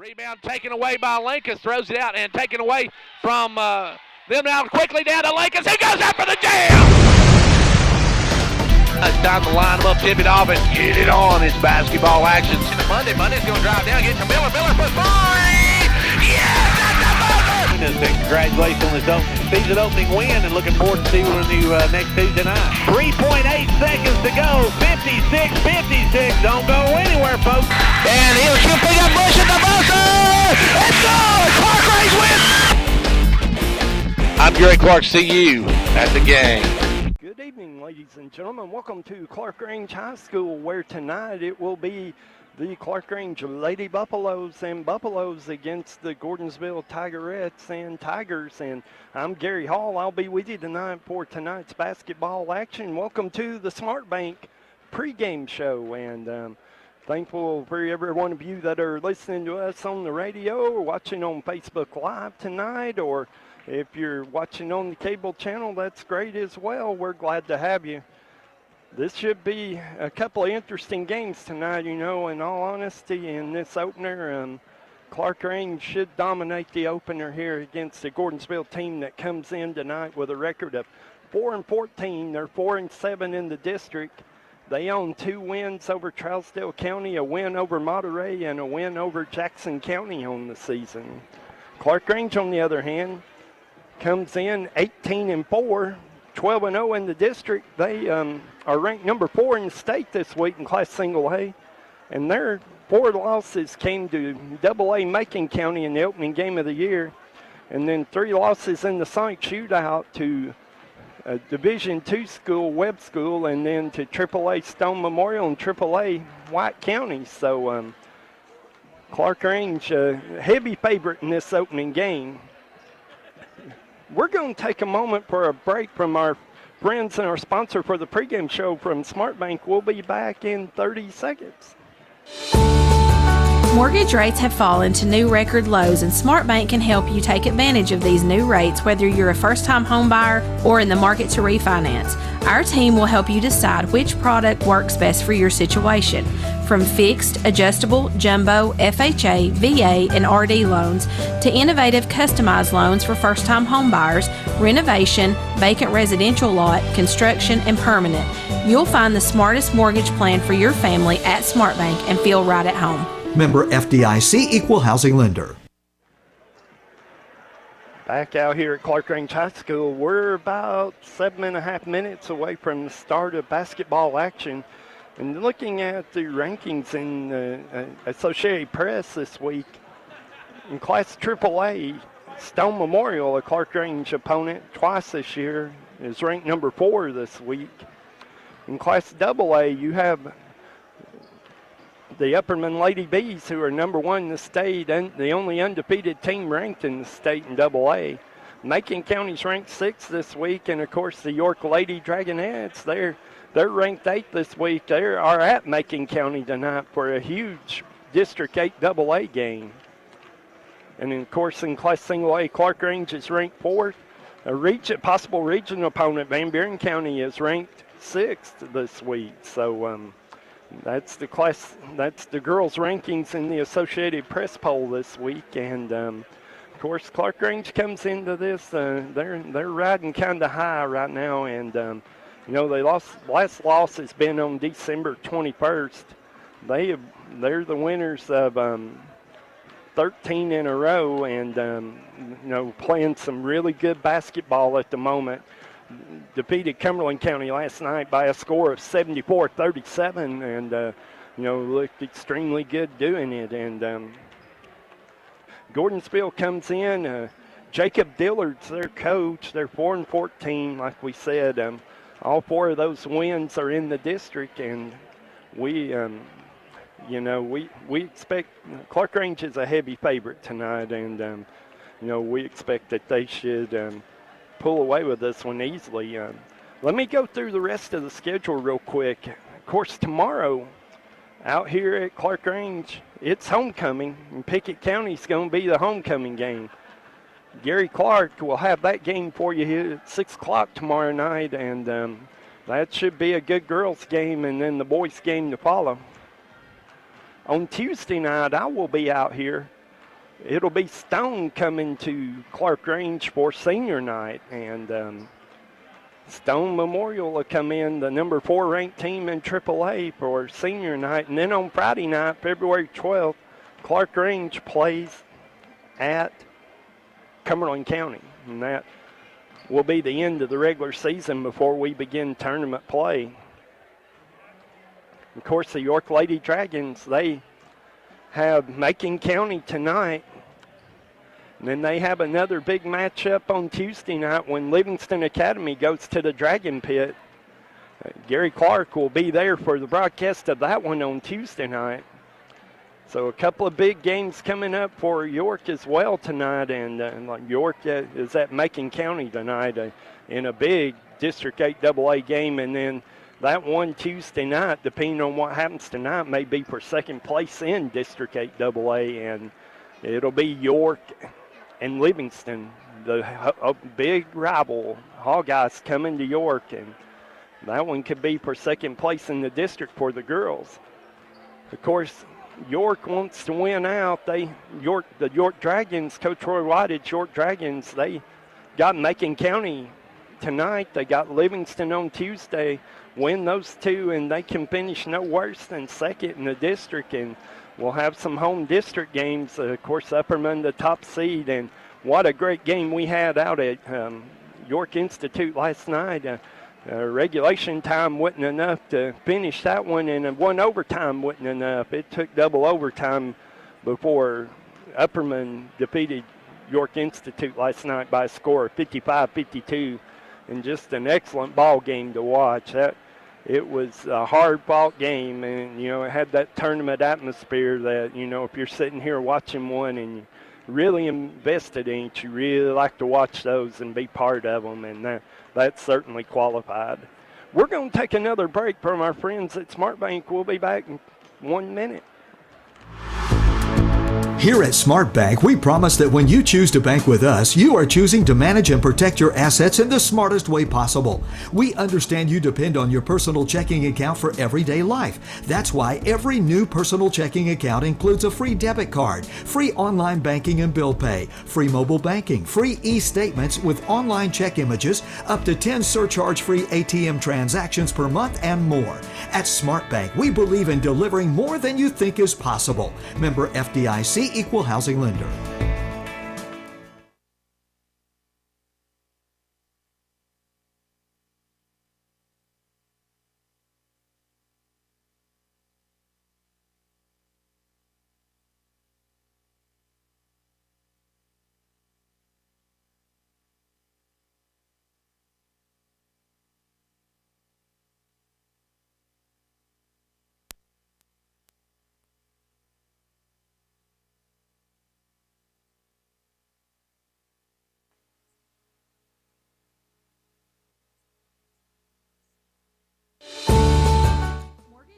Rebound taken away by Lincoln, throws it out and taken away from them now quickly down to Lincoln. He goes after the jam! It's time to line them up, tip it off, and get it on. It's basketball action. Monday's going to drive down, get to Miller. Miller for three! Yes, that's the buzzer! Congratulations on this season opening win, and looking forward to seeing you next Tuesday night. 3.8 seconds to go. 56. Don't go anywhere, folks. And he'll pick up Bush at the buzzer! It's good! Clarkrange wins! I'm Gary Clark. See you at the game. Good evening, ladies and gentlemen. Welcome to Clarkrange High School, where tonight it will be the Clarkrange Lady Buffaloes and Buffaloes against the Gordonsville Tigerettes and Tigers. And I'm Gary Hall. I'll be with you tonight for tonight's basketball action. Welcome to the Smart Bank pregame show, and thankful for every one of you that are listening to us on the radio or watching on Facebook Live tonight, or if you're watching on the cable channel, that's great as well. We're glad to have you. This should be a couple of interesting games tonight, in all honesty. In this opener, Clarkrange should dominate the opener here against the Gordonsville team that comes in tonight with a record of 4-14. They're 4-7 in the district. They own 2 wins over Trousdale County, a win over Monterey, and a win over Jackson County on the season. Clarkrange, on the other hand, comes in 18-4, 12-0 in the district. They are ranked number 4 in the state this week in Class Single A, and their 4 losses came to AA Macon County in the opening game of the year, and then 3 losses in the Sonic Shootout to Division II school, Webb School, and then to AAA Stone Memorial and AAA White County. So Clarkrange, heavy favorite in this opening game. We're going to take a moment for a break from our friends and our sponsor for the pregame show from Smart Bank. We'll be back in 30 seconds. Mortgage rates have fallen to new record lows, and Smart Bank can help you take advantage of these new rates, whether you're a first-time home buyer or in the market to refinance. Our team will help you decide which product works best for your situation. From fixed, adjustable, jumbo, FHA, VA, and RD loans to innovative customized loans for first-time home buyers, renovation, vacant residential lot, construction, and permanent. You'll find the smartest mortgage plan for your family at Smart Bank and feel right at home. Member FDIC, Equal Housing Lender. Back out here at Clarkrange High School, we're about 7.5 minutes away from the start of basketball action. And looking at the rankings in the Associated Press this week, in Class AAA, Stone Memorial, a Clarkrange opponent twice this year, is ranked number 4 this week. In Class AA, you have the Upperman Lady Bees, who are number 1 in the state, and the only undefeated team ranked in the state in AA. Macon County's ranked 6th this week, and of course the York Lady Dragonettes, they're ranked 8th this week. They are at Macon County tonight for a huge District 8 AA game. And of course in Class Single A, Clarkrange is ranked 4th. A possible regional opponent, Van Buren County, is ranked 6th this week. So that's the girls' rankings in the Associated Press poll this week, and of course Clarkrange comes into this. They're riding kind of high right now, and they last loss has been on December 21st. They're the winners of 13 in a row, and playing some really good basketball at the moment. Defeated Cumberland County last night by a score of 74-37, and looked extremely good doing it. And Gordonsville comes in. Jacob Dillard's their coach. They're 4-14, like we said. All 4 of those wins are in the district, and we expect Clarkrange is a heavy favorite tonight, and we expect that they should pull away with this one easily. Let me go through the rest of the schedule real quick. Of course, tomorrow out here at Clarkrange, it's homecoming, and Pickett County's going to be the homecoming game. Gary Clark will have that game for you here at 6 o'clock tomorrow night, and that should be a good girls game, and then the boys game to follow. On Tuesday night, I will be out here it'll be Stone coming to Clarkrange for senior night. And Stone Memorial will come in, the number 4 ranked team in AAA for senior night. And then on Friday night, February 12th, Clarkrange plays at Cumberland County. And that will be the end of the regular season before we begin tournament play. Of course, the York Lady Dragons, they have Macon County tonight. And then they have another big matchup on Tuesday night when Livingston Academy goes to the Dragon Pit. Gary Clark will be there for the broadcast of that one on Tuesday night. So a couple of big games coming up for York as well tonight. And like York is at Macon County tonight in a big District 8 AA game. And then that one Tuesday night, depending on what happens tonight, may be for second place in District 8 AA. And it'll be York and Livingston, the big rival. Hawkeyes coming to York. And that one could be for second place in the district for the girls. Of course, York wants to win out. The York Dragons, Coach Roy White's York Dragons, they got Macon County tonight. They got Livingston on Tuesday. Win those two, and they can finish no worse than second in the district. And we'll have some home district games. Of course, Upperman, the top seed. And what a great game we had out at York Institute last night. Regulation time wasn't enough to finish that one, and one overtime wasn't enough. It took double overtime before Upperman defeated York Institute last night by a score of 55-52, and just an excellent ball game to watch. It was a hard-fought game, and, it had that tournament atmosphere that, if you're sitting here watching one and you really invested in it, you really like to watch those and be part of them, and that certainly qualified. We're going to take another break from our friends at Smart Bank. We'll be back in 1 minute. Here at Smart Bank, we promise that when you choose to bank with us, you are choosing to manage and protect your assets in the smartest way possible. We understand you depend on your personal checking account for everyday life. That's why every new personal checking account includes a free debit card, free online banking and bill pay, free mobile banking, free e-statements with online check images, up to 10 surcharge-free ATM transactions per month, and more. At Smart Bank, we believe in delivering more than you think is possible. Member FDIC, Equal Housing Lender.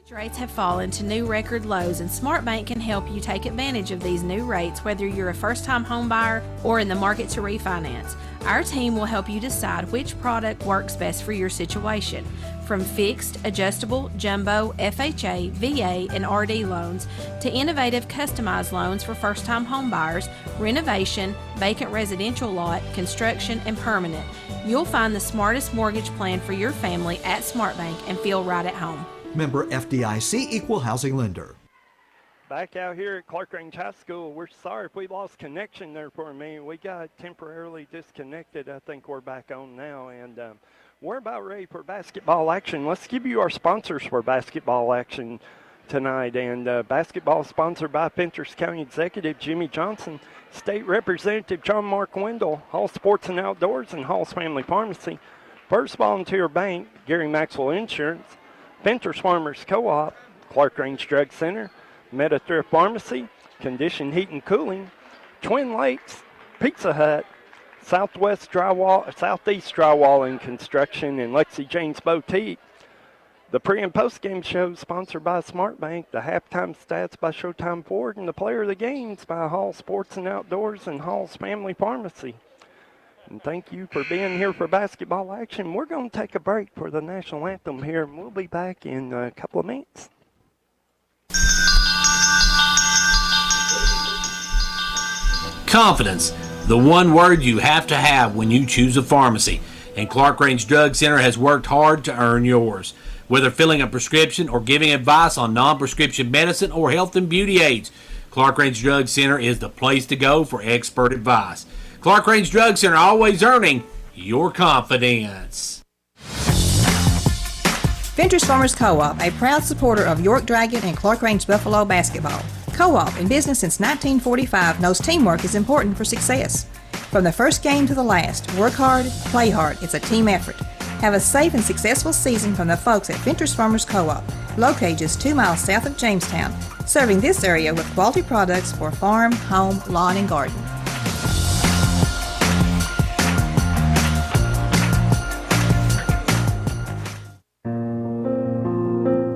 Rates have fallen to new record lows, and Smart Bank can help you take advantage of these new rates whether you're a first-time home buyer or in the market to refinance. Our team will help you decide which product works best for your situation. From fixed, adjustable, jumbo, FHA, VA, and RD loans to innovative customized loans for first-time home buyers, renovation, vacant residential lot, construction, and permanent. You'll find the smartest mortgage plan for your family at Smart Bank and feel right at home. Member FDIC, Equal Housing Lender. Back out here at Clarkrange High School, we're sorry if we lost connection there for a minute. We got temporarily disconnected. I think we're back on now, and we're about ready for basketball action. Let's give you our sponsors for basketball action tonight. And basketball sponsored by Fentress County Executive Jimmy Johnson, State Representative John Mark Wendell, Hall Sports and Outdoors, and Hall's Family Pharmacy, First Volunteer Bank, Gary Maxwell Insurance, Fentress Farmers Co-op, Clarkrange Drug Center, Meta Thrift Pharmacy, Condition Heat and Cooling, Twin Lakes, Pizza Hut, Southeast Drywall and Construction, and Lexi Jane's Boutique. The pre- and post-game show sponsored by Smart Bank, the halftime stats by Showtime Ford, and the player of the games by Hall Sports and Outdoors and Hall's Family Pharmacy. And thank you for being here for basketball action. We're going to take a break for the national anthem here, and we'll be back in a couple of minutes. Confidence, the one word you have to have when you choose a pharmacy. And Clarkrange Drug Center has worked hard to earn yours. Whether filling a prescription or giving advice on non-prescription medicine or health and beauty aids, Clarkrange Drug Center is the place to go for expert advice. Clarkrange Drug Center, always earning your confidence. Ventures Farmers Co-op, a proud supporter of York Dragon and Clarkrange Buffalo basketball. Co-op, in business since 1945, knows teamwork is important for success. From the first game to the last, work hard, play hard. It's a team effort. Have a safe and successful season from the folks at Ventures Farmers Co-op, located just 2 miles south of Jamestown, serving this area with quality products for farm, home, lawn, and garden.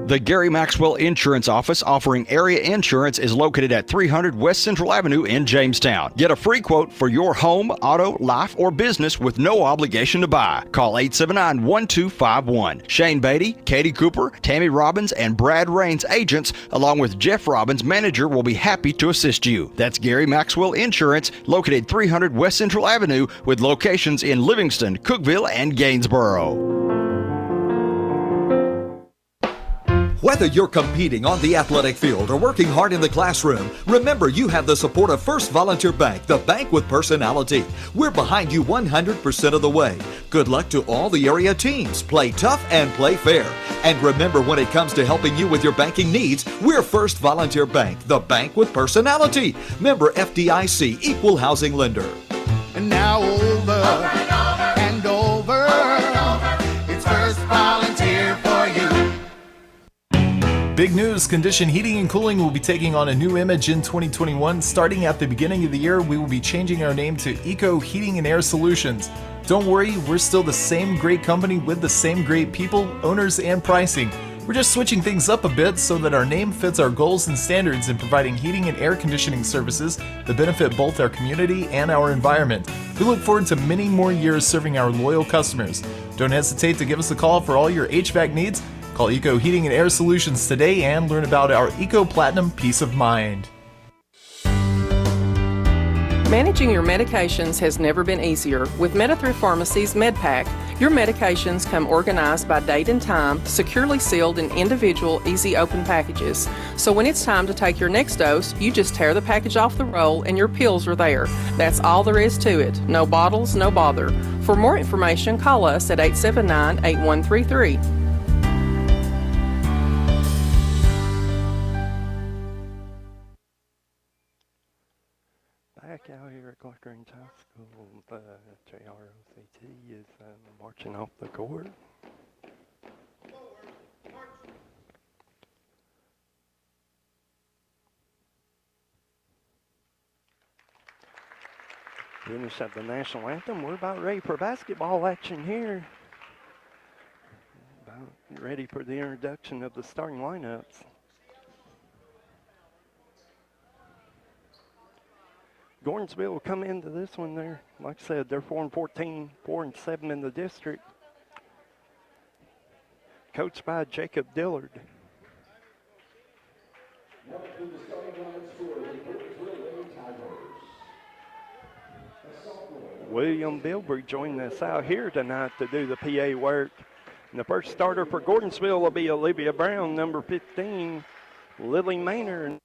The Gary Maxwell Insurance Office offering area insurance is located at 300 West Central Avenue in Jamestown. Get a free quote for your home, auto, life, or business with no obligation to buy. Call 879-1251. Shane Beatty, Katie Cooper, Tammy Robbins, and Brad Rains agents, along with Jeff Robbins, manager, will be happy to assist you. That's Gary Maxwell Insurance, located 300 West Central Avenue with locations in Livingston, Cookeville, and Gainsboro. Whether you're competing on the athletic field or working hard in the classroom, remember you have the support of First Volunteer Bank, the bank with personality. We're behind you 100% of the way. Good luck to all the area teams. Play tough and play fair. And remember, when it comes to helping you with your banking needs, we're First Volunteer Bank, the bank with personality. Member FDIC, Equal Housing Lender. And now over and over, it's First Volunteer for you. Big news, Condition Heating and Cooling will be taking on a new image in 2021. Starting at the beginning of the year, we will be changing our name to Eco Heating and Air Solutions. Don't worry, we're still the same great company with the same great people, owners, and pricing. We're just switching things up a bit so that our name fits our goals and standards in providing heating and air conditioning services that benefit both our community and our environment. We look forward to many more years serving our loyal customers. Don't hesitate to give us a call for all your HVAC needs. Call Eco Heating and Air Solutions today and learn about our Eco Platinum Peace of Mind. Managing your medications has never been easier. With Medi-Thrift Pharmacy's MedPack, your medications come organized by date and time, securely sealed in individual, easy open packages. So when it's time to take your next dose, you just tear the package off the roll and your pills are there. That's all there is to it. No bottles, no bother. For more information, call us at 879-8133. Back out here at Clarkrange High School, JROCT is marching off the court. Finish up the national anthem. We're about ready for basketball action here. About ready for the introduction of the starting lineups. Gordonsville will come into this one there. Like I said, they're 4-14, 4-7 in the district. Coached by Jacob Dillard. William Bilbrey joined us out here tonight to do the PA work. And the first starter for Gordonsville will be Olivia Brown, number 15, Lily Maynard.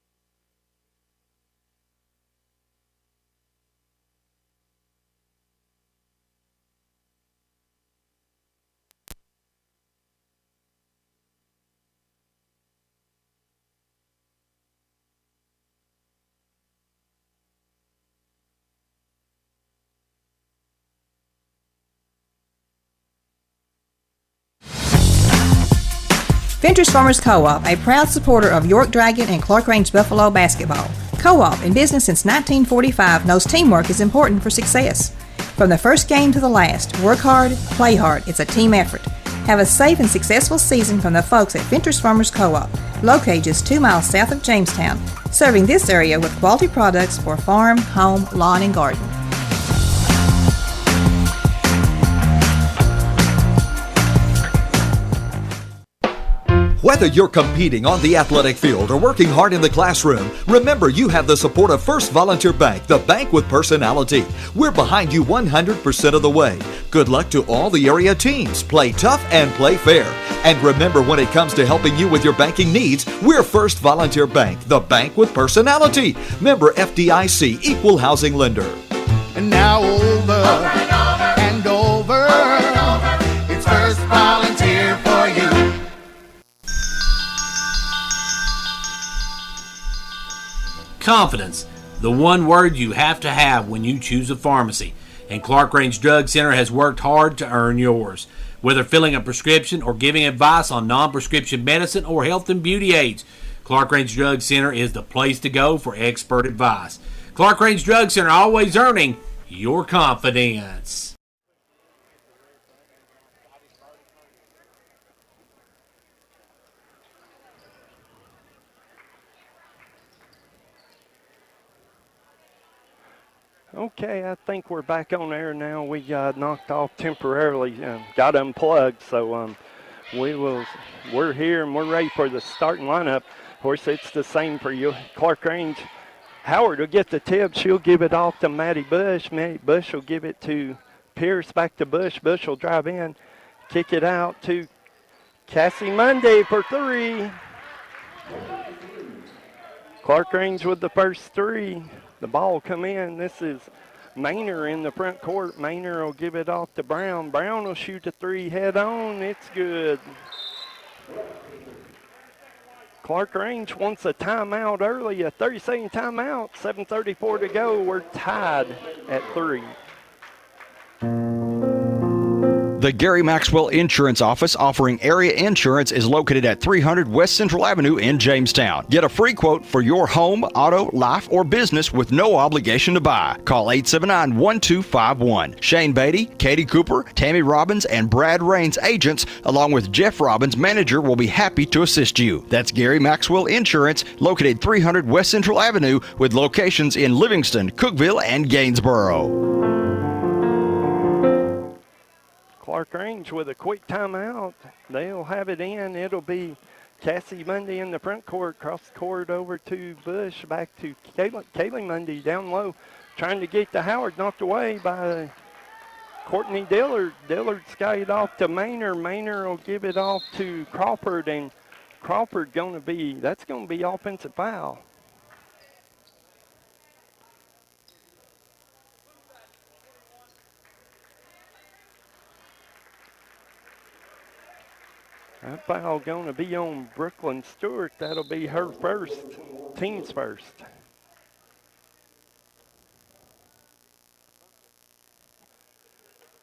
Ventures Farmers Co-op, a proud supporter of York Dragon and Clarkrange Buffalo basketball. Co-op, in business since 1945, knows teamwork is important for success. From the first game to the last, work hard, play hard. It's a team effort. Have a safe and successful season from the folks at Ventures Farmers Co-op, located just 2 miles south of Jamestown, serving this area with quality products for farm, home, lawn, and garden. Whether you're competing on the athletic field or working hard in the classroom, remember you have the support of First Volunteer Bank, the bank with personality. We're behind you 100% of the way. Good luck to all the area teams. Play tough and play fair. And remember, when it comes to helping you with your banking needs, we're First Volunteer Bank, the bank with personality. Member FDIC, Equal Housing Lender. And now over and over, it's First Volunteer for you. Confidence, the one word you have to have when you choose a pharmacy. And Clarkrange Drug Center has worked hard to earn yours. Whether filling a prescription or giving advice on non-prescription medicine or health and beauty aids, Clarkrange Drug Center is the place to go for expert advice. Clarkrange Drug Center, always earning your confidence. Okay, I think we're back on air now. We got knocked off temporarily, got unplugged, so we're here and we're ready for the starting lineup. Of course, it's the same for you. Clarkrange, Howard will get the tip. She'll give it off to Maddie Bush. Maddie Bush will give it to Pierce, back to Bush. Bush will drive in, kick it out to Cassie Monday for three. Clarkrange with the first three. The ball will come in. This is Maynor in the front court. Maynor will give it off to Brown. Brown will shoot the three head on. It's good. Clarkrange wants a timeout early, a 30-second timeout. 7:34 to go. We're tied at 3. The Gary Maxwell Insurance Office offering area insurance is located at 300 West Central Avenue in Jamestown. Get a free quote for your home, auto, life, or business with no obligation to buy. Call 879-1251. Shane Beatty, Katie Cooper, Tammy Robbins, and Brad Rains agents, along with Jeff Robbins, manager, will be happy to assist you. That's Gary Maxwell Insurance, located 300 West Central Avenue with locations in Livingston, Cookeville, and Gainesboro. Clarkrange with a quick timeout. They'll have it in. It'll be Cassie Mundy in the front court, cross the court over to Bush, back to Kaylee Mundy down low, trying to get to Howard, knocked away by Courtney Dillard. Dillard's got it off to Maynor. Maynor will give it off to Crawford, and Crawford that's going to be offensive foul. That foul going to be on Brooklyn Stewart. That'll be her first, team's first.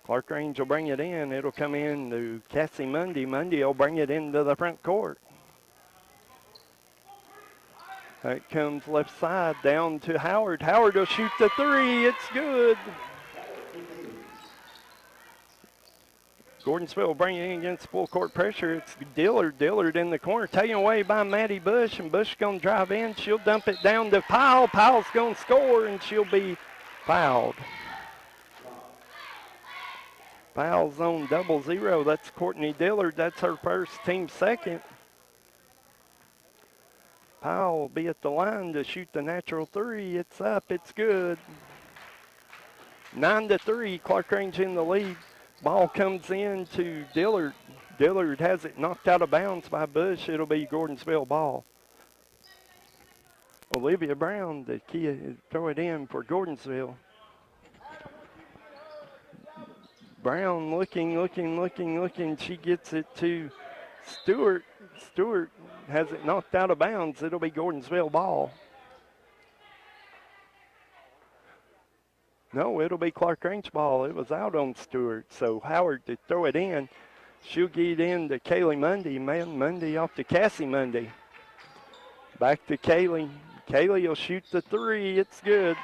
Clarkrange will bring it in. It'll come in to Cassie Mundy. Mundy will bring it into the front court. That comes left side down to Howard. Howard will shoot the three. It's good. Gordonsville will bring it in against full court pressure. It's Dillard. Dillard in the corner, taken away by Maddie Bush, and Bush going to drive in. She'll dump it down to Powell. Powell's going to score, and she'll be fouled. Powell's on 0-0. That's Courtney Dillard. That's her first, team second. Powell will be at the line to shoot the natural three. It's up. It's good. 9-3. Clarkrange in the lead. Ball comes in to Dillard. Dillard has it knocked out of bounds by Bush. It'll be Gordonsville ball. Olivia Brown, the key, throw it in for Gordonsville. Brown looking. She gets it to Stewart. Stewart has it knocked out of bounds. It'll be Gordonsville ball. No, it'll be Clarkrange ball. It was out on Stewart. So Howard to throw it in. She'll get in to Kaylee Mundy. Mundy off to Cassie Mundy. Back to Kaylee. Kaylee will shoot the three. It's good.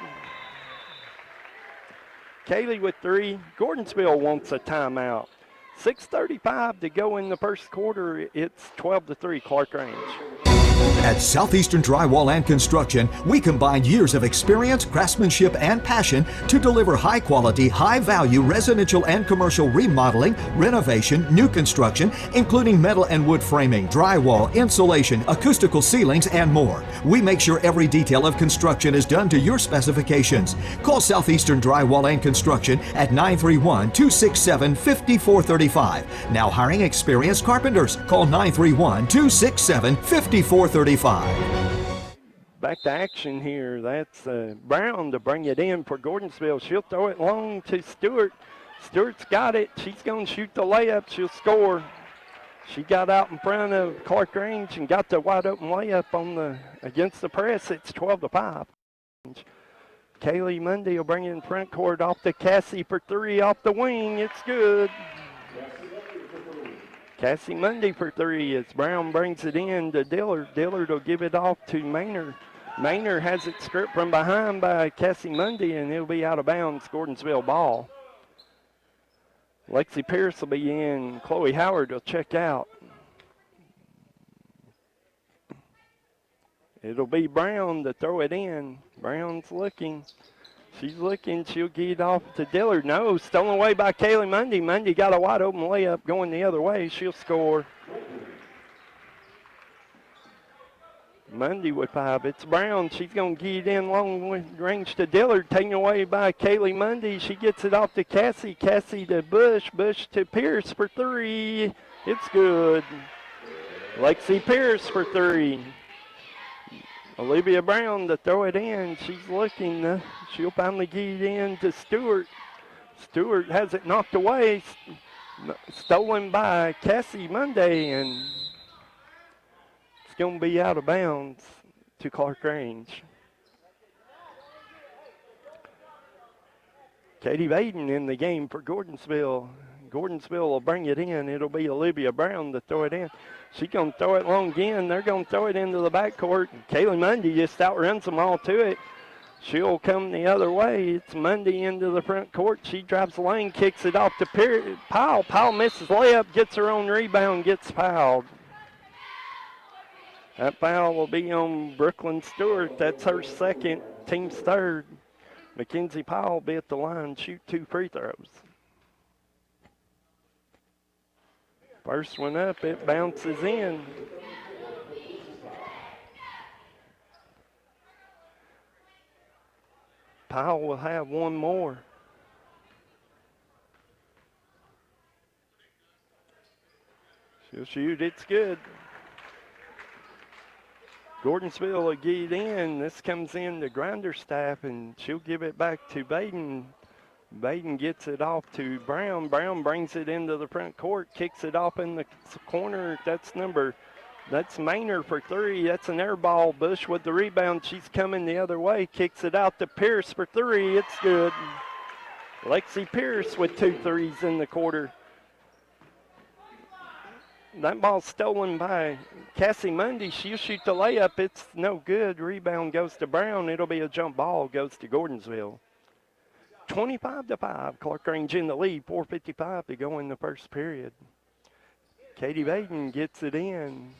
Kaylee with three. Gordonsville wants a timeout. 6:35 to go in the first quarter. It's 12-3 Clarkrange. At Southeastern Drywall and Construction, we combine years of experience, craftsmanship, and passion to deliver high-quality, high-value residential and commercial remodeling, renovation, new construction, including metal and wood framing, drywall, insulation, acoustical ceilings, and more. We make sure every detail of construction is done to your specifications. Call Southeastern Drywall and Construction at 931-267-5435. Now hiring experienced carpenters. Call 931-267-5435. Back to action here. That's Brown to bring it in for Gordonsville. She'll throw it long to Stewart. Stewart's got it. She's going to shoot the layup. She'll score. She got out in front of Clarkrange and got the wide open layup against the press. It's 12-5. Kaylee Mundy will bring it in front court off to Cassie for three off the wing. It's good. Cassie Mundy for three as Brown brings it in to Dillard. Dillard will give it off to Maynard. Maynard has it stripped from behind by Cassie Mundy, and it'll be out of bounds, Gordonsville ball. Lexi Pierce will be in. Chloe Howard will check out. It'll be Brown to throw it in. Brown's looking. She's looking. She'll get it off to Dillard. No, stolen away by Kaylee Mundy. Mundy got a wide open layup going the other way. She'll score. Mundy with five. It's Brown. She's going to get it in long range to Dillard. Taken away by Kaylee Mundy. She gets it off to Cassie. Cassie to Bush. Bush to Pierce for three. It's good. Lexi Pierce for three. Olivia Brown to throw it in. She's looking. She'll finally get it in to Stewart. Stewart has it knocked away. Stolen by Cassie Munday, and it's going to be out of bounds to Clarkrange. Katie Baden in the game for Gordonsville. Gordonsville will bring it in. It'll be Olivia Brown to throw it in. She's going to throw it long again. They're going to throw it into the backcourt. Kaylee Mundy just outruns them all to it. She'll come the other way. It's Mundy into the front court. She drives the lane, kicks it off to Powell. Powell misses layup, gets her own rebound, gets fouled. That foul will be on Brooklyn Stewart. That's her second, team's third. Mackenzie Powell will be at the line, shoot 2 free throws. First one up, it bounces in. Powell will have one more. She'll shoot, it's good. Gordonsville will get in. This comes in to Grinderstaff, and she'll give it back to Baden. Baden gets it off to Brown. Brown brings it into the front court, kicks it off in the corner. That's Maynard for three. That's an air ball. Bush with the rebound. She's coming the other way, kicks it out to Pierce for three. It's good. Lexi Pierce with 2 threes in the quarter. That ball's stolen by Cassie Mundy. She'll shoot the layup. It's no good. Rebound goes to Brown. It'll be a jump ball. Goes to Gordonsville. 25-5. Clarkrange in the lead. 4:55 to go in the first period. Katie Baden gets it in.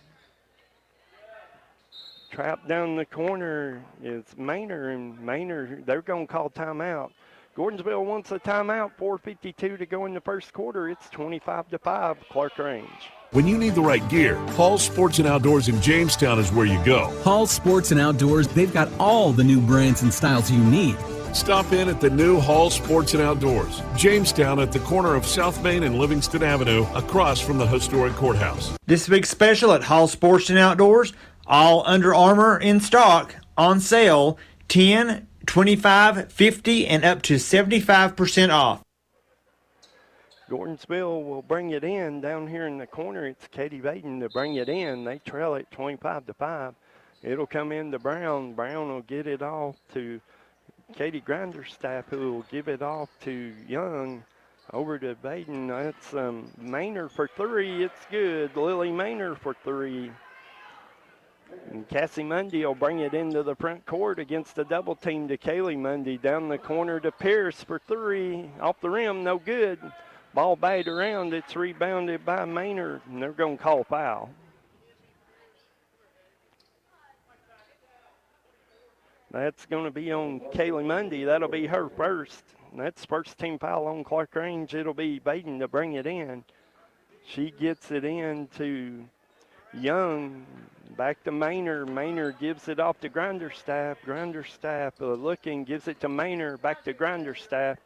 Trapped down the corner is Maynard, and Maynard, they're going to call timeout. Gordonsville wants a timeout. 4:52 to go in the first quarter. It's 25-5. Clarkrange. When you need the right gear, Hall's Sports and Outdoors in Jamestown is where you go. Hall's Sports and Outdoors, they've got all the new brands and styles you need. Stop in at the new Hall Sports and Outdoors, Jamestown, at the corner of South Main and Livingston Avenue, across from the historic courthouse. This week's special at Hall Sports and Outdoors, all Under Armour in stock, on sale, 10, 25, 50, and up to 75% off. Gordonsville will bring it in down here in the corner. It's Katie Baden to bring it in. They trail it 25-5. It'll come into Brown. Brown will get it off to Katie Grinderstaff, who will give it off to Young. Over to Baden. That's Maynard for three. It's good. Lily Maynard for three. And Cassie Mundy will bring it into the front court against the double team to Kaylee Mundy. Down the corner to Pierce for three. Off the rim, no good. Ball batted around. It's rebounded by Maynard, and they're going to call foul. That's going to be on Kaylee Mundy. That'll be her first. And that's first team foul on Clarkrange. It'll be Baden to bring it in. She gets it in to Young. Back to Maynard. Maynard gives it off to Grinderstaff. Grinderstaff looking, gives it to Maynard. Back to Grinderstaff.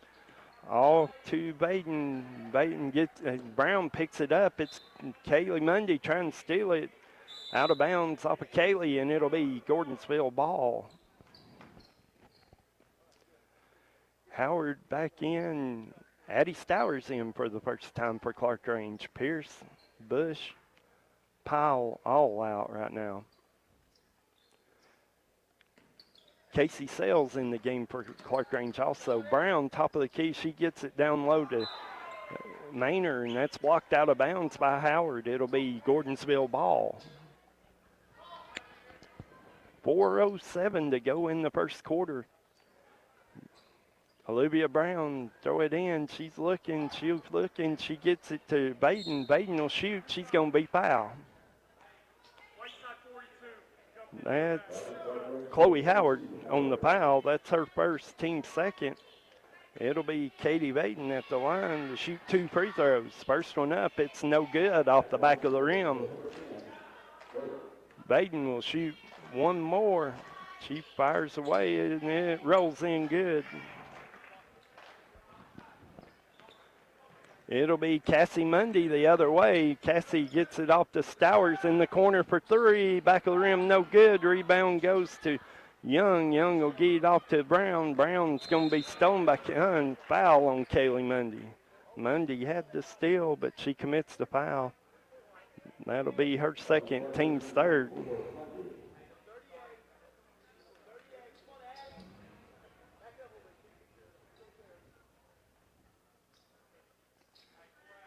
All to Baden. Baden gets, Brown picks it up. It's Kaylee Mundy trying to steal it out of bounds off of Kaylee, and it'll be Gordonsville ball. Howard back in. Addie Stowers in for the first time for Clarkrange. Pierce, Bush, Powell all out right now. Casey Sales in the game for Clarkrange also. Brown, top of the key. She gets it down low to Maynard, and that's blocked out of bounds by Howard. It'll be Gordonsville ball. 4:07 to go in the first quarter. Olivia Brown, throw it in. She's looking. She gets it to Baden. Baden will shoot. She's going to be fouled. That's Chloe Howard on the foul. That's her first, team second. It'll be Katie Baden at the line to shoot 2 free throws. First one up, it's no good off the back of the rim. Baden will shoot one more. She fires away and it rolls in good. It'll be Cassie Mundy the other way. Cassie gets it off to Stowers in the corner for 3. Back of the rim, no good. Rebound goes to Young. Young will get it off to Brown. Brown's going to be stolen by Young. Foul on Kaylee Mundy. Mundy had the steal, but she commits the foul. That'll be her second, team's third.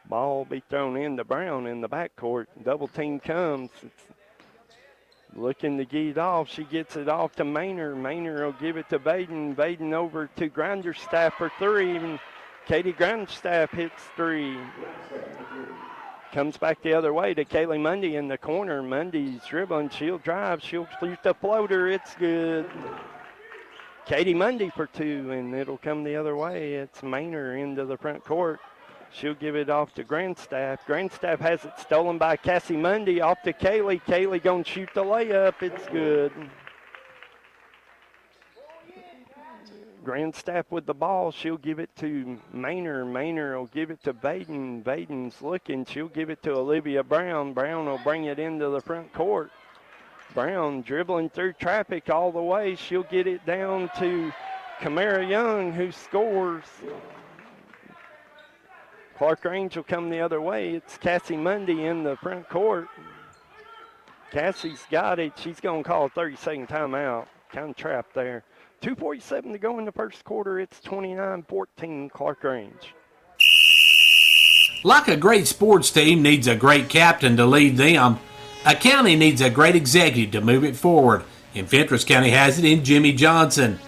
Ball will be thrown in to Brown in the backcourt. Double team comes. It's looking to get it off. She gets it off to Maynard. Maynard will give it to Baden. Baden over to Grinderstaff for 3. And Katie Grinderstaff hits 3. Comes back the other way to Kaylee Mundy in the corner. Mundy's dribbling. She'll drive. She'll shoot the floater. It's good. Katie Mundy for 2, and it'll come the other way. It's Maynard into the front court. She'll give it off to Grandstaff. Grandstaff has it stolen by Cassie Mundy. Off to Kaylee. Kaylee going to shoot the layup. It's good. Grandstaff with the ball. She'll give it to Maynard. Maynard will give it to Baden. Baden's looking. She'll give it to Olivia Brown. Brown will bring it into the front court. Brown dribbling through traffic all the way. She'll get it down to Kamara Young, who scores. Clarkrange will come the other way. It's Cassie Mundy in the front court. Cassie's got it. She's going to call a 30-second timeout. Kind of trapped there. 2:47 to go in the first quarter. It's 29-14 Clarkrange. Like a great sports team needs a great captain to lead them, a county needs a great executive to move it forward. And Fentress County has it in Jimmy Johnson.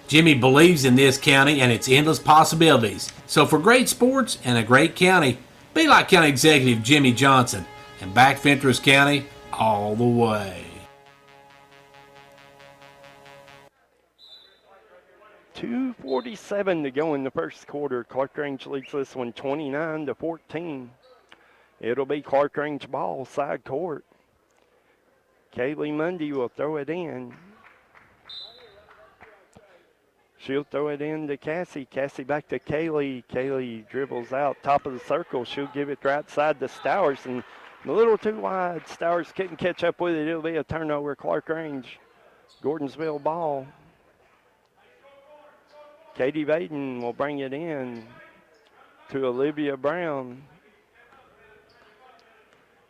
Jimmy believes in this county and its endless possibilities. So for great sports and a great county, be like County Executive Jimmy Johnson and back Fentress County all the way. .247 to go in the first quarter. Clarkrange leads this one 29-14. It'll be Clarkrange ball, side court. Kaylee Mundy will throw it in. She'll throw it in to Cassie. Cassie back to Kaylee. Kaylee dribbles out top of the circle. She'll give it right side to Stowers, and a little too wide. Stowers couldn't catch up with it. It'll be a turnover. Clarkrange, Gordonsville ball. Katie Baden will bring it in to Olivia Brown.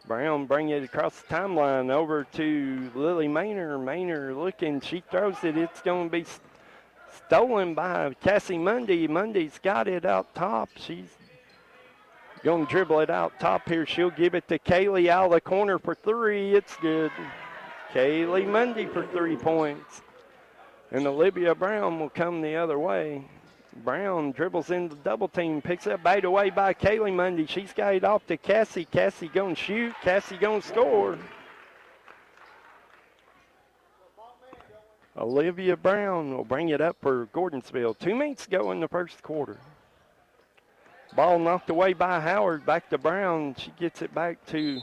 Brown bring it across the timeline over to Lily Maynard. Maynard looking. She throws it. It's going to be stolen by Cassie Mundy. Mundy's got it out top. She's going to dribble it out top here. She'll give it to Kaylee out of the corner for 3. It's good. Kaylee Mundy for 3 points. And Olivia Brown will come the other way. Brown dribbles into the double team, picks up bait away by Kaylee Mundy. She's got it off to Cassie. Cassie going to shoot. Cassie going to score. Olivia Brown will bring it up for Gordonsville. 2 minutes go in the first quarter. Ball knocked away by Howard, back to Brown. She gets it back to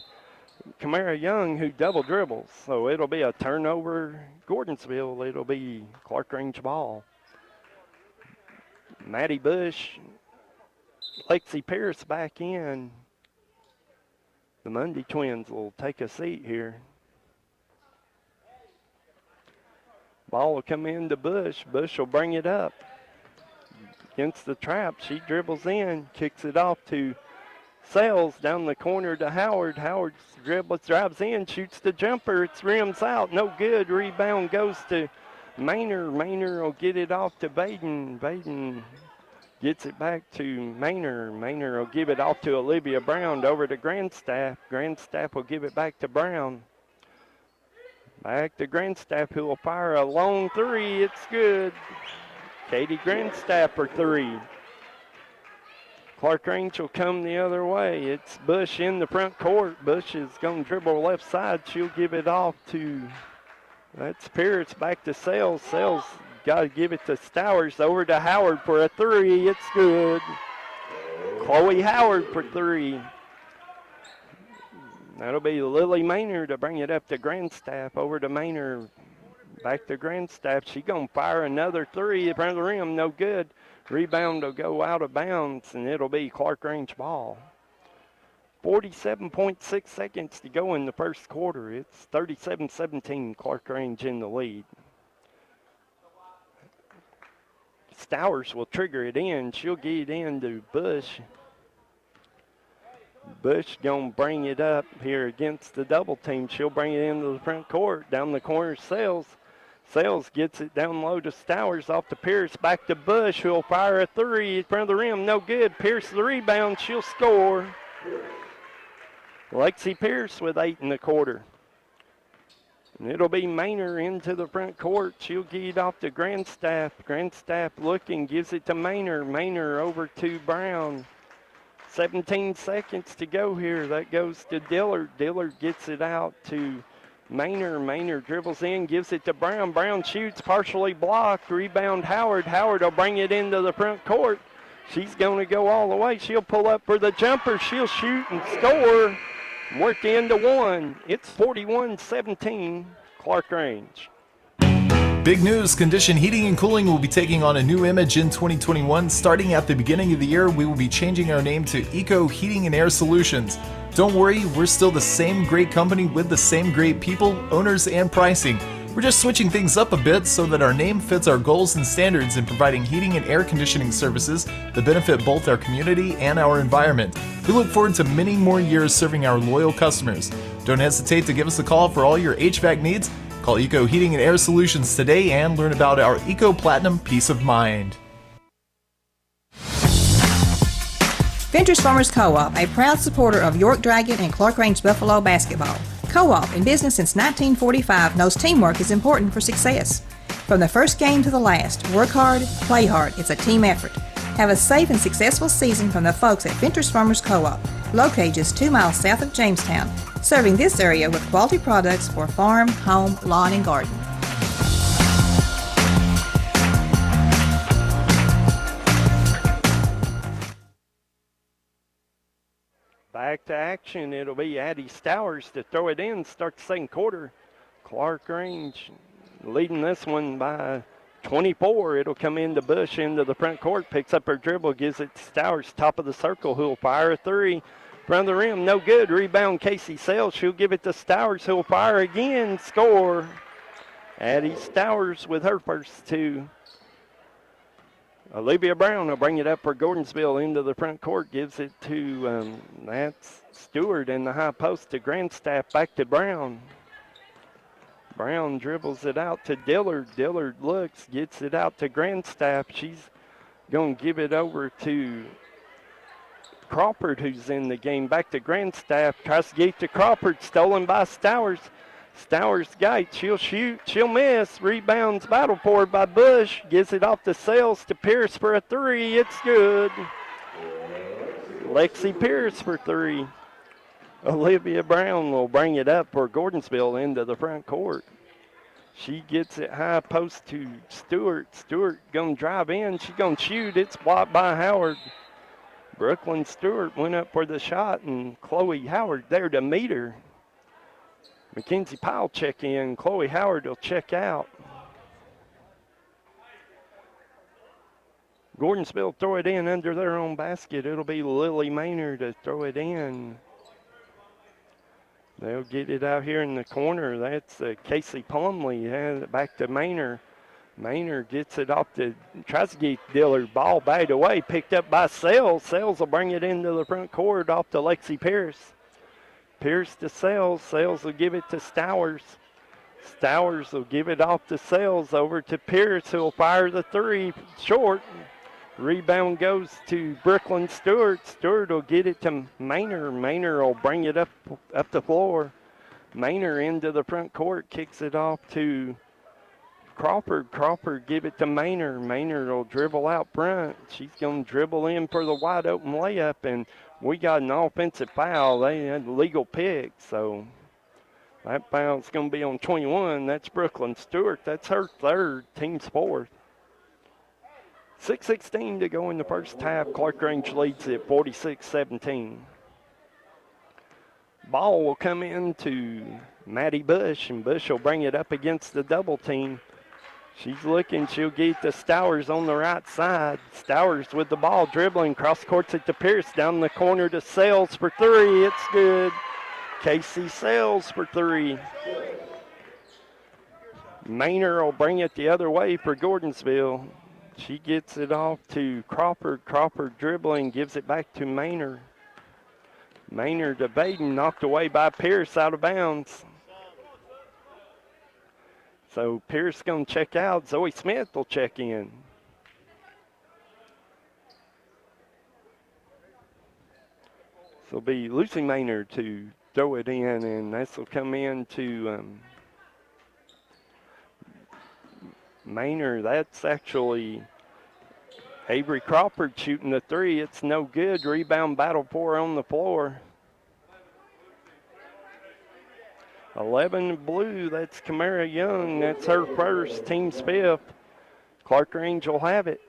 Kamara Young, who double dribbles. So it'll be a turnover, Gordonsville. It'll be Clarkrange ball. Maddie Bush, Lexi Pierce back in. The Mundy twins will take a seat here. Ball will come in to Bush. Bush will bring it up against the trap. She dribbles in, kicks it off to Sales down the corner to Howard. Howard drives in, shoots the jumper. It's rims out, no good. Rebound goes to Maynard. Maynard will get it off to Baden. Baden gets it back to Maynard. Maynard will give it off to Olivia Brown, over to Grandstaff. Grandstaff will give it back to Brown. Back to Grandstaff, who will fire a long three. It's good. Katie Grandstaff for three. Clarkrange will come the other way. It's Bush in the front court. Bush is going to dribble left side. She'll give it off to, that's Pierce, back to Sales. Sales got to give it to Stowers, over to Howard for a three. It's good. Chloe Howard for three. That'll be Lily Maynard to bring it up to Grandstaff, over to Maynard, back to Grandstaff. She's going to fire another three in front of the rim, no good. Rebound will go out of bounds, and it'll be Clarkrange ball. 47.6 seconds to go in the first quarter. It's 37-17, Clarkrange in the lead. Stowers will trigger it in. She'll get it in to Bush. Bush going to bring it up here against the double team. She'll bring it into the front court. Down the corner, Sales. Sales gets it down low to Stowers, off to Pierce, back to Bush, who'll fire a three in front of the rim. No good. Pierce the rebound. She'll score. Lexi Pierce with 8 in the quarter. And it'll be Maynard into the front court. She'll get it off to Grandstaff. Grandstaff looking, gives it to Maynard. Maynard over to Brown. 17 seconds to go here. That goes to Dillard. Dillard gets it out to Maynard. Maynard dribbles in, gives it to Brown. Brown shoots, partially blocked. Rebound Howard. Howard will bring it into the front court. She's going to go all the way. She'll pull up for the jumper. She'll shoot and score. Work into one. It's 41-17, Clarkrange. Big news, Condition Heating and Cooling will be taking on a new image in 2021. Starting at the beginning of the year, we will be changing our name to Eco Heating and Air Solutions. Don't worry, we're still the same great company with the same great people, owners, and pricing. We're just switching things up a bit so that our name fits our goals and standards in providing heating and air conditioning services that benefit both our community and our environment. We look forward to many more years serving our loyal customers. Don't hesitate to give us a call for all your HVAC needs. Call Eco Heating and Air Solutions today and learn about our Eco Platinum Peace of Mind. Ventures Farmers Co-op, a proud supporter of York Dragon and Clarkrange Buffalo basketball. Co-op, in business since 1945, knows teamwork is important for success. From the first game to the last, work hard, play hard. It's a team effort. Have a safe and successful season from the folks at Ventures Farmers Co-op, located just 2 miles south of Jamestown, serving this area with quality products for farm, home, lawn, and garden. Back to action. It'll be Addie Stowers to throw it in, start the second quarter. Clarkrange leading this one by 24. It'll come into Bush into the front court, picks up her dribble, gives it to Stowers, top of the circle, who'll fire a three. Front of the rim, no good. Rebound Casey Sales. She'll give it to Stowers, who'll fire again, score. Addie Stowers with her first two. Olivia Brown will bring it up for Gordonsville into the front court, gives it to, that's Stewart in the high post to Grandstaff, back to Brown. Brown dribbles it out to Dillard. Dillard looks, gets it out to Grandstaff. She's going to give it over to Crawford, who's in the game. Back to Grandstaff, tries to get it to Crawford, stolen by Stowers. Stowers got, she'll shoot, she'll miss. Rebounds battle for it by Bush. Gives it off to Sales to Pierce for a three. It's good. Lexi Pierce for three. Olivia Brown will bring it up for Gordonsville into the front court. She gets it high post to Stewart. Stewart going to drive in. She's going to shoot. It's blocked by Howard. Brooklyn Stewart went up for the shot, and Chloe Howard there to meet her. Mackenzie Powell check in. Chloe Howard will check out. Gordonsville throw it in under their own basket. It'll be Lily Maynard to throw it in. They'll get it out here in the corner. That's Casey Plumley. Has it back to Maynard. Maynard gets it off to, tries to get Diller. Ball batted away, picked up by Sells. Sells will bring it into the front court off to Lexi Pierce. Pierce to Sells. Sells will give it to Stowers. Stowers will give it off to Sells, over to Pierce, who'll fire the three short. Rebound goes to Brooklyn Stewart. Stewart will get it to Maynard. Maynard will bring it up the floor. Maynard into the front court, kicks it off to Crawford. Crawford give it to Maynard. Maynard will dribble out front. She's going to dribble in for the wide open layup, and we got an offensive foul. They had legal pick, so that foul's going to be on 21. That's Brooklyn Stewart. That's her third, team's fourth. 6:16 to go in the first half. Clarkrange leads at 46-17. Ball will come in to Maddie Bush, and Bush will bring it up against the double team. She's looking. She'll get to Stowers on the right side. Stowers with the ball, dribbling, cross courts it to Pierce, down the corner to Sells for three. It's good. Casey Sells for three. Maynard will bring it the other way for Gordonsville. She gets it off to Crawford. Crawford dribbling, gives it back to Maynard. Maynard to Baden, knocked away by Pierce, out of bounds. So Pierce going to check out. Zoe Smith will check in. So it'll be Lucy Maynard to throw it in, and this will come in to Maynard. That's actually Avery Crawford shooting the three. It's no good. Rebound battle for her on the floor. 11 blue, that's Kamara Young. That's her first, team's fifth. Clarkrange will have it.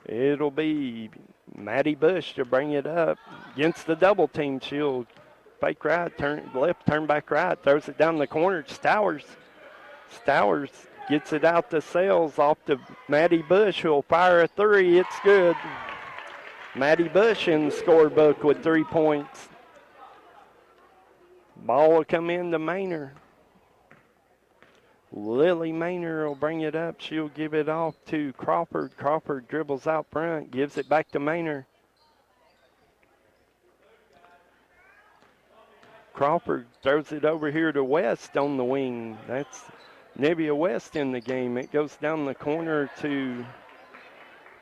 It'll be Maddie Bush to bring it up against the double team. She'll fake right, turn left, turn back right, throws it down the corner. Stowers. Stowers gets it out to Sells, off to Maddie Bush, who'll fire a three. It's good. Maddie Bush in the scorebook with 3 points. Ball will come in to Maynard. Lily Maynard will bring it up. She'll give it off to Crawford. Crawford dribbles out front, gives it back to Maynard. Crawford throws it over here to West on the wing. That's Nebia West in the game. It goes down the corner to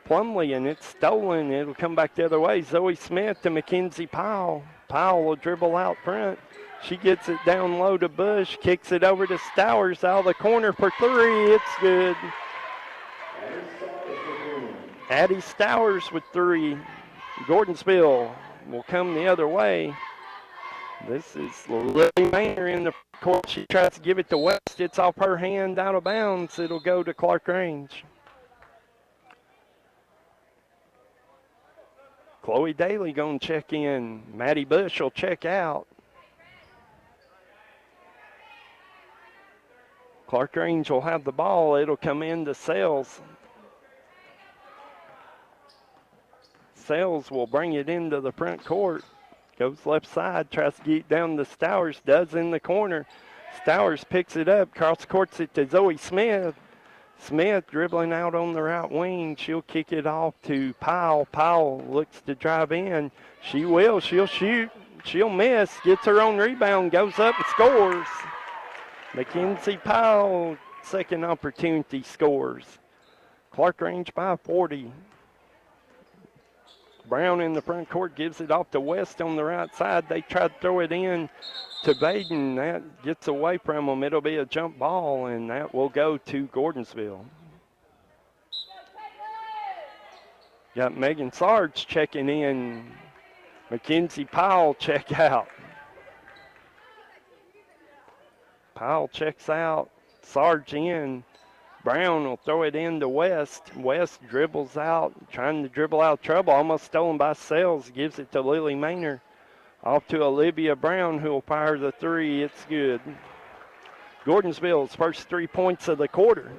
Plumley, and it's stolen. It'll come back the other way. Zoe Smith to Mackenzie Powell. Powell will dribble out front. She gets it down low to Bush, kicks it over to Stowers out of the corner for three. It's good. Addie Stowers with three. Gordonsville will come the other way. This is Lily Maynard in the court. She tries to give it to West. It's off her hand, out of bounds. It'll go to Clarkrange. Chloe Daly going to check in. Maddie Bush will check out. Clarkrange will have the ball. It'll come in to Sells. Sells will bring it into the front court. Goes left side, tries to get down to Stowers, does in the corner. Stowers picks it up, cross courts it to Zoe Smith. Smith dribbling out on the right wing. She'll kick it off to Powell. Powell looks to drive in. She will. She'll shoot. She'll miss. Gets her own rebound. Goes up and scores. Mackenzie Powell, second opportunity, scores. Clarkrange by 40. Brown in the front court gives it off to West on the right side. They try to throw it in to Baden. That gets away from them. It'll be a jump ball, and that will go to Gordonsville. Got Megan Sarge checking in. Mackenzie Powell check out. Powell checks out. Sarge in. Brown will throw it into West. West dribbles out, trying to dribble out trouble. Almost stolen by Sells. Gives it to Lily Maynor. Off to Olivia Brown, who will fire the three. It's good. Gordonsville's first 3 points of the quarter.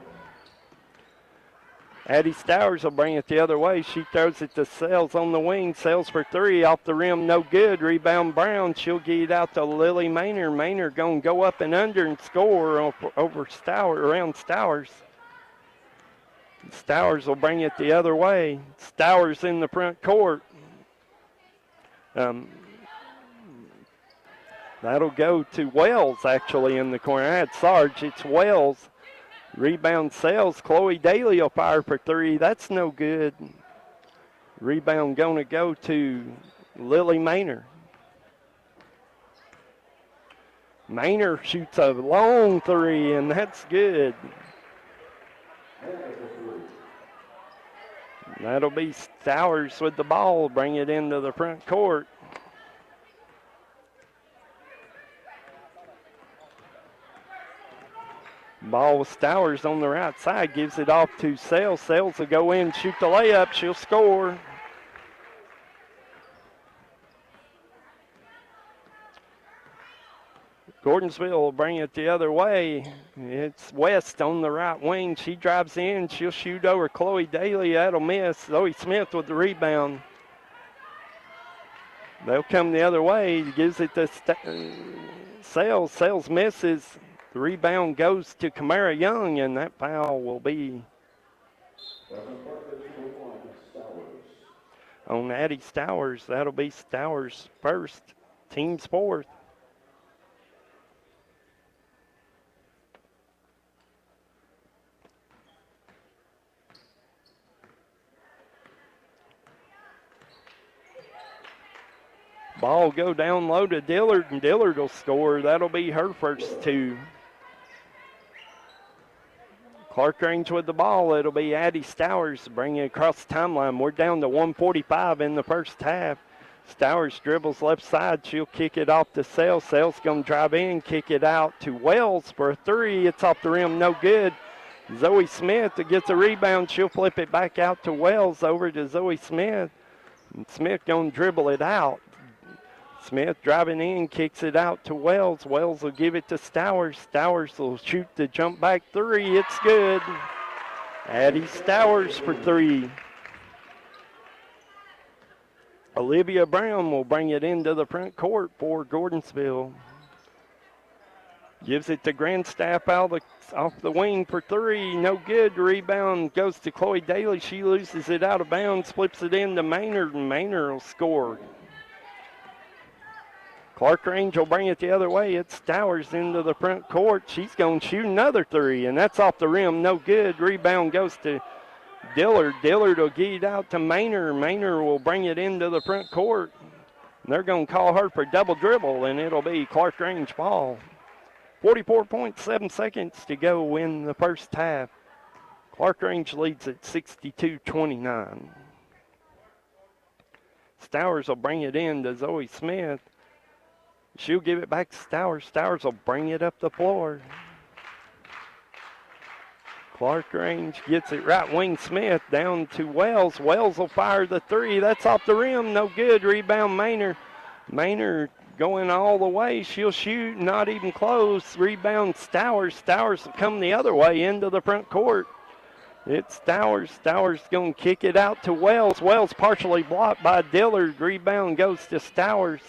Addie Stowers will bring it the other way. She throws it to Sells on the wing. Sells for three. Off the rim, no good. Rebound Brown. She'll get it out to Lily Maynor. Maynor going to go up and under and score over Stowers, around Stowers. Stowers will bring it the other way. Stowers in the front court. That'll go to Wells, actually, in the corner. I had Sarge. It's Wells. Rebound Sells. Chloe Daly will fire for three. That's no good. Rebound going to go to Lily Maynor. Maynor shoots a long three, and that's good. That'll be Stowers with the ball. Bring it into the front court. Ball with Stowers on the right side. Gives it off to Sells. Sells will go in, shoot the layup. She'll score. Gordonsville will bring it the other way. It's West on the right wing. She drives in. She'll shoot over Chloe Daly. That'll miss. Zoe Smith with the rebound. They'll come the other way. Gives it to Sells. Sells misses. The rebound goes to Kamara Young, and that foul will be on Addie Stowers. That'll be Stowers' first, team's fourth. Ball go down low to Dillard, and Dillard will score. That'll be her first two. Clarkrange with the ball. It'll be Addie Stowers bringing it across the timeline. We're down to 1:45 in the first half. Stowers dribbles left side. She'll kick it off to Sells. Sells going to drive in, kick it out to Wells for a three. It's off the rim, no good. Zoe Smith gets a rebound. She'll flip it back out to Wells, over to Zoe Smith. And Smith going to dribble it out. Smith driving in, kicks it out to Wells. Wells will give it to Stowers. Stowers will shoot the jump back three. It's good. Addie Stowers for three. Olivia Brown will bring it into the front court for Gordonsville. Gives it to Grandstaff off the wing for three. No good. Rebound goes to Chloe Daly. She loses it out of bounds, flips it into Maynard, and Maynard will score. Clarkrange will bring it the other way. It's Stowers into the front court. She's going to shoot another three, and that's off the rim. No good. Rebound goes to Dillard. Dillard will get it out to Maynard. Maynard will bring it into the front court. And they're going to call her for double dribble, and it'll be Clarkrange ball. 44.7 seconds to go in the first half. Clarkrange leads at 62-29. Stowers will bring it in to Zoe Smith. She'll give it back to Stowers. Stowers will bring it up the floor. Clarkrange gets it right wing Smith down to Wells. Wells will fire the three. That's off the rim. No good. Rebound Maynard. Maynard going all the way. She'll shoot. Not even close. Rebound Stowers. Stowers will come the other way into the front court. It's Stowers. Stowers going to kick it out to Wells. Wells partially blocked by Dillard. Rebound goes to Stowers.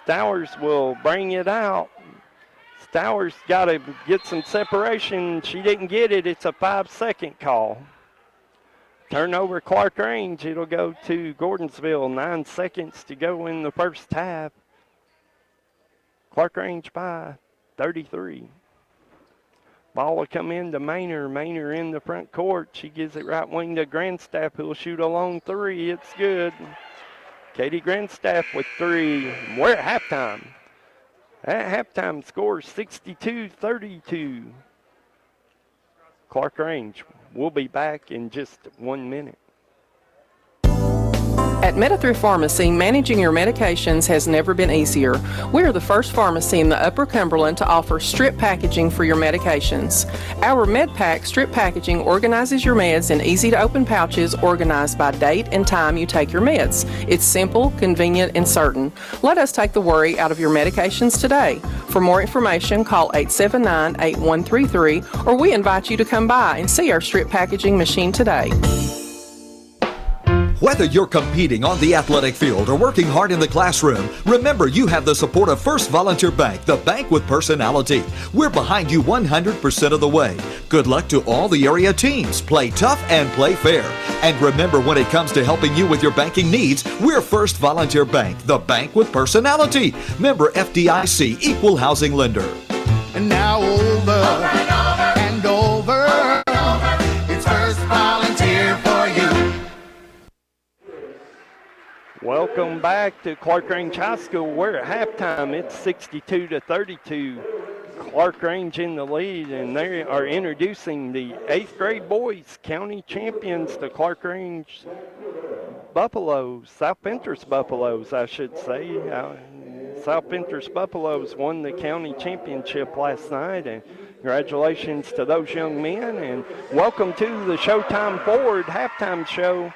Stowers will bring it out. Stowers got to get some separation. She didn't get it. It's a 5-second call. Turnover Clarkrange. It'll go to Gordonsville. 9 seconds to go in the first half. Clarkrange by 33. Ball will come in to Maynard. Maynard in the front court. She gives it right wing to Grandstaff, who will shoot a long three. It's good. Katie Grandstaff with three. We're at halftime. At halftime, score 62-32. Clarkrange will be back in just 1 minute. At Meta3 Pharmacy, managing your medications has never been easier. We are the first pharmacy in the Upper Cumberland to offer strip packaging for your medications. Our MedPack strip packaging organizes your meds in easy-to-open pouches organized by date and time you take your meds. It's simple, convenient, and certain. Let us take the worry out of your medications today. For more information, call 879-8133, or we invite you to come by and see our strip packaging machine today. Whether you're competing on the athletic field or working hard in the classroom, remember you have the support of First Volunteer Bank, the bank with personality. We're behind you 100% of the way. Good luck to all the area teams. Play tough and play fair. And remember, when it comes to helping you with your banking needs, we're First Volunteer Bank, the bank with personality. Member FDIC, equal housing lender. And now over and over, it's First Volunteer for you. Welcome back to Clarkrange High School. We're at halftime. It's 62-32. Clarkrange in the lead, and they are introducing the 8th grade boys county champions, the Clarkrange Buffaloes, South Pinterest Buffaloes, I should say. South Pinterest Buffaloes won the county championship last night, and congratulations to those young men, and welcome to the Showtime Forward halftime show.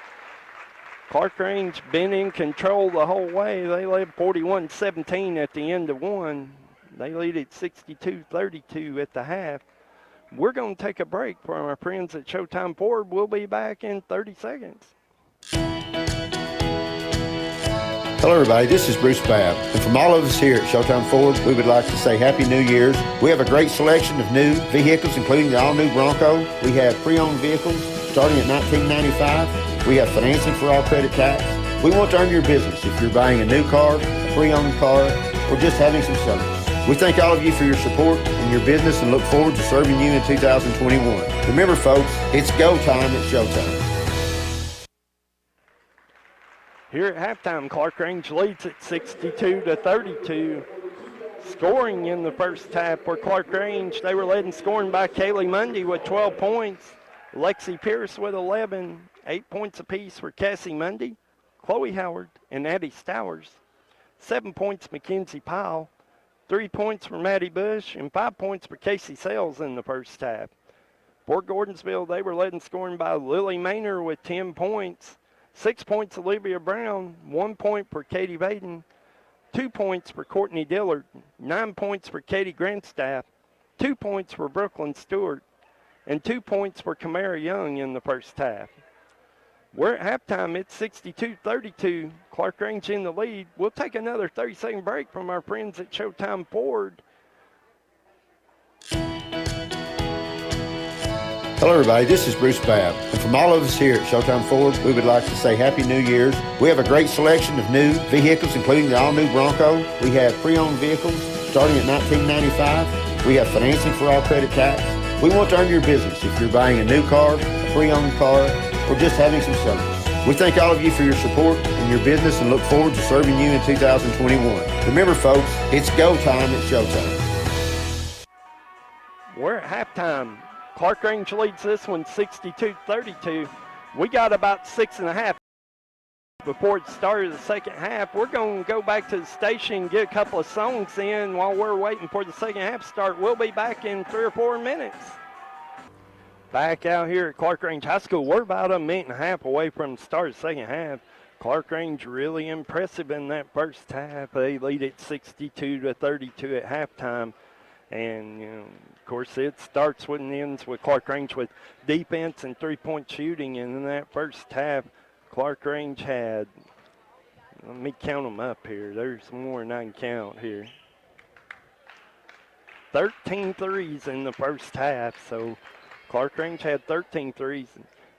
Clarkrange been in control the whole way. They led 41-17 at the end of one. They lead at 62-32 at the half. We're going to take a break from our friends at Showtime Forward. We'll be back in 30 seconds. Hello everybody, this is Bruce Babb, and from all of us here at Showtime Forward, we would like to say Happy New Year's. We have a great selection of new vehicles, including the all-new Bronco. We have pre-owned vehicles starting at $19.95. We have financing for all credit types. We want to earn your business if you're buying a new car, a pre-owned car, or just having some service. We thank all of you for your support and your business and look forward to serving you in 2021. Remember folks, it's go time at Showtime. Here at halftime, Clarkrange leads at 62-32. Scoring in the first half for Clarkrange, they were led in scoring by Kaylee Mundy with 12 points, Lexi Pierce with 11, 8 points apiece for Cassie Mundy, Chloe Howard, and Addie Stowers. 7 points Mackenzie Powell, 3 points for Maddie Bush, and 5 points for Casey Sales in the first half. For Gordonsville, they were led in scoring by Lily Maynor with 10 points, 6 points Olivia Brown, 1 point for Katie Vaden, 2 points for Courtney Dillard, 9 points for Katie Grandstaff, 2 points for Brooklyn Stewart, and 2 points for Kamara Young in the first half. We're at halftime. It's 62-32. Clarkrange in the lead. We'll take another 30-second break from our friends at Showtime Forward. Hello everybody, this is Bruce Babb, and from all of us here at Showtime Forward, we would like to say Happy New Year's. We have a great selection of new vehicles, including the all-new Bronco. We have pre-owned vehicles starting at $19.95. We have financing for all credit types. We want to earn your business if you're buying a new car, a pre-owned car, or just having some service. We thank all of you for your support and your business and look forward to serving you in 2021. Remember folks, it's go time at Showtime. We're at halftime. Clarkrange leads this one 62-32. We got about 6.5 before it started the second half. We're going to go back to the station and get a couple of songs in while we're waiting for the second half to start. We'll be back in 3 or 4 minutes. Back out here at Clarkrange High School, we're about a minute and a half away from the start of the second half. Clarkrange really impressive in that first half. They lead at 62-32 at halftime. And, of course, it starts with and ends with Clarkrange with defense and three-point shooting. And in that first half, Clarkrange had, let me count them up here. There's more than I can count here. 13 threes in the first half. So Clarkrange had 13 threes.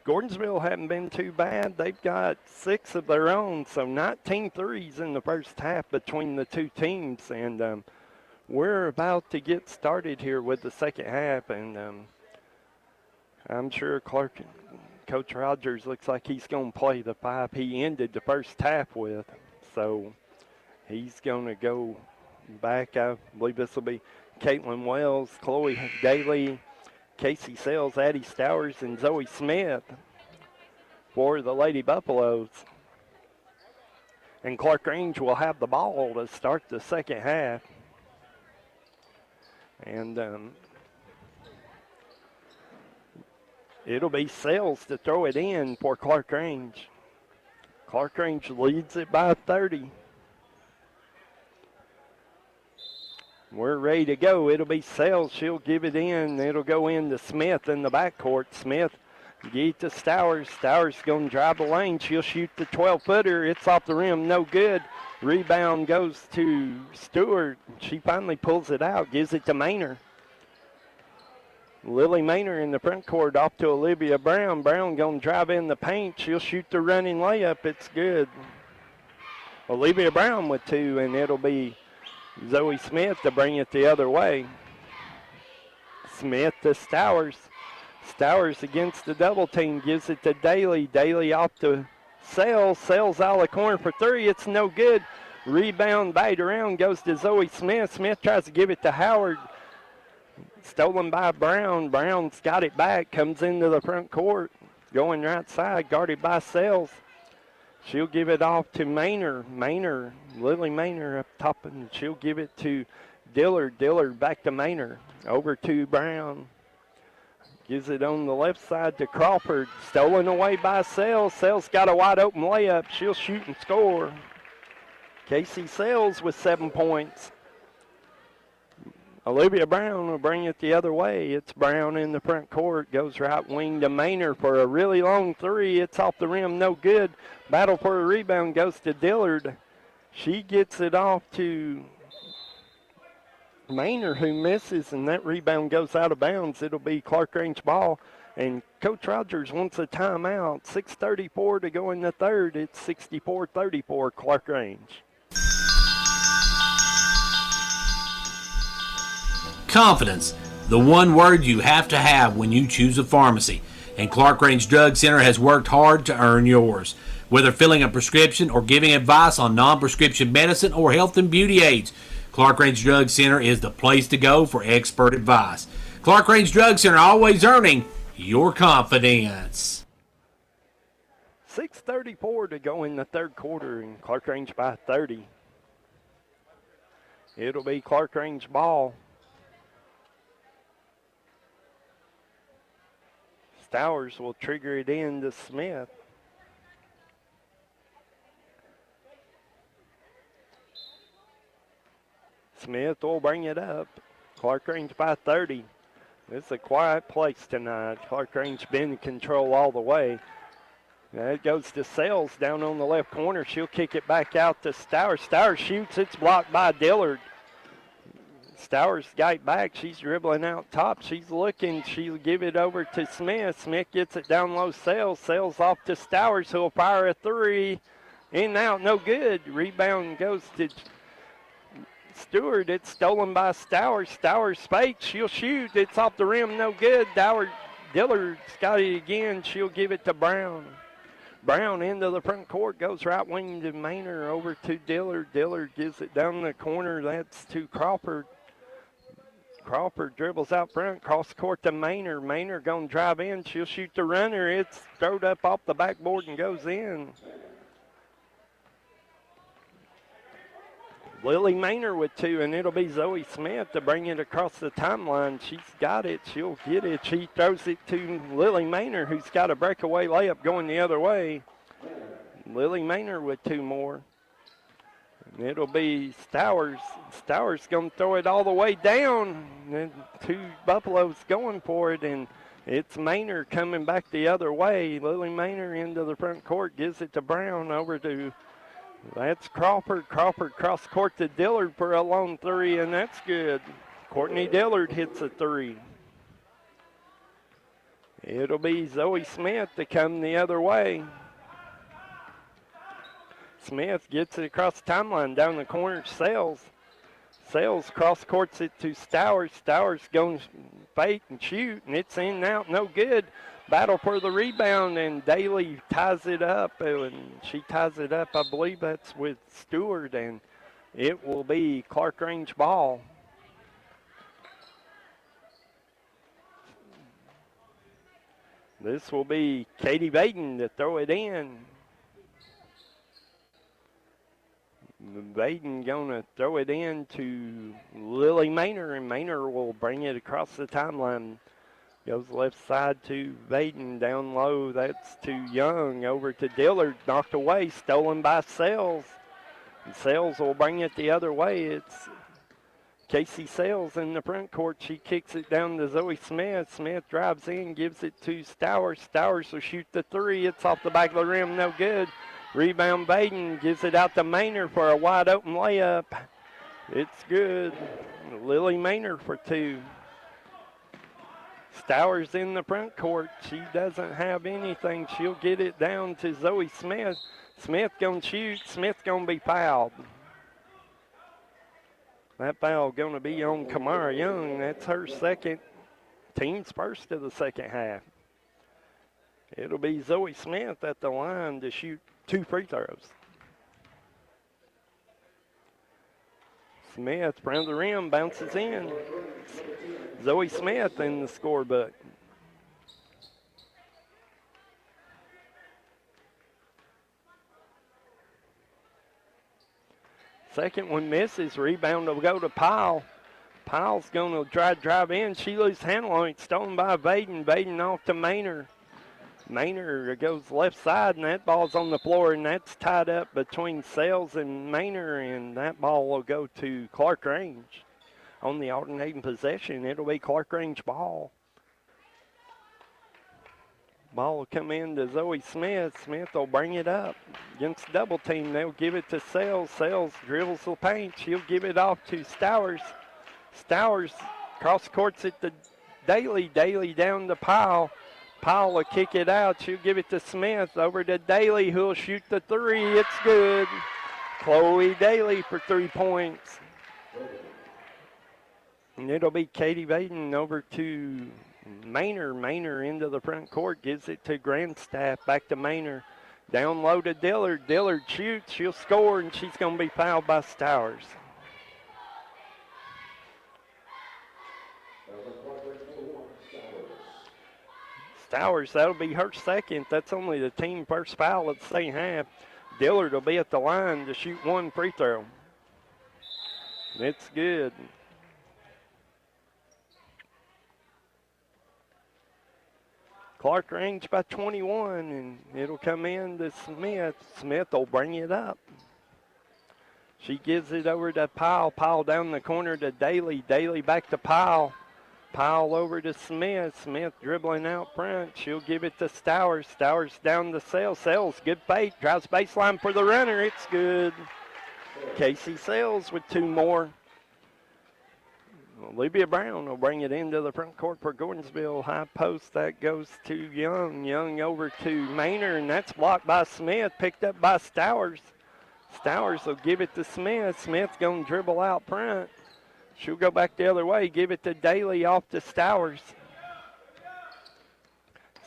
Gordonsville hadn't been too bad. They've got 6 of their own, so 19 threes in the first half between the two teams. And we're about to get started here with the second half, and I'm sure Coach Rogers looks like he's going to play the 5 he ended the first half with. So he's going to go back. I believe this will be Caitlin Wells, Chloe Daly, Casey Sells, Addie Stowers, and Zoe Smith for the Lady Buffaloes. And Clarkrange will have the ball to start the second half. And it'll be Sales to throw it in for Clarkrange. Clarkrange leads it by 30. We're ready to go. It'll be Sales. She'll give it in. It'll go in to Smith in the backcourt. Smith get it to Stowers. Stowers going to drive the lane. She'll shoot the 12-footer. It's off the rim. No good. Rebound goes to Stewart. She finally pulls it out. Gives it to Maynor. Lily Maynor in the front court off to Olivia Brown. Brown going to drive in the paint. She'll shoot the running layup. It's good. Olivia Brown with 2, and it'll be Zoe Smith to bring it the other way. Smith to Stowers. Stowers against the double team. Gives it to Daly. Daly off to Sales. Sales out of the corner for 3. It's no good. Rebound back around. Goes to Zoe Smith. Smith tries to give it to Howard. Stolen by Brown. Brown's got it back. Comes into the front court. Going right side. Guarded by Sales. She'll give it off to Maynor. Lily Maynor up top, and she'll give it to Dillard. Dillard back to Maynor. Over to Brown. Gives it on the left side to Crawford. Stolen away by Sales. Sales got a wide open layup. She'll shoot and score. Casey Sales with 7 points. Olivia Brown will bring it the other way. It's Brown in the front court. Goes right wing to Maynor for a really long 3. It's off the rim. No good. Battle for a rebound goes to Dillard. She gets it off to Maynor, who misses, and that rebound goes out of bounds. It'll be Clarkrange ball. And Coach Rogers wants a timeout. 6:34 to go in the third. It's 64-34 Clarkrange. Confidence, the one word you have to have when you choose a pharmacy. And Clarkrange Drug Center has worked hard to earn yours. Whether filling a prescription or giving advice on non-prescription medicine or health and beauty aids, Clarkrange Drug Center is the place to go for expert advice. Clarkrange Drug Center, always earning your confidence. 6:34 to go in the third quarter, and Clarkrange by 30. It'll be Clarkrange ball. Stowers will trigger it in to Smith. Smith will bring it up. Clarkrange by 30. This is a quiet place tonight. Clarkrange been in control all the way. Now it goes to Sales down on the left corner. She'll kick it back out to Stowers. Stowers shoots. It's blocked by Dillard. Stowers got it back. She's dribbling out top. She's looking. She'll give it over to Smith. Smith gets it down low. Sales off to Stowers, who'll fire a 3. In and out, no good. Rebound goes to Stewart. It's stolen by Stowers. Stowers fakes. She'll shoot. It's off the rim, no good. Dillard's got it again. She'll give it to Brown. Brown into the front court, goes right wing to Maynor, over to Dillard. Dillard gives it down the corner. That's to Crawford. Crawford dribbles out front, cross court to Maynor. Maynor going to drive in. She'll shoot the runner. It's thrown up off the backboard and goes in. Lily Maynor with 2, and it'll be Zoe Smith to bring it across the timeline. She's got it. She'll get it. She throws it to Lily Maynor, who's got a breakaway layup going the other way. Lily Maynor with 2 more. And it'll be Stowers. Stowers going to throw it all the way down. And 2 Buffaloes going for it, and it's Maynor coming back the other way. Lily Maynor into the front court, gives it to Brown, over to that's Crawford. Crawford cross court to Dillard for a long 3, and that's good. Courtney Dillard hits a 3. It'll be Zoe Smith to come the other way. Smith gets it across the timeline down the corner. Sales cross courts it to Stowers. Stowers going fake and shoot, and it's in and out, no good. Battle for the rebound, and Daly ties it up, and she ties it up. I believe that's with Stewart, and it will be Clarkrange ball. This will be Katie Baden to throw it in. Baden gonna throw it in to Lily Maynor, and Maynor will bring it across the timeline. Goes left side to Baden, down low. That's to Young, over to Dillard, knocked away, stolen by Sells. And Sells will bring it the other way. It's Casey Sells in the front court. She kicks it down to Zoe Smith. Smith drives in, gives it to Stowers. Stowers will shoot the three. It's off the back of the rim, no good. Rebound Baden, gives it out to Maynor for a wide open layup. It's good. Lily Maynor for two. Stowers in the front court. She doesn't have anything. She'll get it down to Zoe Smith. Smith gonna shoot. Smith gonna be fouled. That foul going to be on Kamara Young. That's her second, team's first of the second half. It'll be Zoe Smith at the line to shoot 2 free throws. Smith around the rim, bounces in. Zoe Smith in the scorebook. Second one misses. Rebound will go to Powell. Powell's going to try to drive in. She loses handle on it. Stolen by Baden. Baden off to Maynor. Maynor goes left side, and that ball's on the floor, and that's tied up between Sells and Maynor, and that ball will go to Clarkrange. On the alternating possession, it'll be Clarkrange ball. Ball will come in to Zoe Smith. Smith will bring it up. Against double team, they'll give it to Sells. Sells dribbles the paint. She'll give it off to Stowers. Stowers cross courts it to Daly. Daly down to Powell. Powell will kick it out. She'll give it to Smith. Over to Daly, who'll shoot the three. It's good. Chloe Daly for 3 points. And it'll be Katie Baden over to Maynor. Maynor into the front court, gives it to Grandstaff, back to Maynor. Down low to Dillard. Dillard shoots, she'll score, and she's going to be fouled by Stowers. Stowers, that'll be her second. That's only the team first foul at the second half. Dillard will be at the line to shoot 1 free throw. It's good. Clarkrange by 21, and it'll come in to Smith. Smith will bring it up. She gives it over to Powell. Powell down the corner to Daly. Daly back to Powell. Powell over to Smith. Smith dribbling out front. She'll give it to Stowers. Stowers down to Sells. Sells, good fake. Drives baseline for the runner. It's good. Casey Sells with 2 more. Olivia Brown will bring it into the front court for Gordonsville. High post, that goes to Young. Young over to Maynor, and that's blocked by Smith, picked up by Stowers. Stowers will give it to Smith. Smith's going to dribble out front. She'll go back the other way, give it to Daly, off to Stowers.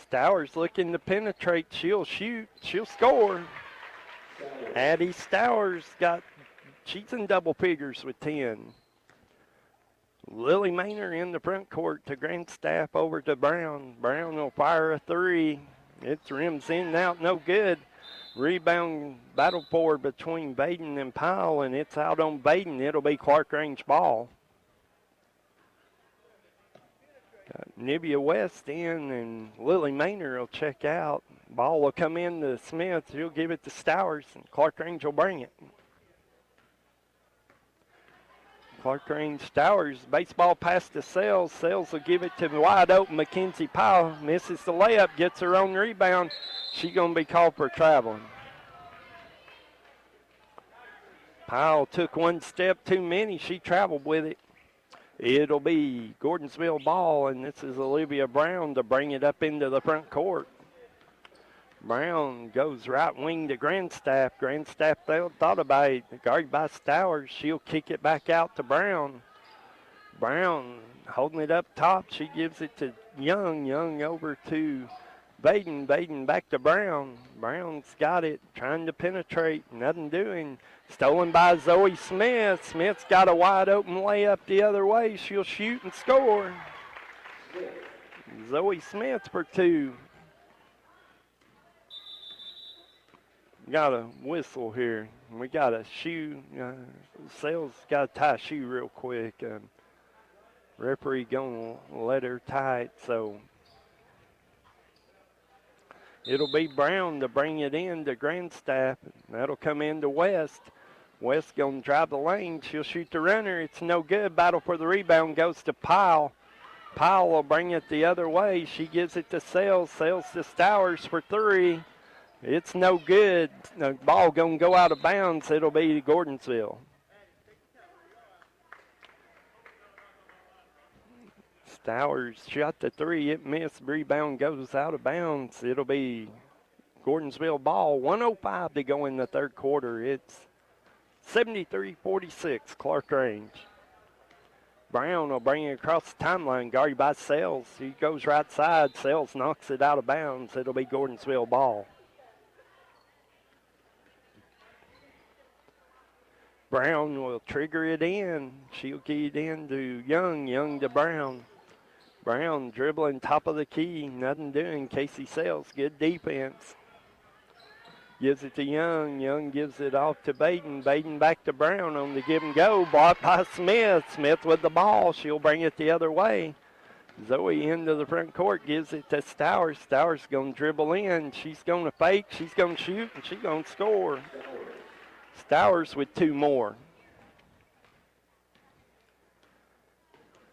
Stowers looking to penetrate. She'll shoot. She'll score. Addie Stowers she's in double figures with 10. Lily Maynor in the front court to Grandstaff, over to Brown. Brown will fire a 3. It's rims in and out, no good. Rebound battle for between Baden and Powell, and it's out on Baden. It'll be Clarkrange ball. Got Nivea West in, and Lily Maynor will check out. Ball will come in to Smith. She'll give it to Stowers, and Clarkrange will bring it. Clarkrange Stowers, baseball pass to Sells. Sells will give it to wide open Mackenzie Powell. Misses the layup, gets her own rebound. She's going to be called for traveling. Powell took 1 step too many. She traveled with it. It'll be Gordonsville ball, and this is Olivia Brown to bring it up into the front court. Brown goes right wing to Grandstaff. Grandstaff thought about it. Guarded by Stowers. She'll kick it back out to Brown. Brown holding it up top. She gives it to Young. Young over to Baden. Baden back to Brown. Brown's got it. Trying to penetrate. Nothing doing. Stolen by Zoe Smith. Smith's got a wide open layup the other way. She'll shoot and score. Zoe Smith for 2. got a whistle here. We got a shoe. Sales got to tie a shoe real quick. Referee going to let her tie it, so it'll be Brown to bring it in to Grandstaff. That'll come in to West. West going to drive the lane. She'll shoot the runner. It's no good. Battle for the rebound goes to Pyle. Pyle will bring it the other way. She gives it to Sales. Sales to Stowers for three. It's no good. The ball going to go out of bounds. It'll be Gordonsville. Stowers shot the three. It missed. Rebound goes out of bounds. It'll be Gordonsville ball. 1:05 to go in the third quarter. It's 73-46, Clarkrange. Brown will bring it across the timeline, guarded by Sales. He goes right side. Sales knocks it out of bounds. It'll be Gordonsville ball. Brown will trigger it in. She'll get it in to Young. Young to Brown. Brown dribbling top of the key. Nothing doing. Casey Sales. Good defense. Gives it to Young. Young gives it off to Baden. Baden back to Brown on the give and go. Blocked by Smith. Smith with the ball. She'll bring it the other way. Zoe into the front court. Gives it to Stowers. Stowers going to dribble in. She's going to fake. She's going to shoot. And she's going to score. Stowers with two more.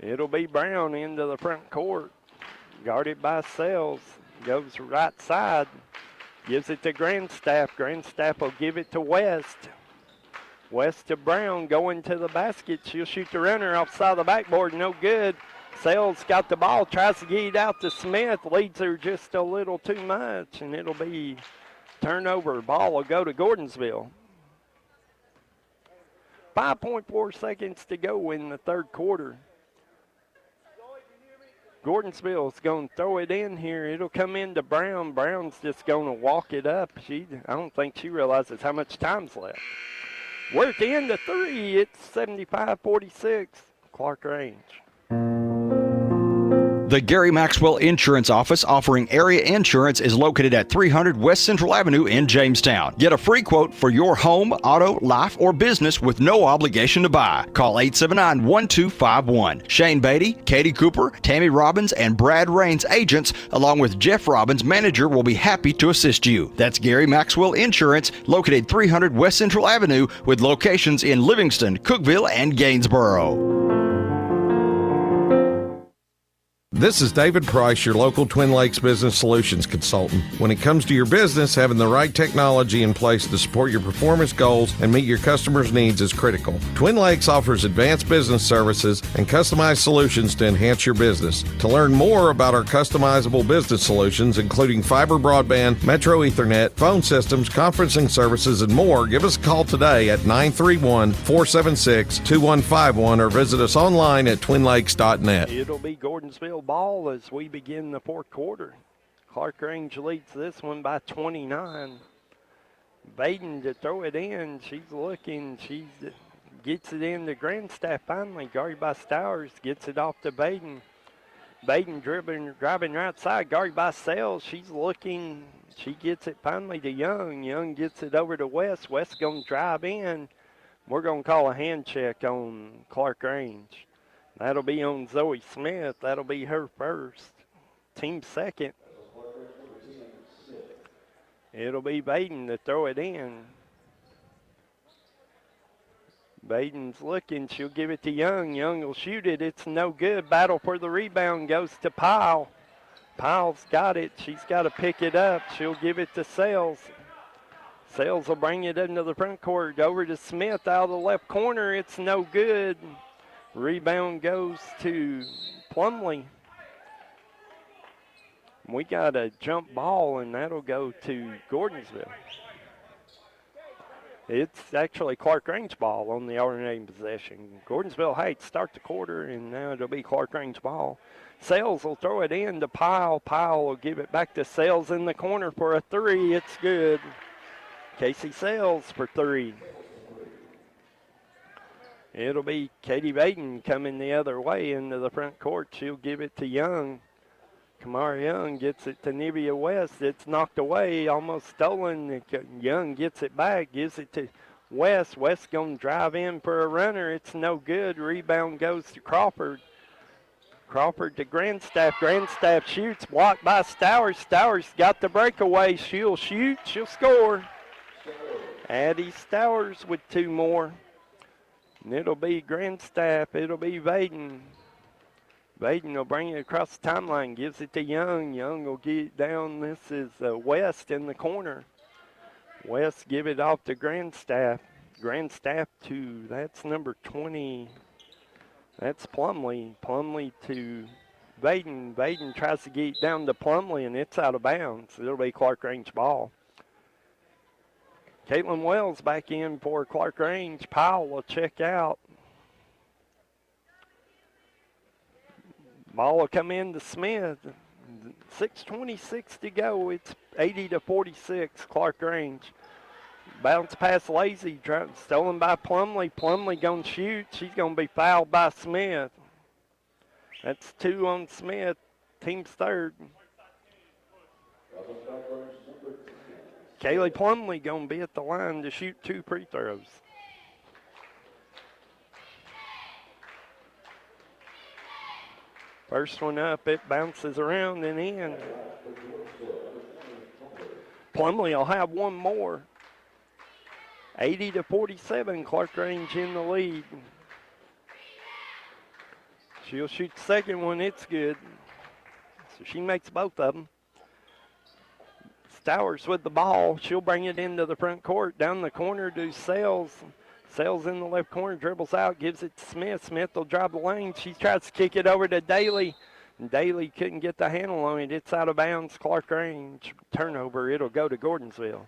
It'll be Brown into the front court. Guarded by Sales. Goes right side. Gives it to Grandstaff. Grandstaff will give it to West. West to Brown going to the basket. She'll shoot the runner off side of the backboard. No good. Sales got the ball. Tries to get it out to Smith. Leads her just a little too much. And it'll be turnover. Ball will go to Gordonsville. 5.4 seconds to go in the third quarter. Gordonsville's going to throw it in here. It'll come into Brown. Brown's just going to walk it up. I don't think she realizes how much time's left. We're at the end of three. It's 75-46. Clarkrange. The Gary Maxwell Insurance Office offering area insurance is located at 300 West Central Avenue in Jamestown. Get a free quote for your home, auto, life, or business with no obligation to buy. Call 879-1251. Shane Beatty, Katie Cooper, Tammy Robbins, and Brad Raines agents, along with Jeff Robbins, manager, will be happy to assist you. That's Gary Maxwell Insurance, located 300 West Central Avenue with locations in Livingston, Cookeville, and Gainsboro. This is David Price, your local Twin Lakes Business Solutions consultant. When it comes to your business, having the right technology in place to support your performance goals and meet your customers' needs is critical. Twin Lakes offers advanced business services and customized solutions to enhance your business. To learn more about our customizable business solutions, including fiber broadband, Metro Ethernet, phone systems, conferencing services, and more, give us a call today at 931-476-2151 or visit us online at twinlakes.net. It'll be Gordonsville ball as we begin the fourth quarter. Clarkrange leads this one by 29. Baden to throw it in. She's looking. She gets it in to Grandstaff finally. Guarded by Stowers. Gets it off to Baden. Baden driving right side. Guarded by Sales. She's looking. She gets it finally to Young. Young gets it over to West. West going to drive in. We're going to call a hand check on Clarkrange. That'll be on Zoe Smith. That'll be her first. Team second. It'll be Baden to throw it in. Baden's looking. She'll give it to Young. Young will shoot it. It's no good. Battle for the rebound goes to Pyle. Pyle's got it. She's got to pick it up. She'll give it to Sales. Sales will bring it into the front court. Over to Smith out of the left corner. It's no good. Rebound goes to Plumley. We got a jump ball, and that'll go to Gordonsville. It's actually Clarkrange ball on the alternating possession. Gordonsville Heights start the quarter, and now it'll be Clarkrange ball. Sales will throw it in to Pyle. Pyle will give it back to Sales in the corner for a three. It's good. Casey Sales for three. It'll be Katie Baden coming the other way into the front court. She'll give it to Young. Kamara Young gets it to Nivea West. It's knocked away, almost stolen. Young gets it back, gives it to West. West going to drive in for a runner. It's no good. Rebound goes to Crawford. Crawford to Grandstaff. Grandstaff shoots, blocked by Stowers. Stowers got the breakaway. She'll shoot, she'll score. Addie Stowers with 2 more. And it'll be Grandstaff. It'll be Vaden. Vaden will bring it across the timeline, gives it to Young. Young will get it down. This is West in the corner. West give it off to Grandstaff. Grandstaff to, that's number 20. That's Plumley. Plumley to Vaden. Vaden tries to get it down to Plumley, and it's out of bounds. It'll be Clarkrange ball. Caitlin Wells back in for Clarkrange. Powell will check out. Ball will come in to Smith. 6:26 to go. It's 80-46, Clarkrange. Bounce pass Lazy, stolen by Plumley. Plumley going to shoot. She's going to be fouled by Smith. That's 2 on Smith. Team's third. Kaylee Plumley going to be at the line to shoot 2 free throws. First one up, it bounces around and in. Plumley will have 1 more. 80-47, Clarkrange in the lead. She'll shoot the second one, it's good. So she makes both of them. Stowers with the ball. She'll bring it into the front court. Down the corner to Sales. Sales in the left corner, dribbles out, gives it to Smith. Smith will drive the lane. She tries to kick it over to Daly. And Daly couldn't get the handle on it. It's out of bounds. Clarkrange turnover. It'll go to Gordonsville.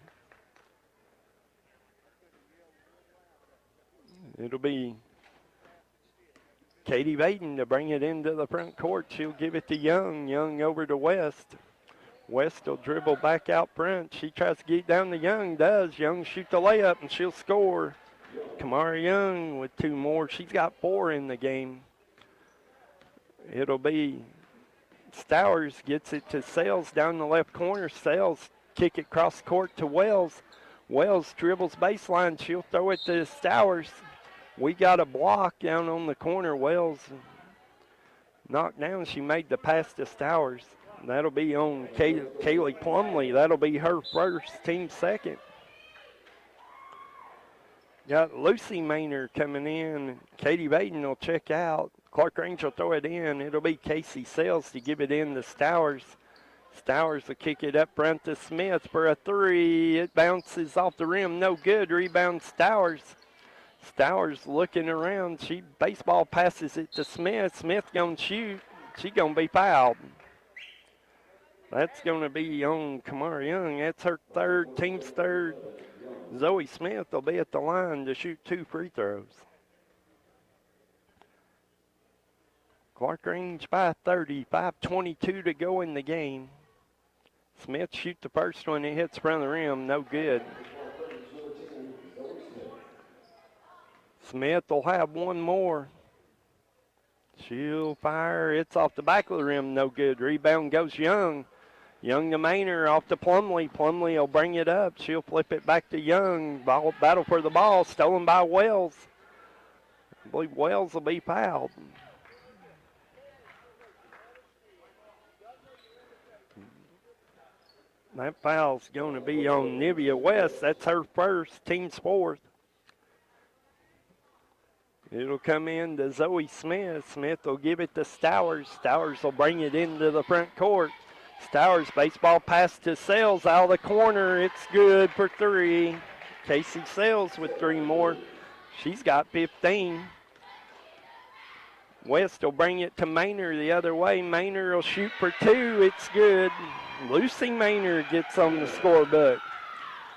It'll be Katie Vaden to bring it into the front court. She'll give it to Young. Young over to West. West will dribble back out front. She tries to get down to Young. Does. Young shoot the layup, and she'll score. Kamara Young with 2 more. She's got 4 in the game. It'll be Stowers gets it to Sales down the left corner. Sales kick it across court to Wells. Wells dribbles baseline. She'll throw it to Stowers. We got a block down on the corner. Wells knocked down. She made the pass to Stowers. That'll be on Kaylee Plumley. That'll be her first, team second. Got Lucy Maynard coming in. Katie Vaden will check out. Clarkrange will throw it in. It'll be Casey Sales to give it in to Stowers. Stowers will kick it up front to Smith for a 3. It bounces off the rim. No good. Rebound Stowers. Stowers looking around. She baseball passes it to Smith. Smith going to shoot. She going to be fouled. That's going to be on Kamara Young. That's her third, team's third. Zoe Smith will be at the line to shoot 2 free throws. Clarkrange by 30, 5:22 to go in the game. Smith shoot the first one. It hits front of the rim. No good. Smith will have 1 more. She'll fire. It's off the back of the rim. No good. Rebound goes Young. Young to Maynard off to Plumley. Plumley will bring it up. She'll flip it back to Young. Battle for the ball. Stolen by Wells. I believe Wells will be fouled. That foul's going to be on Nivea West. That's her first, team's 4th. It'll come in to Zoe Smith. Smith will give it to Stowers. Stowers will bring it into the front court. Stowers baseball pass to Sales out of the corner. It's good for 3. Casey Sales with 3 more. She's got 15. West will bring it to Maynard the other way. Maynard will shoot for 2. It's good. Lucy Maynard gets on the scorebook.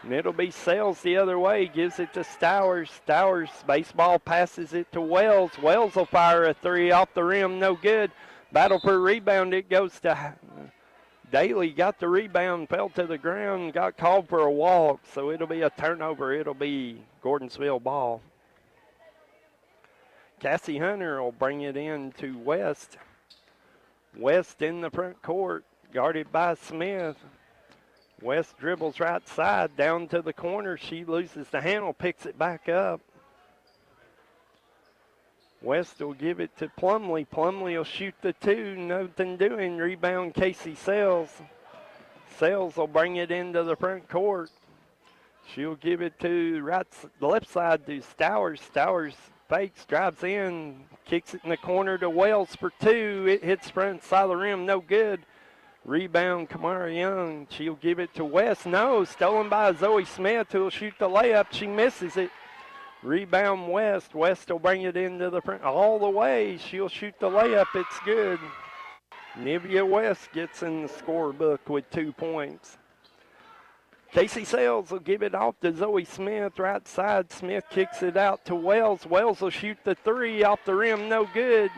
And it'll be Sales the other way. Gives it to Stowers. Stowers baseball passes it to Wells. Wells will fire a 3 off the rim. No good. Battle for a rebound. It goes to Daly. Got the rebound. Fell to the ground. Got called for a walk. So it'll be a turnover. It'll be Gordonsville ball. Cassie Hunter will bring it in to West. West in the front court. guarded by Smith. West dribbles right side down to the corner. She loses the handle, picks it back up. West will give it to Plumley. Plumley will shoot the two. Nothing doing. Rebound Casey Sales. Sales will bring it into the front court. She'll give it to the left side to Stowers. Stowers fakes, drives in, kicks it in the corner to Wells for two. It hits front side of the rim, no good. Rebound Kamara Young. She'll give it to West. No, stolen by Zoe Smith, who'll shoot the layup. She misses it. Rebound West. West will bring it into the front all the way. She'll shoot the layup. It's good. Nivea West gets in the scorebook with 2 points. Casey Sales will give it off to Zoe Smith, right side. Smith kicks it out to Wells. Wells will shoot the three off the rim, no good.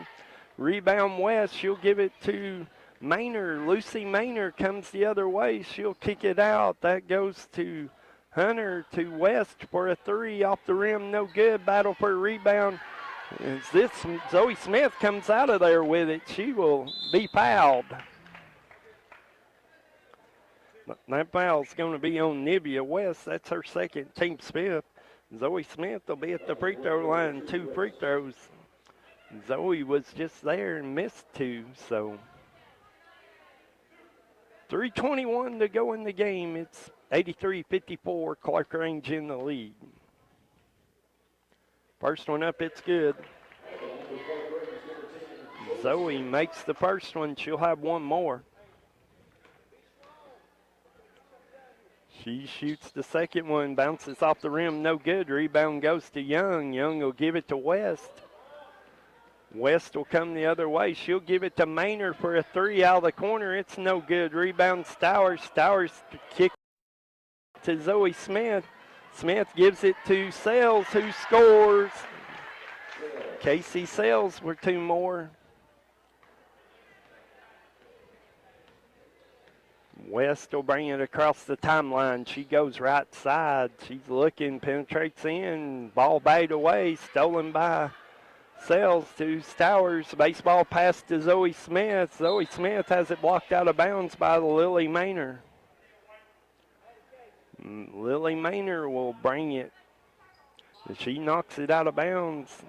Rebound West, she'll give it to Maynard. Lucy Maynard comes the other way. She'll kick it out. That goes to Hunter to West for a three off the rim, no good. Battle for a rebound. As this Zoe Smith comes out of there with it, she will be fouled. That foul's going to be on Nivea West. That's her second, team fifth. Zoe Smith will be at the free throw line, 2 free throws. Zoe was just there and missed 2, so 3:21 to go in the game. It's 83-54, Clarkrange in the lead. First one up, it's good. Zoe makes the first one. She'll have one more. She shoots the second one, bounces off the rim, no good. Rebound goes to Young. Young will give it to West. West will come the other way. She'll give it to Maynard for a three out of the corner. It's no good. Rebound Stowers. Stowers kick to Zoe Smith. Smith gives it to Sales, who scores. Casey Sales for 2 more. West will bring it across the timeline. She goes right side. She's looking, penetrates in. Ball batted away, stolen by Sales to Stowers. Baseball pass to Zoe Smith. Zoe Smith has it blocked out of bounds by Lily Maynard. Lily Maynard will bring it. If she knocks it out of bounds,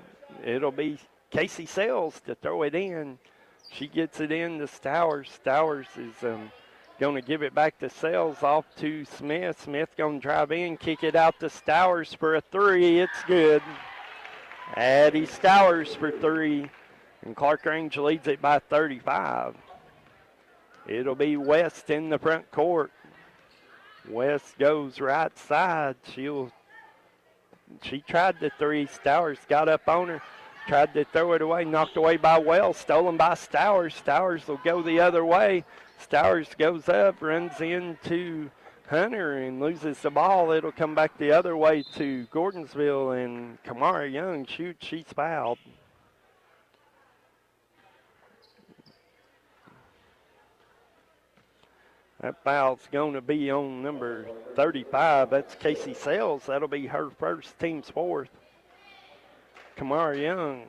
it'll be Casey Sales to throw it in. She gets it in to Stowers. Stowers is going to give it back to Sales, off to Smith. Smith going to drive in, kick it out to Stowers for a three. It's good. Addie Stowers for 3, and Clarkrange leads it by 35. It'll be West in the front court. West goes right side. She tried the three. Stowers got up on her, tried to throw it away, knocked away by Wells, stolen by Stowers. Stowers will go the other way. Stowers goes up, runs into Hunter and loses the ball. It'll come back the other way to Gordonsville, and Kamara Young shoots. She's fouled. That foul's going to be on number 35. That's Casey Sales. That'll be her first, team's 4th. Kamara Young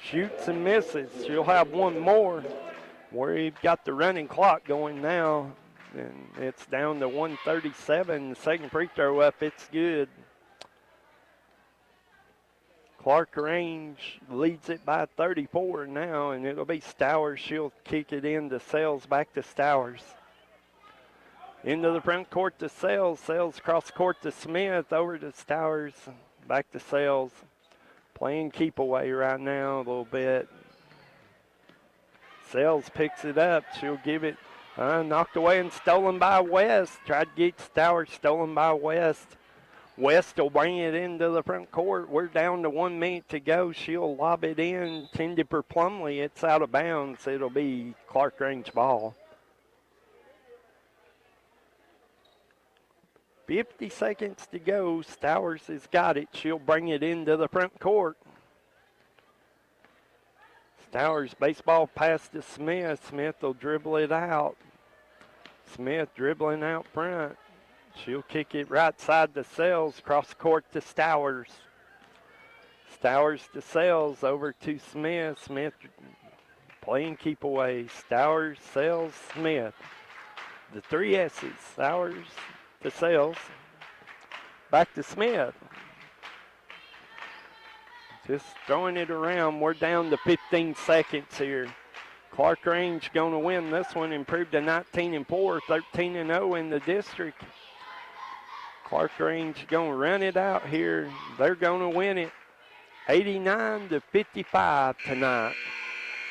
shoots and misses. She'll have one more. We've got the running clock going now, and it's down to 1:37. The second free throw up, it's good. Clarkrange leads it by 34 now, and it'll be Stowers. She'll kick it in to Sales, back to Stowers. Into the front court to Sales. Sales cross court to Smith, over to Stowers, back to Sales. Playing keep away right now a little bit. Sales picks it up. She'll give it, knocked away and stolen by West. Tried to get Stowers, stolen by West. West will bring it into the front court. We're down to 1 minute to go. She'll lob it in, tended for Plumley. It's out of bounds. It'll be Clarkrange ball. 50 seconds to go. Stowers has got it. She'll bring it into the front court. Stowers baseball pass to Smith. Smith will dribble it out. Smith dribbling out front. She'll kick it right side to Sales, cross court to Stowers. Stowers to Sales, over to Smith. Smith Playing keep away. Stowers, Sells, Smith. The 3 S's. Stowers to Sells. Back to Smith. Just throwing it around. We're down to 15 seconds here. Clarkrange going to win this one, improved to 19-4, 13-0 in the district. Clarkrange going to run it out here. They're going to win it 89-55 tonight.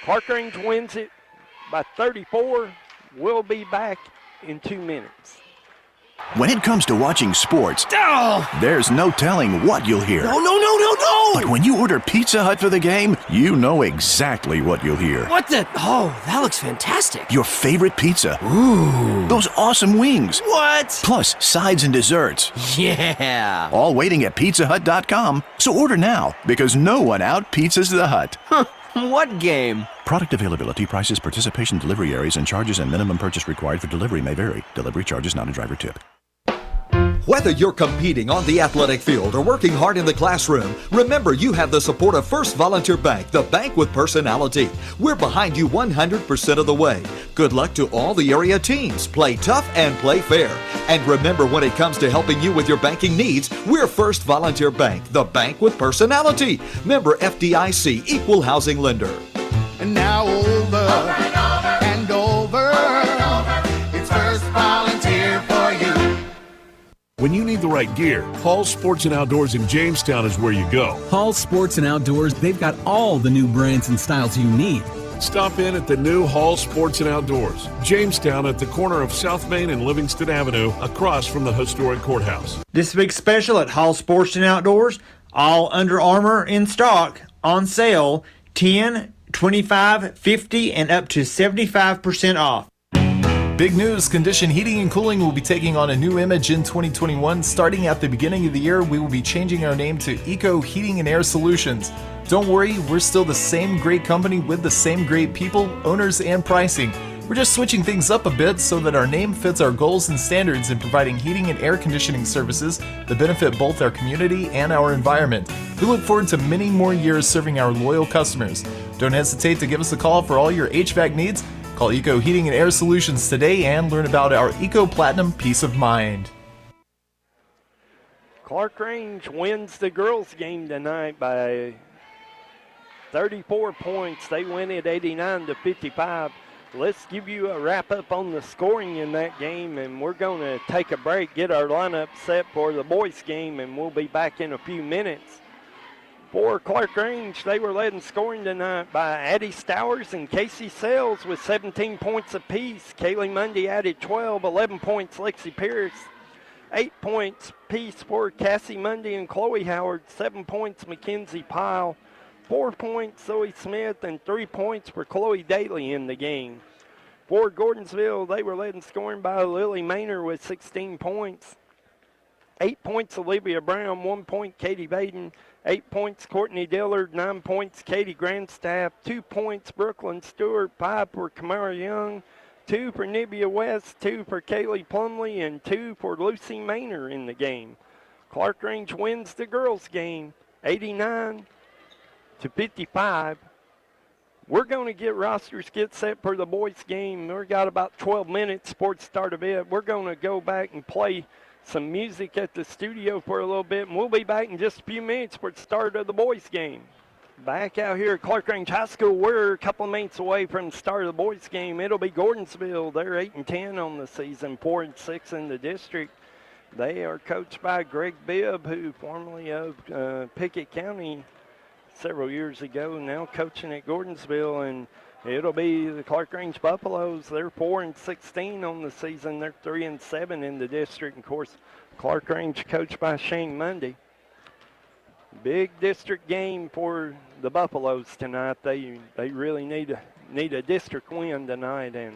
Clarkrange wins it by 34. We'll be back in 2 minutes. When it comes to watching sports, there's no telling what you'll hear. No! But when you order Pizza Hut for the game, you know exactly what you'll hear. What the? Oh, that looks fantastic. Your favorite pizza. Ooh. Those awesome wings. What? Plus sides and desserts. Yeah. All waiting at pizzahut.com. So order now, because no one out-pizzas the Hut. Huh. What game? Product availability, prices, participation, delivery areas, and charges and minimum purchase required for delivery may vary. Delivery charge is not a driver tip. Whether you're competing on the athletic field or working hard in the classroom, remember you have the support of First Volunteer Bank, the bank with personality. We're behind you 100% of the way. Good luck to all the area teams. Play tough and play fair. And remember, when it comes to helping you with your banking needs, we're First Volunteer Bank, the bank with personality. Member FDIC, Equal Housing Lender. And now over and over, it's First Volunteer for you. When you need the right gear, Hall Sports and Outdoors in Jamestown is where you go. Hall Sports and Outdoors, they've got all the new brands and styles you need. Stop in at the new Hall Sports and Outdoors, Jamestown, at the corner of South Main and Livingston Avenue, across from the historic courthouse. This week's special at Hall Sports and Outdoors, all Under Armour in stock, on sale, 10, 25, 50, and up to 75% off. Big news, Condition Heating and Cooling will be taking on a new image in 2021. Starting at the beginning of the year, we will be changing our name to Eco Heating and Air Solutions. Don't worry, we're still the same great company with the same great people, owners, and pricing. We're just switching things up a bit so that our name fits our goals and standards in providing heating and air conditioning services that benefit both our community and our environment. We look forward to many more years serving our loyal customers. Don't hesitate to give us a call for all your HVAC needs. Call Eco Heating and Air Solutions today and learn about our Eco Platinum Peace of Mind. Clarkrange wins the girls' game tonight by 34 points. They win it 89-55. Let's give you a wrap-up on the scoring in that game, and we're going to take a break, get our lineup set for the boys' game, and we'll be back in a few minutes. For Clarkrange, they were led in scoring tonight by Addie Stowers and Casey Sells with 17 points apiece. Kaylee Mundy added 12, 11 points Lexi Pierce, 8 points apiece for Cassie Mundy and Chloe Howard, 7 points Mackenzie Pyle, 4 points Zoe Smith, and 3 points for Chloe Daly in the game. For Gordonsville, they were led in scoring by Lily Maynor with 16 points. 8 points Olivia Brown, 1 point Katie Baden, 8 points Courtney Dillard, 9 points Katie Grandstaff, 2 points Brooklyn Stewart, 5 for Kamara Young, 2 for Nibia West, 2 for Kaylee Plumley, and 2 for Lucy Maynor in the game. Clarkrange wins the girls' game 89-55. We're going to get rosters get set for the boys' game. We've got about 12 minutes before it start of it. We're going to go back and play some music at the studio for a little bit, and we'll be back in just a few minutes for the start of the boys' game. Back out here at Clarkrange High School, we're a couple of minutes away from the start of the boys' game. It'll be Gordonsville. They're 8-10 on the season, 4-6 in the district. They are coached by Greg Bibb, who formerly of Pickett County several years ago, now coaching at Gordonsville, and it'll be the Clarkrange Buffaloes. They're 4-16 on the season. They're 3-7 in the district. And of course, Clarkrange coached by Shane Mundy. Big district game for the Buffaloes tonight. They really need a district win tonight, and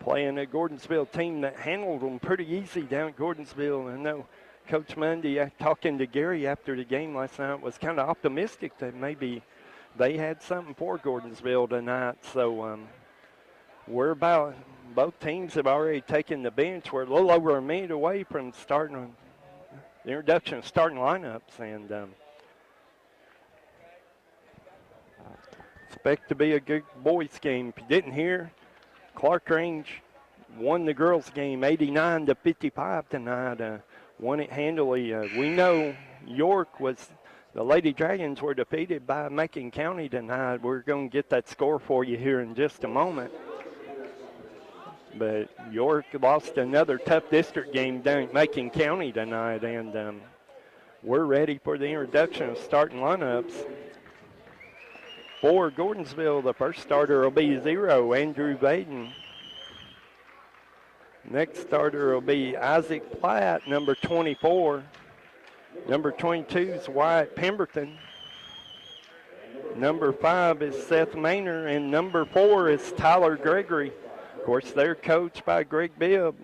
playing a Gordonsville team that handled them pretty easy down at Gordonsville. I know Coach Mundy, talking to Gary after the game last night, was kind of optimistic that maybe they had something for Gordonsville tonight. So we're about, both teams have already taken the bench. We're a little over a minute away from starting the introduction of starting lineups. And Expect to be a good boys game. If you didn't hear, Clarkrange won the girls game 89-55 tonight. Won it handily. We know the Lady Dragons were defeated by Macon County tonight. We're going to get that score for you here in just a moment. But York lost another tough district game down at Macon County tonight, and we're ready for the introduction of starting lineups. For Gordonsville, the first starter will be 0, Andrew Baden. Next starter will be Isaac Platt, number 24. Number 22 is Wyatt Pemberton. Number 5 is Seth Maynor, and number 4 is Tyler Gregory. Of course, they're coached by Greg Bibb.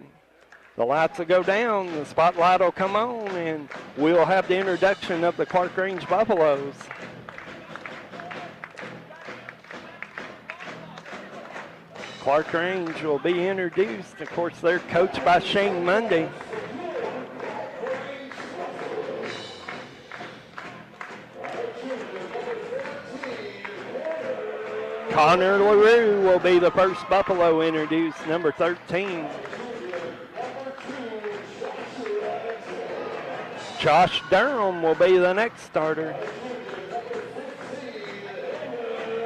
The lights will go down, the spotlight will come on, and we'll have the introduction of the Clarkrange Buffaloes. Clarkrange will be introduced. Of course, they're coached by Shane Mundy. Connor LaRue will be the first Buffalo introduced, number 13. Josh Durham will be the next starter.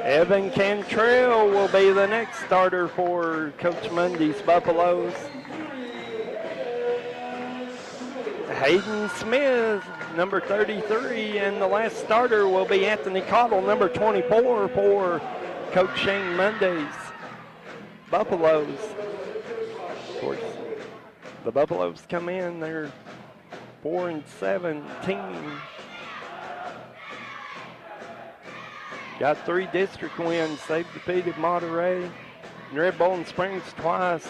Evan Cantrell will be the next starter for Coach Mundy's Buffaloes. Hayden Smith, number 33, and the last starter will be Anthony Cottle, number 24, for Coach Shane Mundy's Buffaloes. Of course, the Buffaloes come in, they're 4-17. Got 3 district wins. They've defeated Monterey and Red Bowling Springs twice.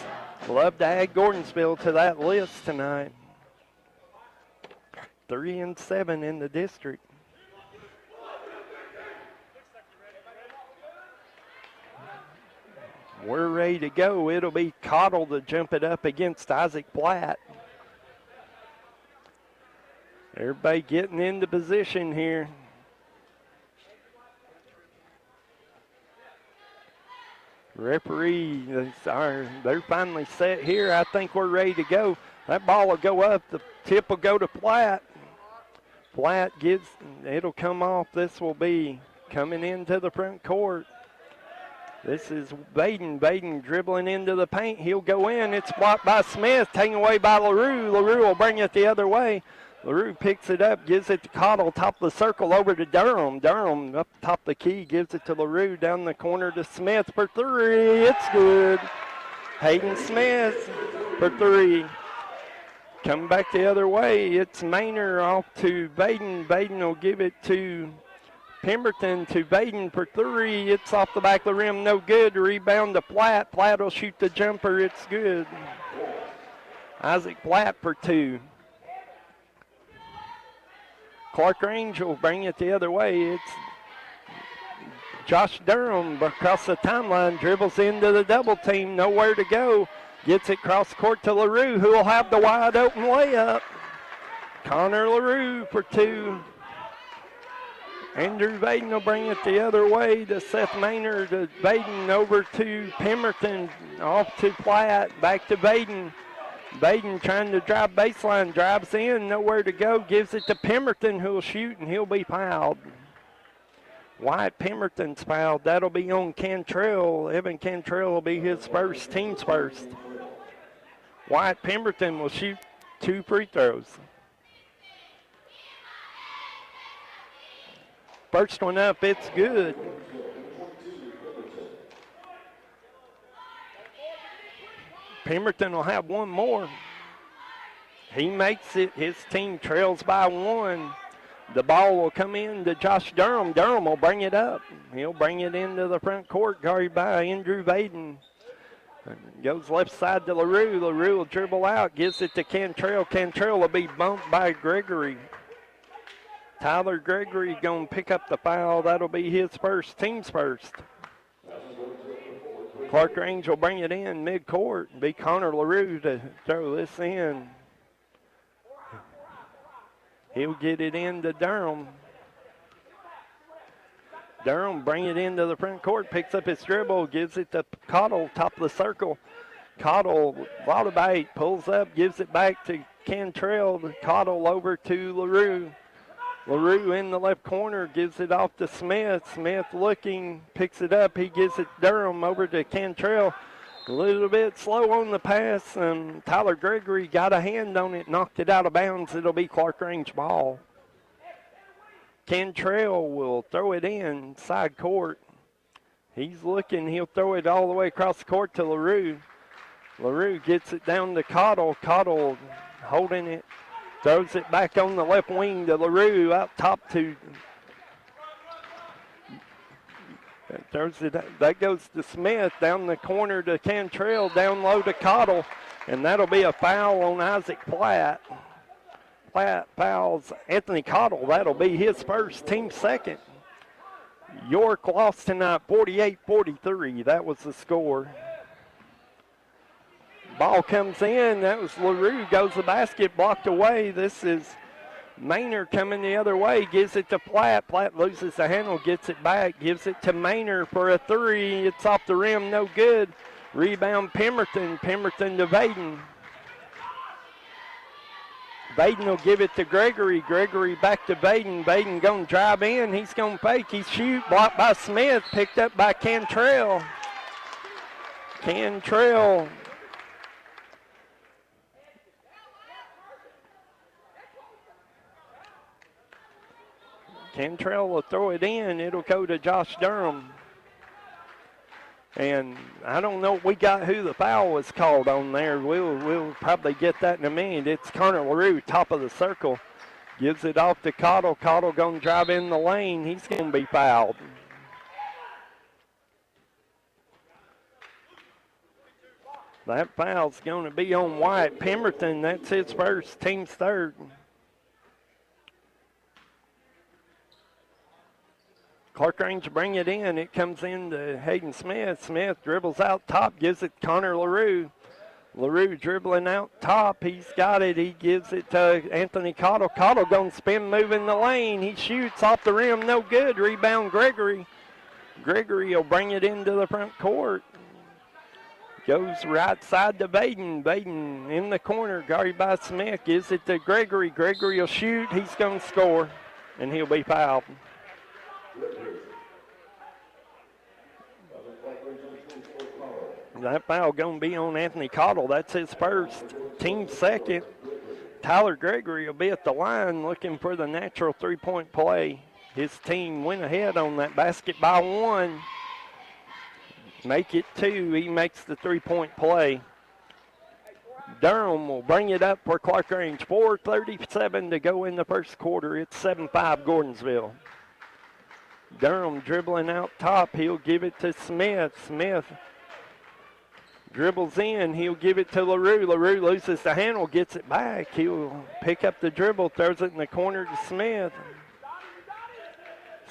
Love to add Gordonsville to that list tonight. 3-7 in the district. We're ready to go. It'll be Cottle to jump it up against Isaac Platt. Everybody getting into position here. Referee, they're finally set here. I think we're ready to go. That ball will go up. The tip will go to Platt. Platt it'll come off. This will be coming into the front court. This is Baden. Baden dribbling into the paint. He'll go in. It's blocked by Smith, taken away by LaRue. LaRue will bring it the other way. LaRue picks it up, gives it to Cottle, top of the circle over to Durham. Durham up top the key, gives it to LaRue, down the corner to Smith for 3. It's good. Hayden Smith for 3. Coming back the other way, it's Maynor off to Baden. Baden will give it to Pemberton, to Baden for 3. It's off the back of the rim, no good. Rebound to Platt. Platt will shoot the jumper. It's good. Isaac Platt for 2. Clarkrange will bring it the other way. It's Josh Durham across the timeline, dribbles into the double team, nowhere to go. Gets it cross court to LaRue, who will have the wide open layup. Connor LaRue for 2. Andrew Baden will bring it the other way to Seth Maynor, to Baden, over to Pemberton, off to Platt, back to Baden. Baden trying to drive baseline, drives in, nowhere to go, gives it to Pemberton, who'll shoot, and he'll be fouled. Wyatt Pemberton's fouled. That'll be on Cantrell. Evan Cantrell will be his first, team's first. Wyatt Pemberton will shoot 2 free throws. First one up, it's good. Pemberton will have one more. He makes it. His team trails by 1. The ball will come in to Josh Durham. Durham will bring it up. He'll bring it into the front court, guarded by Andrew Baden. Goes left side to LaRue. LaRue will dribble out, gives it to Cantrell. Cantrell will be bumped by Gregory. Tyler Gregory going to pick up the foul. That'll be his first, team's first. Clarkrange will bring it in midcourt. Be Connor LaRue to throw this in. He'll get it into Durham. Durham bring it into the front court, picks up his dribble, gives it to Cottle, top of the circle. Cottle, lot of bait, pulls up, gives it back to Cantrell. Cottle over to LaRue. LaRue in the left corner, gives it off to Smith. Smith looking, picks it up. He gives it Durham over to Cantrell. A little bit slow on the pass, and Tyler Gregory got a hand on it, knocked it out of bounds. It'll be Clarkrange ball. Cantrell will throw it in side court. He's looking. He'll throw it all the way across the court to LaRue. LaRue gets it down to Cottle. Cottle holding it. Throws it back on the left wing to LaRue. Out top to. Throws it. That goes to Smith. Down the corner to Cantrell. Down low to Cottle. And that'll be a foul on Isaac Platt. Platt fouls Anthony Cottle. That'll be his first, team second. York lost tonight 48-43. That was the score. Ball comes in. That was LaRue. Goes the basket, blocked away. This is Maynard coming the other way. Gives it to Platt. Platt loses the handle, gets it back. Gives it to Maynard for a three. It's off the rim, no good. Rebound Pemberton. Pemberton to Vaden. Vaden will give it to Gregory. Gregory back to Vaden. Vaden going to drive in. He's going to fake. He's shoot. Blocked by Smith. Picked up by Cantrell. Cantrell. Cantrell will throw it in. It'll go to Josh Durham. And I don't know, we got who the foul was called on there. We'll probably get that in a minute. It's Connor LaRue, top of the circle. Gives it off to Cottle. Cottle going to drive in the lane. He's going to be fouled. That foul's going to be on White. Pemberton, that's his first, team's third. Clarkrange bring it in. It comes in to Hayden Smith. Smith dribbles out top, gives it to Connor LaRue. LaRue dribbling out top. He's got it. He gives it to Anthony Cottle. Cottle going to spin move in the lane. He shoots off the rim. No good. Rebound Gregory. Gregory will bring it into the front court. Goes right side to Vaden. Vaden in the corner. Guarded by Smith. Gives it to Gregory. Gregory will shoot. He's going to score. And he'll be fouled. That foul going to be on Anthony Cottle. That's his first, team second. Tyler Gregory will be at the line looking for the natural three-point play. His team went ahead on that basket by one. Make it two. He makes the three-point play. Durham will bring it up for Clarkrange. 4:37 to go in the first quarter. It's 7-5 Gordonsville. Durham dribbling out top. He'll give it to Smith. Smith dribbles in. He'll give it to LaRue. LaRue loses the handle, gets it back. He'll pick up the dribble, throws it in the corner to Smith.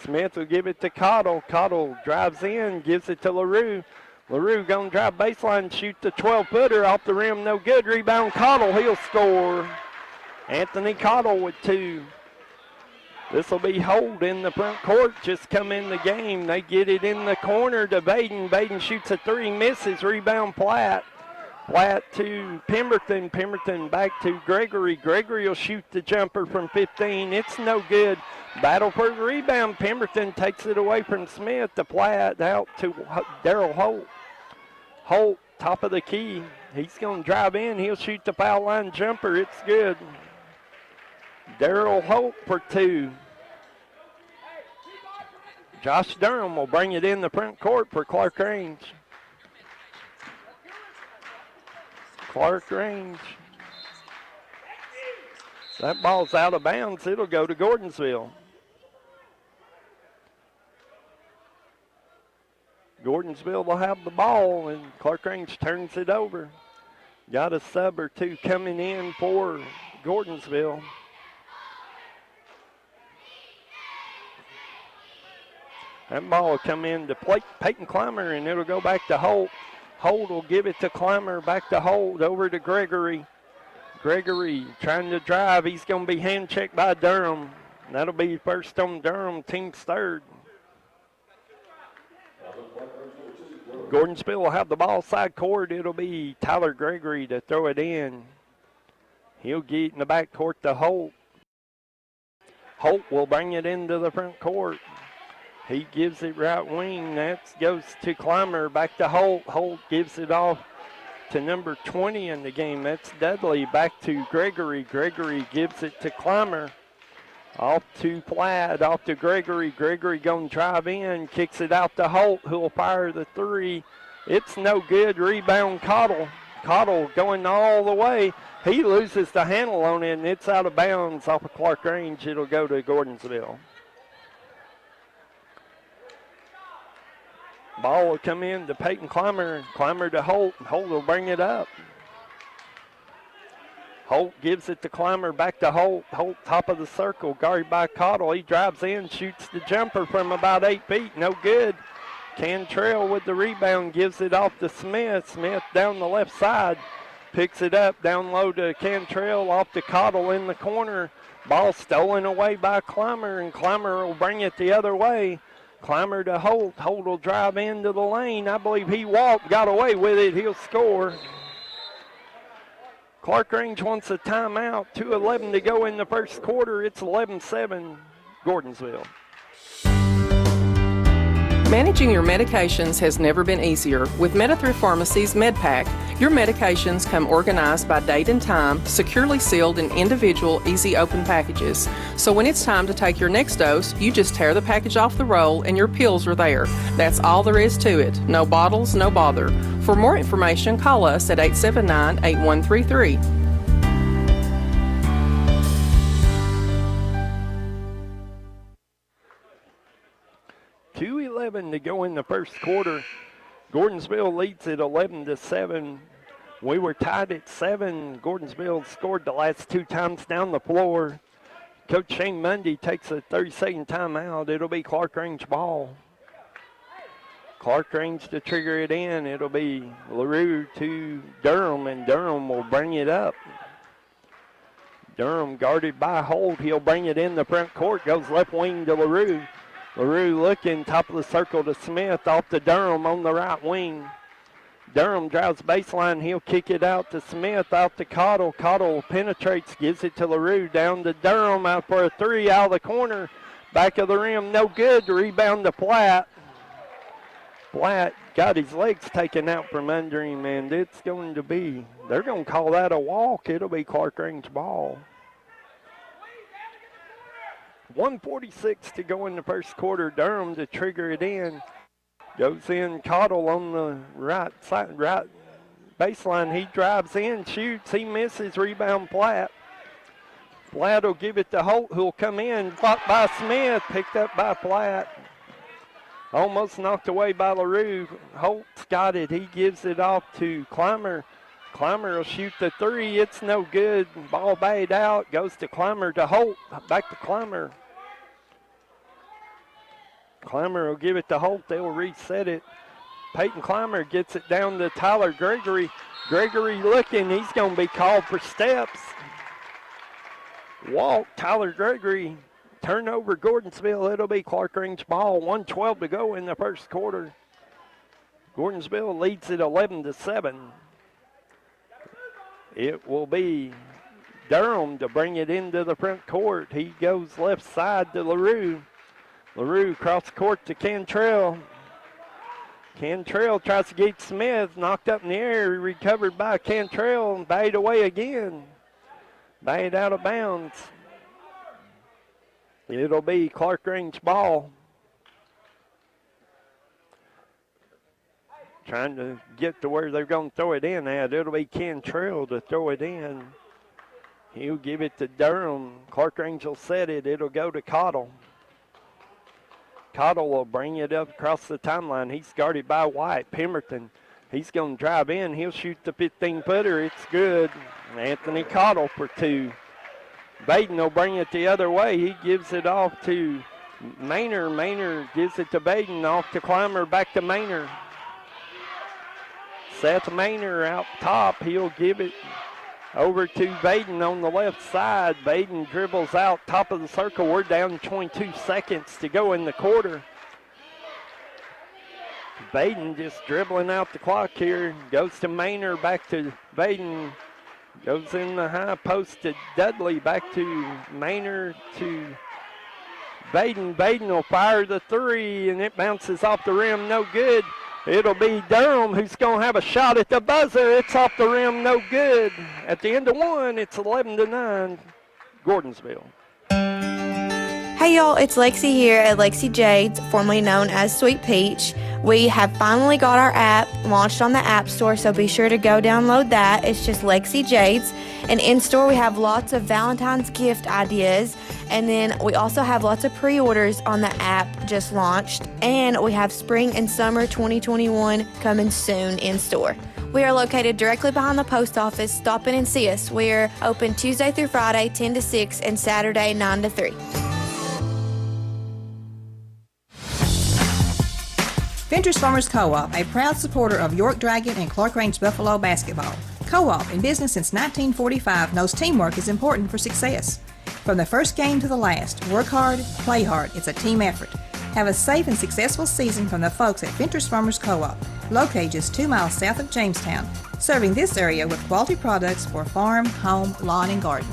Smith will give it to Cottle. Cottle drives in, gives it to LaRue. LaRue going to drive baseline, shoot the 12-footer off the rim, no good. Rebound Cottle, he'll score. Anthony Cottle with two. This will be Holt in the front court, just come in the game. They get it in the corner to Vaden. Vaden shoots a three, misses. Rebound Platt. Platt to Pemberton. Pemberton back to Gregory. Gregory will shoot the jumper from 15. It's no good. Battle for the rebound. Pemberton takes it away from Smith to Platt, out to Darryl Holt. Holt, top of the key. He's going to drive in. He'll shoot the foul line jumper. It's good. Darryl Holt for two. Josh Durham will bring it in the front court for Clarkrange. Clarkrange. That ball's out of bounds. It'll go to Gordonsville. Gordonsville will have the ball, and Clarkrange turns it over. Got a sub or two coming in for Gordonsville. That ball will come in to Peyton Clymer, and it'll go back to Holt. Holt will give it to Clymer, back to Holt, over to Gregory. Gregory trying to drive. He's going to be hand-checked by Durham. That'll be first on Durham, team's third. Gordonsville will have the ball side court. It'll be Tyler Gregory to throw it in. He'll get in the back court to Holt. Holt will bring it into the front court. He gives it right wing. That goes to Clymer. Back to Holt. Holt gives it off to number 20 in the game. That's Dudley. Back to Gregory. Gregory gives it to Clymer. Off to Platt. Off to Gregory. Gregory going to drive in. Kicks it out to Holt, who will fire the three. It's no good. Rebound Cottle. Cottle going all the way. He loses the handle on it, and it's out of bounds off of Clarkrange. It'll go to Gordonsville. Ball will come in to Peyton Clymer. Clymer to Holt. Holt will bring it up. Holt gives it to Clymer. Back to Holt. Holt top of the circle. Guarded by Cottle. He drives in. Shoots the jumper from about 8 feet. No good. Cantrell with the rebound. Gives it off to Smith. Smith down the left side. Picks it up. Down low to Cantrell. Off to Cottle in the corner. Ball stolen away by Clymer. And Clymer will bring it the other way. Clymer to Holt. Holt will drive into the lane. I believe he walked, got away with it. He'll score. Clarkrange wants a timeout. 2:11 to go in the first quarter. It's 11-7 Gordonsville. Managing your medications has never been easier. With Meta-Thrift Pharmacy's MedPack, your medications come organized by date and time, securely sealed in individual, easy open packages. So when it's time to take your next dose, you just tear the package off the roll and your pills are there. That's all there is to it. No bottles, no bother. For more information, call us at 879-8133. 2:11 to go in the first quarter. Gordonsville leads at 11-7. We were tied at 7. Gordonsville scored the last 2 times down the floor. Coach Shane Mundy takes a 30-second timeout. It'll be Clarkrange ball. Clarkrange to trigger it in. It'll be LaRue to Durham, and Durham will bring it up. Durham guarded by Holt. He'll bring it in the front court. Goes left wing to LaRue. LaRue looking, top of the circle to Smith, off to Durham on the right wing. Durham drives baseline. He'll kick it out to Smith, out to Cottle. Cottle penetrates, gives it to LaRue, down to Durham, out for a three, out of the corner. Back of the rim, no good. Rebound to Platt. Platt got his legs taken out from under him, and it's going to be, they're going to call that a walk. It'll be Clarkrange ball. 1:46 to go in the first quarter. Durham to trigger it in. Goes in Cottle on the right side, right baseline. He drives in, shoots, he misses. Rebound Platt. Platt will give it to Holt, who'll come in. Fought by Smith, picked up by Platt. Almost knocked away by LaRue. Holt's got it. He gives it off to Clymer. Clymer will shoot the three. It's no good. Ball bayed out. Goes to Clymer to Holt. Back to Clymer. Clymer will give it to Holt. They'll reset it. Peyton Clymer gets it down to Tyler Gregory. Gregory looking. He's going to be called for steps. Walk. Tyler Gregory. Turnover Gordonsville. It'll be Clarkrange ball. 1:12 to go in the first quarter. Gordonsville leads it 11-7. It will be Durham to bring it into the front court. He goes left side to LaRue. LaRue cross court to Cantrell. Cantrell tries to get Smith, knocked up in the air, recovered by Cantrell and bayed away again. Bayed out of bounds. It'll be Clarkrange ball. Trying to get to where they're going to throw it in at. It'll be Cantrell to throw it in. He'll give it to Durham. Clarkrange will set it. It'll go to Cottle. Cottle will bring it up across the timeline. He's guarded by White. Pemberton, he's going to drive in. He'll shoot the 15-footer. It's good. Anthony Cottle for two. Baden will bring it the other way. He gives it off to Maynard. Maynard gives it to Baden. Off to Clymer. Back to Maynard. Seth Maynard out top. He'll give it over to Baden on the left side. Baden dribbles out top of the circle. We're down 22 seconds to go in the quarter. Baden just dribbling out the clock here. Goes to Maynard, back to Baden. Goes in the high post to Dudley, back to Maynard to Baden. Baden will fire the three, and it bounces off the rim, no good. It'll be Durham who's going to have a shot at the buzzer. It's off the rim, no good. At the end of one, it's 11-9, Gordonsville. Hey y'all, it's Lexi here at Lexi Jades, formerly known as Sweet Peach. We have finally got our app launched on the App Store, so be sure to go download that. It's just Lexi Jades. And in store, we have lots of Valentine's gift ideas. And then we also have lots of pre-orders on the app just launched. And we have spring and summer 2021 coming soon in store. We are located directly behind the post office. Stop in and see us. We're open Tuesday through Friday, 10 to 6, and Saturday, 9 to 3. Ventures Farmers Co-op, a proud supporter of York Dragon and Clarkrange Buffalo basketball. Co-op, in business since 1945, knows teamwork is important for success. From the first game to the last, work hard, play hard. It's a team effort. Have a safe and successful season from the folks at Ventures Farmers Co-op, located just 2 miles south of Jamestown, serving this area with quality products for farm, home, lawn, and garden.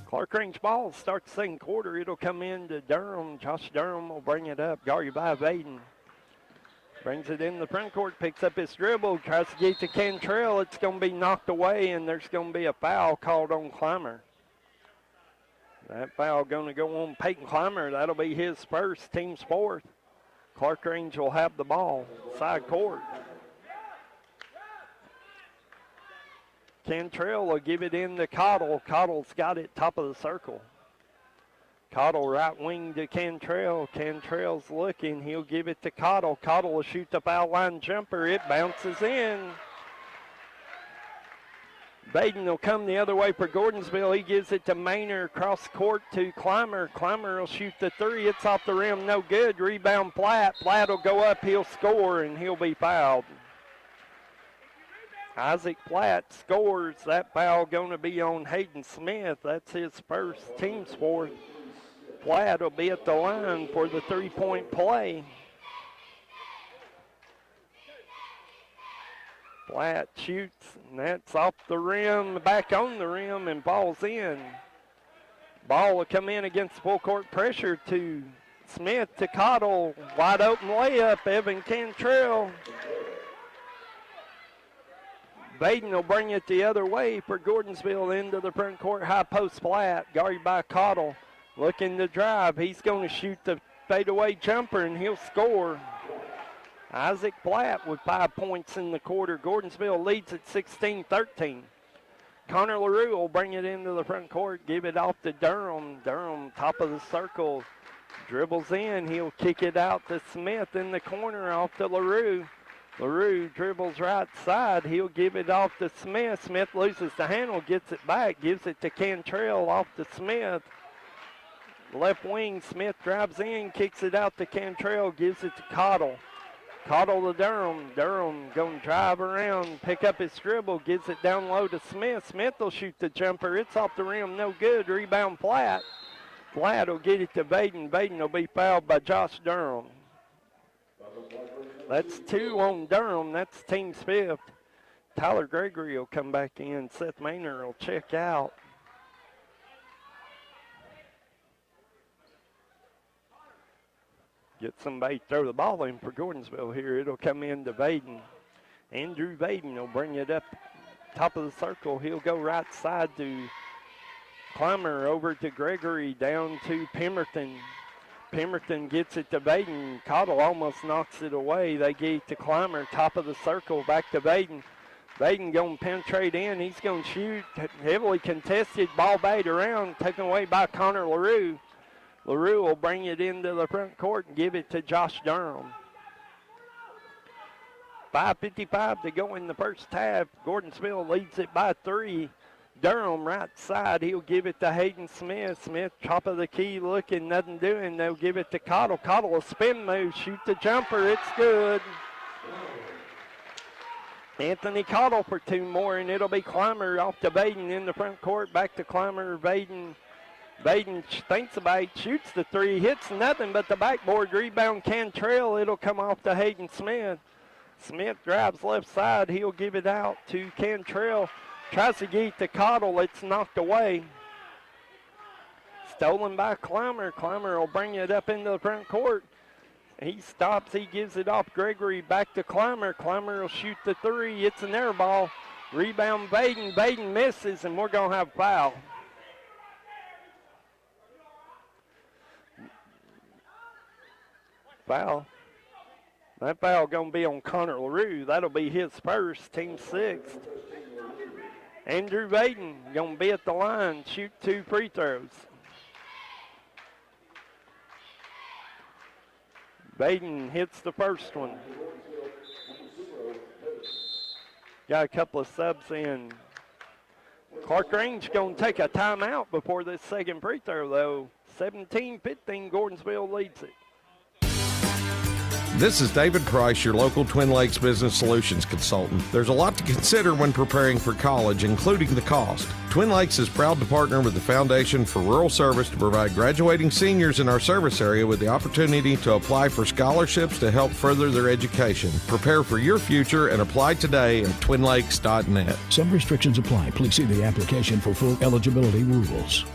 Clarkrange ball starts the second quarter. It'll come in to Durham. Josh Durham will bring it up. Guarded by Baden. Brings it in the front court, picks up his dribble, tries to get to Cantrell. It's going to be knocked away, and there's going to be a foul called on Clymer. That foul going to go on Peyton Clymer. That'll be his first, team's fourth. Clarkrange will have the ball, side court. Cantrell will give it in to Cottle. Cottle's got it top of the circle. Cottle right wing to Cantrell. Cantrell's looking. He'll give it to Cottle. Cottle will shoot the foul line jumper. It bounces in. Baden will come the other way for Gordonsville. He gives it to Maynard across court to Clymer. Clymer will shoot the three. It's off the rim. No good. Rebound Platt. Platt will go up. He'll score, and he'll be fouled. Isaac Platt scores. That foul going to be on Hayden Smith. That's his first, team's fourth. Platt will be at the line for the three-point play. Platt shoots, and that's off the rim, back on the rim, and ball's in. Ball will come in against full court pressure to Smith to Cottle. Wide open layup, Evan Cantrell. Baden will bring it the other way for Gordonsville into the front court. High post Platt, guarded by Cottle. Looking to drive. He's going to shoot the fadeaway jumper, and he'll score. Isaac Platt with 5 points in the quarter. Gordonsville leads at 16-13. Connor LaRue will bring it into the front court, give it off to Durham. Durham, top of the circle, dribbles in. He'll kick it out to Smith in the corner, off to LaRue. LaRue dribbles right side. He'll give it off to Smith. Smith loses the handle, gets it back, gives it to Cantrell, off to Smith. Left wing, Smith drives in, kicks it out to Cantrell, gives it to Cottle. Cottle to Durham. Durham going to drive around, pick up his dribble, gives it down low to Smith. Smith will shoot the jumper. It's off the rim, no good. Rebound Platt. Platt will get it to Baden. Baden will be fouled by Josh Durham. That's 2 on Durham. That's team's fifth. Tyler Gregory will come back in. Seth Maynard will check out. Get somebody to throw the ball in for Gordonsville here. It'll come in to Baden. Andrew Baden will bring it up top of the circle. He'll go right side to Clymer, over to Gregory, down to Pemberton. Pemberton gets it to Baden. Cottle almost knocks it away. They get it to Clymer, top of the circle, back to Baden. Baden going to penetrate in. He's going to shoot. Heavily contested. Ball batted around, taken away by Connor LaRue. LaRue will bring it into the front court and give it to Josh Durham. 5:55 to go in the first half. Gordonsville leads it by 3. Durham right side. He'll give it to Hayden Smith. Smith top of the key looking, nothing doing. They'll give it to Cottle. Cottle a spin move, shoot the jumper. It's good. Anthony Cottle for 2 more, and it'll be Clymer off to Baden in the front court. Back to Clymer. Baden Baden thinks about it, shoots the three, hits nothing but the backboard. Rebound Cantrell. It'll come off to Hayden Smith. Smith drives left side. He'll give it out to Cantrell. Tries to get to Cottle. It's knocked away. Stolen by Clymer. Clymer will bring it up into the front court. He stops. He gives it off Gregory. Back to Clymer. Clymer will shoot the three. It's an air ball. Rebound Baden. Baden misses, and we're going to have a foul. Foul. That foul going to be on Connor LaRue. That'll be his first, team sixth. Andrew Baden going to be at the line, shoot 2 free throws. Baden hits the first one. Got a couple of subs in. Clarkrange going to take a timeout before this second free throw, though. 17-15, Gordonsville leads it. This is David Price, your local Twin Lakes Business Solutions consultant. There's a lot to consider when preparing for college, including the cost. Twin Lakes is proud to partner with the Foundation for Rural Service to provide graduating seniors in our service area with the opportunity to apply for scholarships to help further their education. Prepare for your future and apply today at twinlakes.net. Some restrictions apply. Please see the application for full eligibility rules.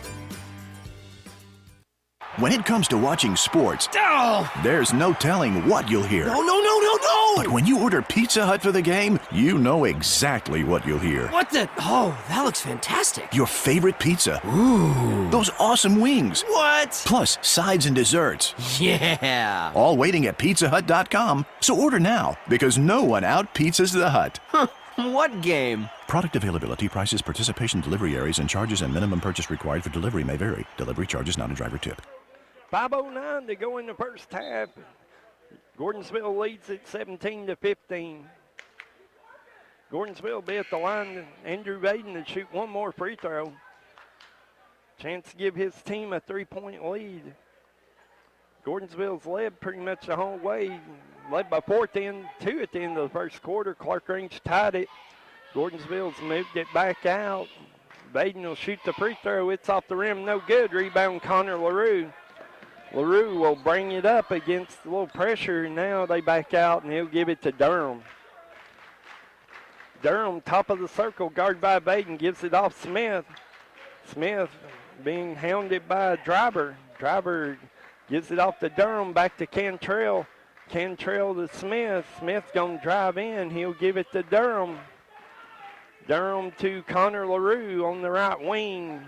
When it comes to watching sports, there's no telling what you'll hear. No! But when you order Pizza Hut for the game, you know exactly what you'll hear. What the? Oh, that looks fantastic. Your favorite pizza. Ooh. Those awesome wings. What? Plus sides and desserts. Yeah. All waiting at pizzahut.com. So order now, because no one out-pizzas the Hut. What game? Product availability, prices, participation, delivery areas, and charges and minimum purchase required for delivery may vary. Delivery charge is not a driver tip. 5:09 to go in the first half. Gordonsville leads it 17-15. Gordonsville will be at the line. Andrew Baden to shoot one more free throw. Chance to give his team a 3-point lead. Gordonsville's led pretty much the whole way. Led by 2 at the end of the first quarter. Clarkrange tied it. Gordonsville's moved it back out. Baden will shoot the free throw. It's off the rim, no good. Rebound Connor LaRue. LaRue will bring it up against a little pressure. Now they back out, and he'll give it to Durham. Durham, top of the circle, guarded by Baden, gives it off Smith. Smith being hounded by Driver. Driver gives it off to Durham, back to Cantrell. Cantrell to Smith. Smith's going to drive in. He'll give it to Durham. Durham to Connor LaRue on the right wing.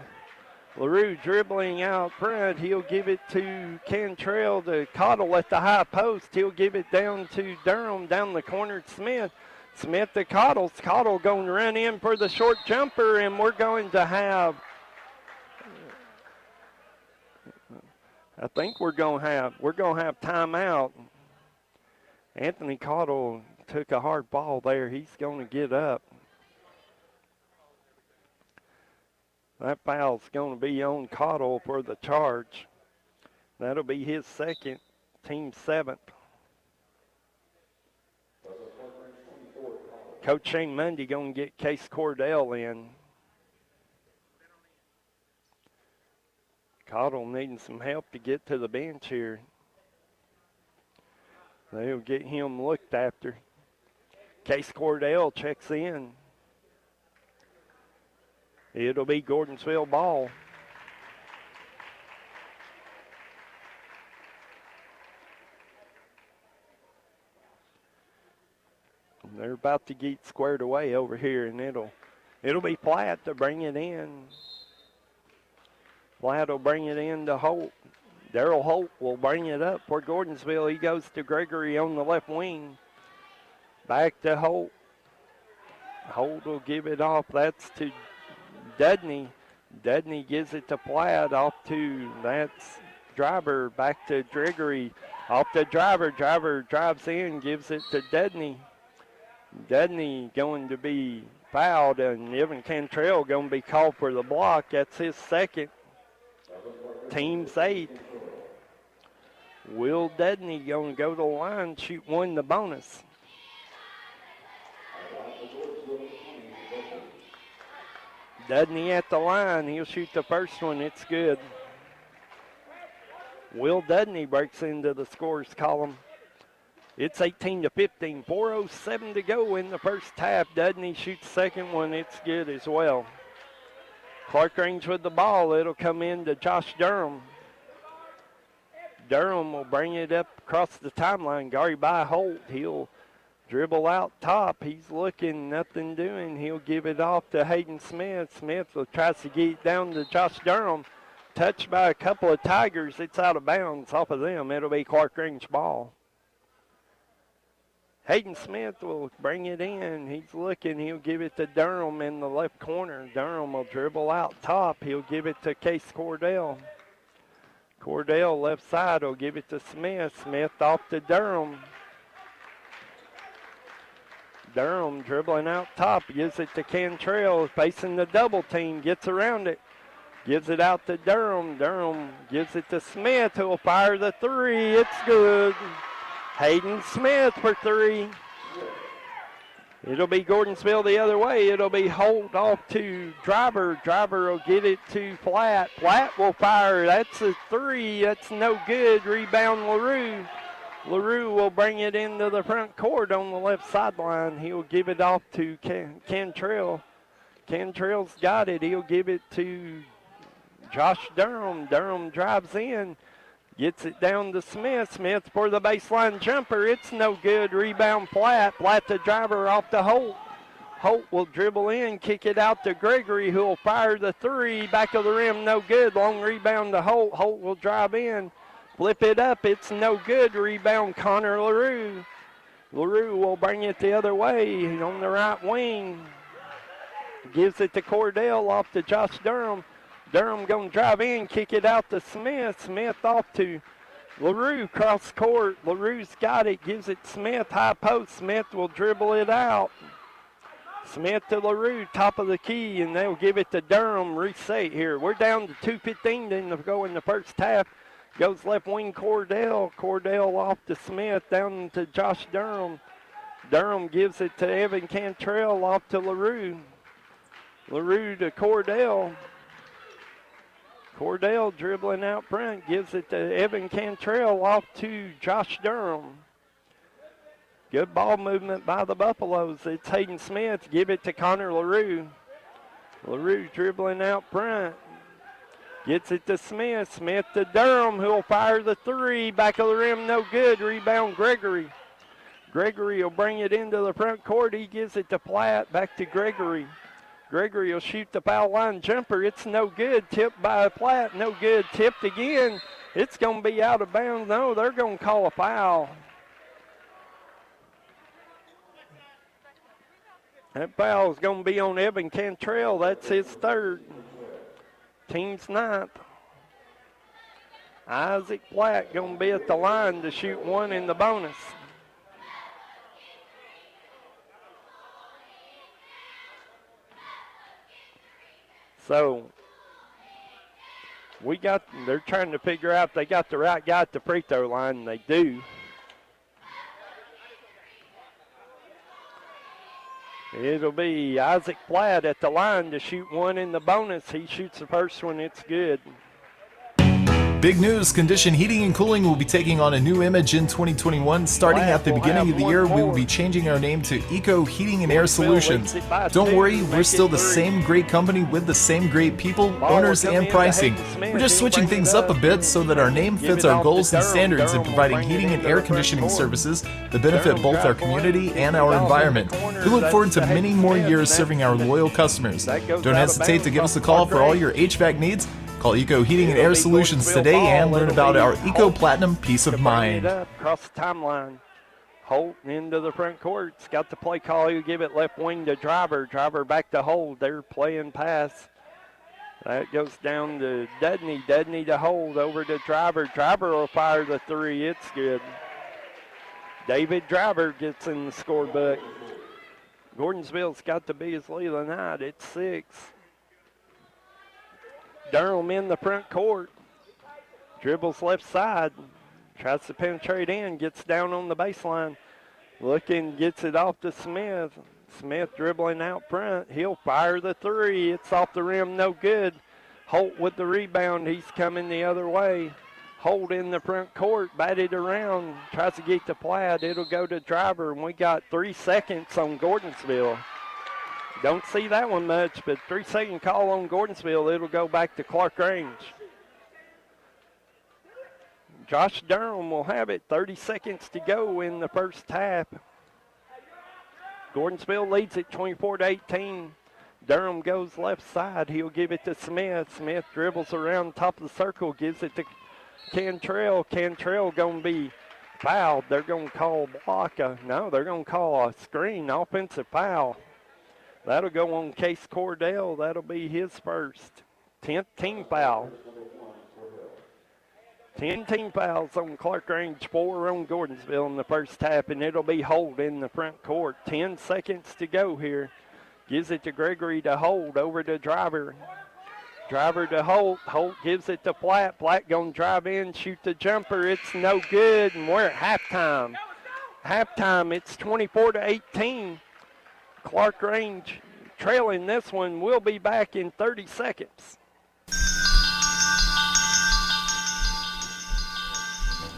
LaRue dribbling out front. He'll give it to Cantrell to Cottle at the high post. He'll give it down to Durham, down the corner to Smith. Smith to Cottle. Cottle going to run in for the short jumper, and we're going to have, I think we're going to have timeout. Anthony Cottle took a hard ball there. He's going to get up. That foul's going to be on Cottle for the charge. That'll be his second, team seventh. Coach Shane Mundy going to get Case Cordell in. Cottle needing some help to get to the bench here. They'll get him looked after. Case Cordell checks in. It'll be Gordonsville ball. They're about to get squared away over here, and it'll be Platt to bring it in. Platt will bring it in to Holt. Darrell Holt will bring it up for Gordonsville. He goes to Gregory on the left wing. Back to Holt. Holt will give it off. That's to Dudney. Dudney gives it to Platt. Off to, that's Driver. Back to Gregory. Off to Driver. Driver drives in, gives it to Dudney. Dudney going to be fouled, and Evan Cantrell going to be called for the block. That's his second. Team's 8. Will Dudney going to go to the line, shoot one the bonus. Dudney at the line. He'll shoot the first one. It's good. Will Dudney breaks into the scores column. It's 18-15, 4:07 to go in the first half. Dudney shoots second one. It's good as well. Clarkrange with the ball. It'll come in to Josh Durham. Durham will bring it up across the timeline. Gary by Holt. He'll dribble out top. He's looking, nothing doing. He'll give it off to Hayden Smith. Smith will try to get it down to Josh Durham. Touched by a couple of Tigers. It's out of bounds off of them. It'll be Clarkrange ball. Hayden Smith will bring it in. He's looking. He'll give it to Durham in the left corner. Durham will dribble out top. He'll give it to Case Cordell. Cordell left side will give it to Smith. Smith off to Durham. Durham dribbling out top. Gives it to Cantrell. Facing the double team. Gets around it. Gives it out to Durham. Durham gives it to Smith, who will fire the three. It's good. Hayden Smith for three. It'll be Gordonsville the other way. It'll be Holt off to Driver. Driver will get it to Platt. Platt will fire. That's a three. That's no good. Rebound LaRue. LaRue will bring it into the front court on the left sideline. He'll give it off to Cantrell. Cantrell's got it. He'll give it to Josh Durham. Durham drives in. Gets it down to Smith. Smith for the baseline jumper. It's no good. Rebound Platt. Platt the driver off to Holt. Holt will dribble in, kick it out to Gregory, who will fire the three. Back of the rim, no good. Long rebound to Holt. Holt will drive in. Flip it up. It's no good. Rebound Connor LaRue. LaRue will bring it the other way on the right wing. Gives it to Cordell off to Josh Durham. Durham going to drive in, kick it out to Smith. Smith off to LaRue, cross court. LaRue's got it, gives it Smith, high post. Smith will dribble it out. Smith to LaRue, top of the key, and they'll give it to Durham. Reset here. We're down to 2:15 to go in the first half. Goes left wing Cordell. Cordell off to Smith, down to Josh Durham. Durham gives it to Evan Cantrell, off to LaRue. LaRue to Cordell. Cordell dribbling out front, gives it to Evan Cantrell, off to Josh Durham. Good ball movement by the Buffaloes. It's Hayden Smith, give it to Connor LaRue. LaRue dribbling out front. Gets it to Smith. Smith to Durham, who will fire the three. Back of the rim, no good. Rebound Gregory. Gregory will bring it into the front court. He gives it to Platt. Back to Gregory. Gregory will shoot the foul line jumper. It's no good. Tipped by Platt. No good. Tipped again. It's going to be out of bounds. No, they're going to call a foul. That foul is going to be on Evan Cantrell. That's his third. Team's ninth. Isaac Platt going to be at the line to shoot one in the bonus. So they're trying to figure out if they got the right guy at the free throw line, and they do. It'll be Isaac Platt at the line to shoot one in the bonus. He shoots the first one. It's good. Big news, Condition Heating and Cooling will be taking on a new image in 2021. Starting at the beginning of the year, we will be changing our name to Eco Heating and Air Solutions. Don't worry, we're still the same great company with the same great people, owners, and pricing. We're just switching things up a bit so that our name fits our goals and standards in providing heating and air conditioning services that benefit both our community and our environment. We look forward to many more years serving our loyal customers. Don't hesitate to give us a call for all your HVAC needs. Call Eco Heating and Air Solutions today and learn about our Eco Platinum Peace of Mind. Across the timeline. Holt into the front court. It's got the play call. He'll give it left wing to Driver. Driver back to Holt. They're playing pass. That goes down to Dudney. Dudney to Holt. Over to Driver. Driver will fire the three. It's good. David Driver gets in the scorebook. Gordonsville's got the biggest lead of the night. It's 6. Durham in the front court. Dribbles left side. Tries to penetrate in. Gets down on the baseline. Looking, gets it off to Smith. Smith dribbling out front. He'll fire the three. It's off the rim, no good. Holt with the rebound. He's coming the other way. hold in the front court, batted around, tries to get the Plaid. It'll go to driver, and we got 3 seconds on Gordonsville. Don't see that one much, but 3-second call on Gordonsville. It'll go back to Clarkrange. Josh Durham will have it. 30 seconds to go in the first half. Gordonsville leads it 24-18. Durham goes left side. He'll give it to Smith. Smith dribbles around top of the circle, gives it to Cantrell. Cantrell going to be fouled. They're going to call block. No, they're going to call a screen, offensive foul. That'll go on Case Cordell. That'll be his first. 10th team foul. 10 team fouls on Clarkrange, 4 on Gordonsville in the first half, and it'll be Holt in the front court. 10 seconds to go here. Gives it to Gregory to hold over to Driver. Driver to Holt. Holt gives it to Platt. Platt going to drive in, shoot the jumper. It's no good, and we're at halftime. Halftime, it's 24-18. Clarkrange trailing this one. We'll be back in 30 seconds.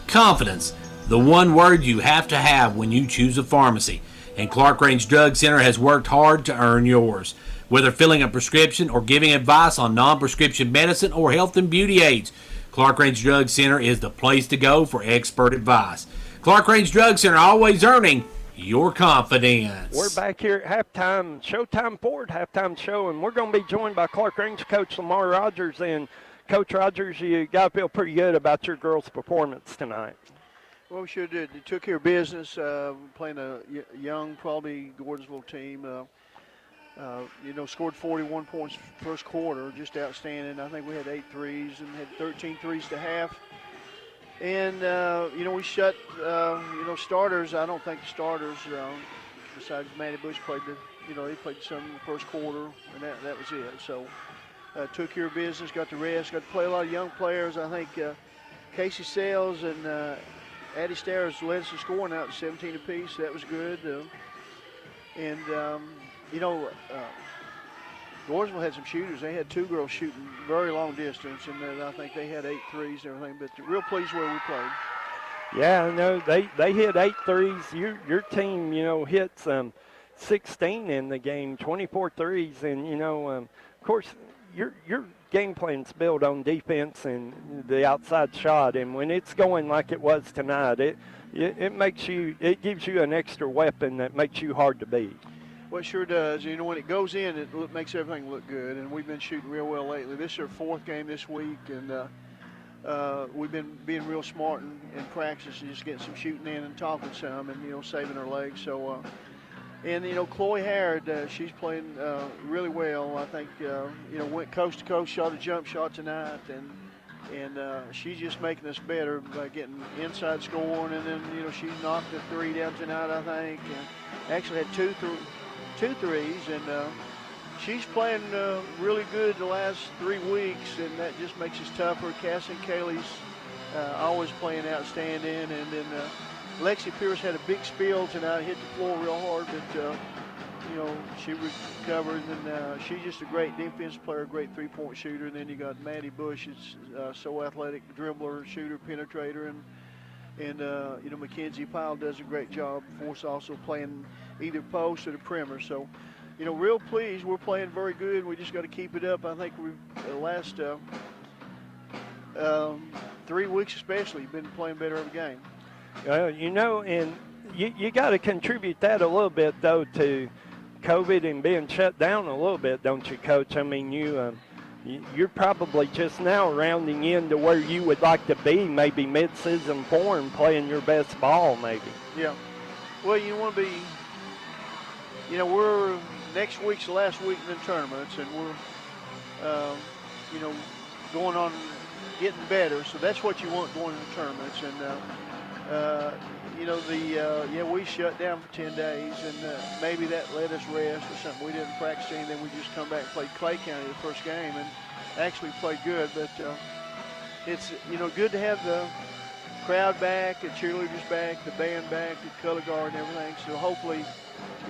Confidence, the one word you have to have when you choose a pharmacy. And Clarkrange Drug Center has worked hard to earn yours. Whether filling a prescription or giving advice on non-prescription medicine or health and beauty aids, Clarkrange Drug Center is the place to go for expert advice. Clarkrange Drug Center, always earning your confidence. We're back here at halftime, Showtime Ford halftime show, and we're going to be joined by Clarkrange coach Lamar Rogers. And Coach Rogers, you got to feel pretty good about your girls' performance tonight. Well, we sure did. They took care of business, playing a young, probably Gordonsville team. Scored 41 points first quarter, just outstanding. I think we had 8 threes and had 13 threes to half. And, we shut, starters. I don't think the starters, besides Matty Bush, played they played some in the first quarter, and that was it. So took care of business, got the rest, got to play a lot of young players. I think Casey Sales and Addie Stairs led us in scoring out to 17 apiece. That was good. Gordonsville had some shooters. They had 2 girls shooting very long distance, and I think they had 8 threes and everything. But real pleased where we played. Yeah, I know they hit 8 threes. Your team, hit 16 in the game, 24 threes, and of course your game plan's built on defense and the outside shot. And when it's going like it was tonight, it gives you an extra weapon that makes you hard to beat. Well, it sure does. When it goes in, it makes everything look good, and we've been shooting real well lately. This is our 4th game this week, and we've been being real smart in practice and just getting some shooting in and talking some and, saving our legs. So, Chloe Harrod, she's playing really well. I think, went coast to coast, shot a jump shot tonight, and she's just making us better by getting inside scoring, and then, she knocked a 3 down tonight, I think, and actually had 2 threes, and she's playing really good the last 3 weeks, and that just makes us tougher. Cassie Cayley's always playing outstanding, and then Lexi Pierce had a big spill tonight, hit the floor real hard, but she recovered, and she's just a great defense player, great 3-point shooter. And then you got Maddie Bush, is so athletic, dribbler, shooter, penetrator, and Mackenzie Pyle does a great job for us, also playing either post or the perimeter. So, real pleased. We're playing very good. We just got to keep it up. I think we've the last 3 weeks especially been playing better every game. And you got to contribute that a little bit, though, to COVID and being shut down a little bit, don't you, Coach? I mean, you're probably just now rounding into where you would like to be, maybe mid-season form, playing your best ball, maybe. Yeah. Well, you want to be, we're next week's the last week in the tournaments, and we're, going on getting better. So that's what you want going into tournaments. And, we shut down for 10 days, and maybe that let us rest or something. We didn't practice anything. We just come back and played Clay County the first game and actually played good. But it's, good to have the crowd back, the cheerleaders back, the band back, the color guard and everything. So hopefully,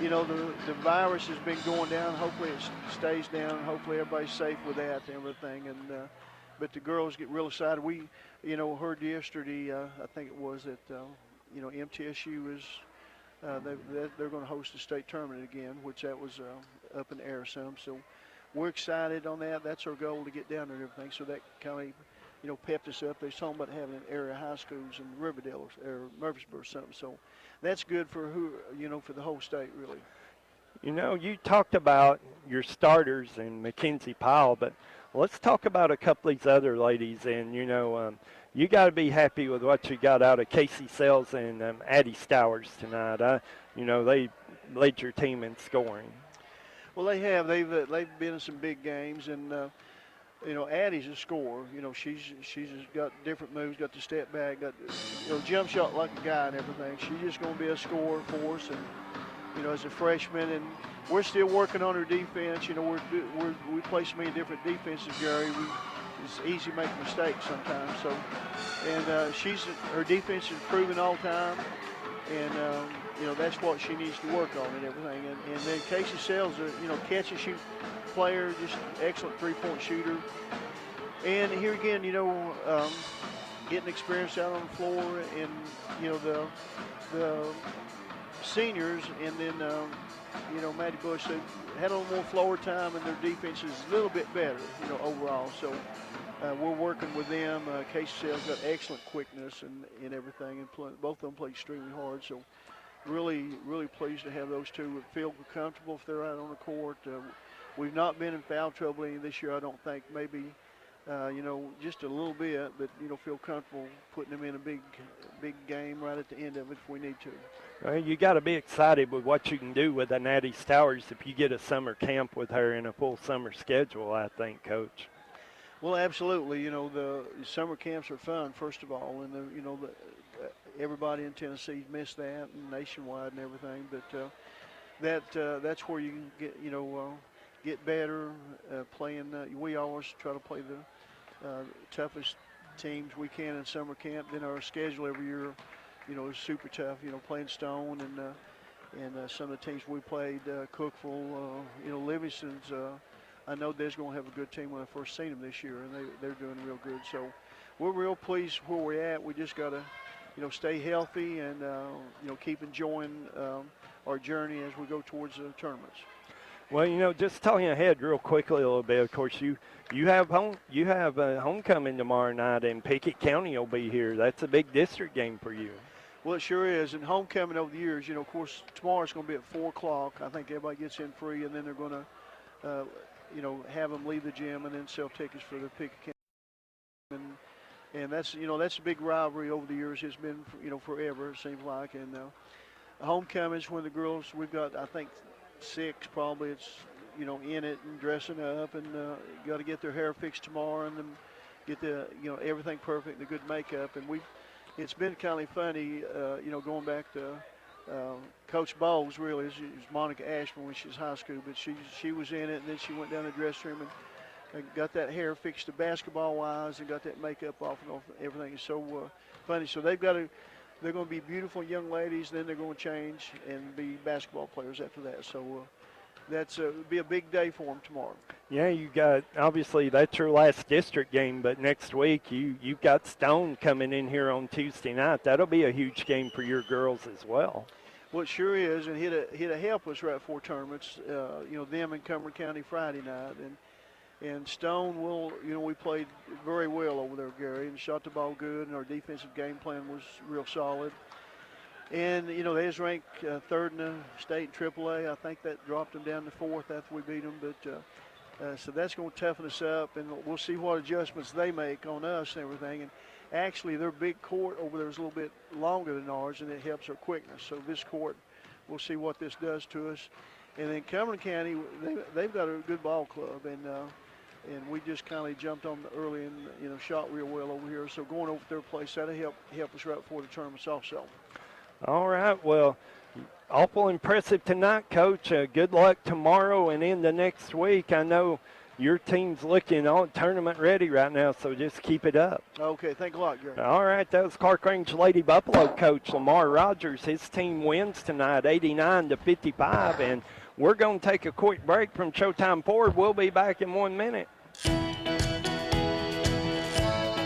the virus has been going down. Hopefully it stays down. Hopefully everybody's safe with that and everything. And but the girls get real excited. We, heard yesterday, I think it was that, MTSU is, they're going to host the state tournament again, which that was up in the air some. So we're excited on that. That's our goal, to get down there and everything. So that kind of, pepped us up. They're talking about having area high schools in Riverdale or Murfreesboro or something. So that's good for for the whole state, really. You talked about your starters and Mackenzie Powell, but let's talk about a couple of these other ladies. And, you got to be happy with what you got out of Casey Sells and Addie Stowers tonight. They led your team in scoring. Well, they have. They've been in some big games, and Addie's a scorer. She's got different moves, got the step back, got jump shot like a guy and everything. She's just going to be a scorer for us, and as a freshman, and we're still working on her defense. We play so many different defenses, Gary. It's easy to make mistakes sometimes. So, and her defense is improving all the time, and that's what she needs to work on and everything. And then Casey Sells, catch and shoot player, just excellent three-point shooter. And here again, getting experience out on the floor, and the seniors, and then Maddie Bush, they had a little more floor time, and their defense is a little bit better, overall. So we're working with them. Casey Sells got excellent quickness and everything, and both of them play extremely hard. So really, really pleased to have those two. Feel comfortable if they're out on the court. We've not been in foul trouble any this year, I don't think. Maybe, just a little bit, but, feel comfortable putting them in a big game right at the end of it if we need to. Well, you got to be excited with what you can do with an Addie Stowers if you get a summer camp with her in a full summer schedule, I think, Coach. Well, absolutely. The summer camps are fun, first of all, and everybody in Tennessee missed that, and nationwide and everything. But that's where you can get better playing. We always try to play the toughest teams we can in summer camp. Then our schedule every year, is super tough. Playing Stone and some of the teams we played, Cookville, Livingston's. I know they're going to have a good team when I first seen them this year, and they're doing real good. So we're real pleased where we're at. We just got to, stay healthy and keep enjoying our journey as we go towards the tournaments. Well, just telling ahead real quickly a little bit. Of course, you have homecoming tomorrow night, and Pickett County will be here. That's a big district game for you. Well, it sure is. And homecoming over the years, of course, tomorrow's going to be at 4 o'clock. I think everybody gets in free, and then they're going to, have them leave the gym and then sell tickets for the Pickett County. And that's, that's a big rivalry over the years. It's been, forever, it seems like. And homecoming's when the girls, we've got, I think, 6 probably. It's, in it and dressing up, and got to get their hair fixed tomorrow and then get the, everything perfect, the good makeup. And it's been kind of funny, going back to Coach Bowles, really, is Monica Ashman when she was high school, but she was in it, and then she went down to the dressing room and got that hair fixed to basketball-wise and got that makeup off and everything. Is so funny. So they're going to be beautiful young ladies, then they're going to change and be basketball players after that. So that's it'll be a big day for them tomorrow. Yeah, you got, obviously that's your last district game, but next week you've got Stone coming in here on Tuesday night. That'll be a huge game for your girls as well. Well, it sure is, and he'll help us right before tournaments. Them in Cumberland County Friday night, and Stone will, we played very well over there, Gary, and shot the ball good, and our defensive game plan was real solid. And, they was ranked 3rd in the state in AAA. I think that dropped them down to 4th after we beat them. But so that's going to toughen us up, and we'll see what adjustments they make on us and everything. And actually, their big court over there is a little bit longer than ours, and it helps our quickness. So this court, we'll see what this does to us. And then Cumberland County, they've got a good ball club, and we just kind of jumped on early and, shot real well over here. So going over to their place, that'll help us right before the tournaments also. All right, well, awful impressive tonight, Coach. Good luck tomorrow and in the next week. I know your team's looking all tournament ready right now, so just keep it up. Okay, thanks a lot, Gary. All right, that was Clarkrange Lady Buffalo coach Lamar Rogers. His team wins tonight 89-55, and we're going to take a quick break from Showtime Forward. We'll be back in 1 minute.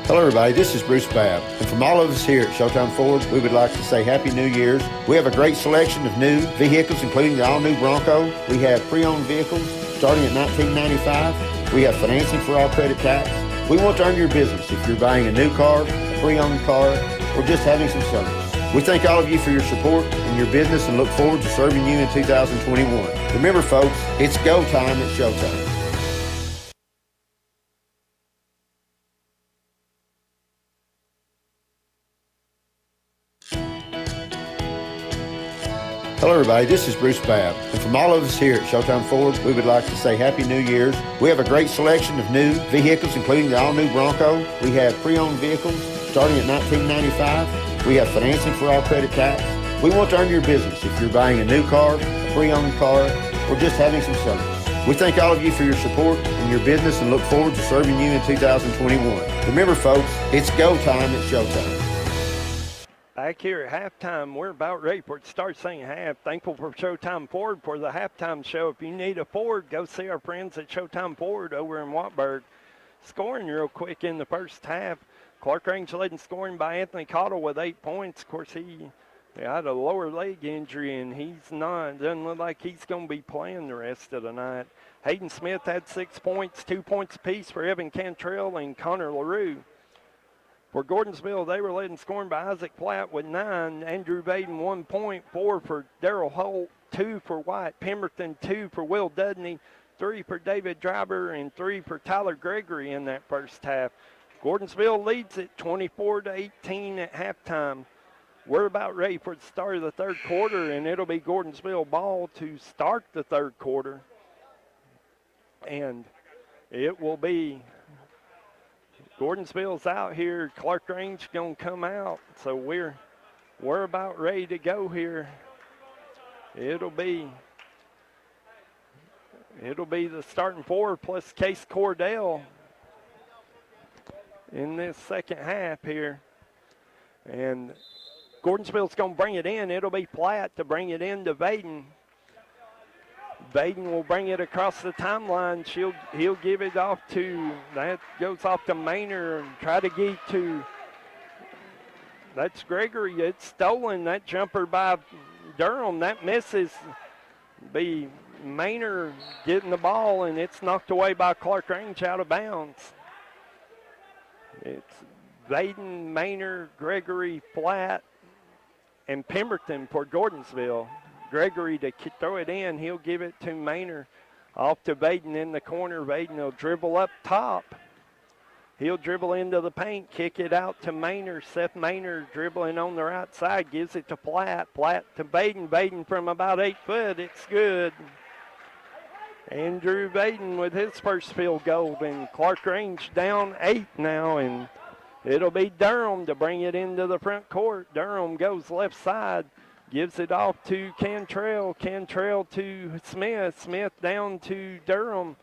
Hello, everybody. This is Bruce Babb. And from all of us here at Showtime Ford, we would like to say Happy New Year's. We have a great selection of new vehicles, including the all-new Bronco. We have pre-owned vehicles starting at $19.95. We have financing for all credit types. We want to earn your business if you're buying a new car, a pre-owned car, or just having some service. We thank all of you for your support and your business and look forward to serving you in 2021. Remember, folks, it's go time at Showtime. Hello, everybody. This is Bruce Babb. And from all of us here at Showtime Ford, we would like to say Happy New Year's. We have a great selection of new vehicles, including the all-new Bronco. We have pre-owned vehicles starting at $19.95. We have financing for all credit types. We want to earn your business if you're buying a new car, a pre-owned car, or just having some service. We thank all of you for your support and your business and look forward to serving you in 2021. Remember, folks, it's go time at Showtime. Back here at halftime, we're about ready for it to start saying half. Thankful for Showtime Ford for the halftime show. If you need a Ford, go see our friends at Showtime Ford over in Wattsburg. Scoring real quick in the first half. Clarkrange led in scoring by Anthony Cottle with 8 points. Of course, he had a lower leg injury, and doesn't look like he's going to be playing the rest of the night. Hayden Smith had 6 points, 2 points apiece for Evan Cantrell and Connor LaRue. For Gordonsville, they were led in scoring by Isaac Platt with 9. Andrew Baden, 1 point, 4 for Darrell Holt, 2 for Wyatt Pemberton, 2 for Will Dudney, 3 for David Driver, and 3 for Tyler Gregory in that first half. Gordonsville leads it 24-18 at halftime. We're about ready for the start of the third quarter, and it'll be Gordonsville ball to start the third quarter. And it will be Gordonsville's out here. Clarkrange going to come out. So we're about ready to go here. It'll be the starting forward plus Case Cordell in this second half here. And Gordonsville's going to bring it in. It'll be Platt to bring it in to Baden. Baden will bring it across the timeline. He'll give it off to, that goes off to Maynard and try to get to, that's Gregory. It's stolen. That jumper by Durham, that misses. Be Maynard getting the ball, and it's knocked away by Clarkrange out of bounds. It's Baden, Maynard, Gregory, Platt, and Pemberton for Gordonsville. Gregory to throw it in. He'll give it to Maynard. Off to Baden in the corner. Baden will dribble up top. He'll dribble into the paint, kick it out to Maynard. Seth Maynard dribbling on the right side, gives it to Platt. Platt to Baden. Baden from about 8 foot. It's good. Andrew Baden with his first field goal. And Clarkrange down 8 now, and it'll be Durham to bring it into the front court. Durham goes left side. Gives it off to Cantrell. Cantrell to Smith. Smith down to Durham.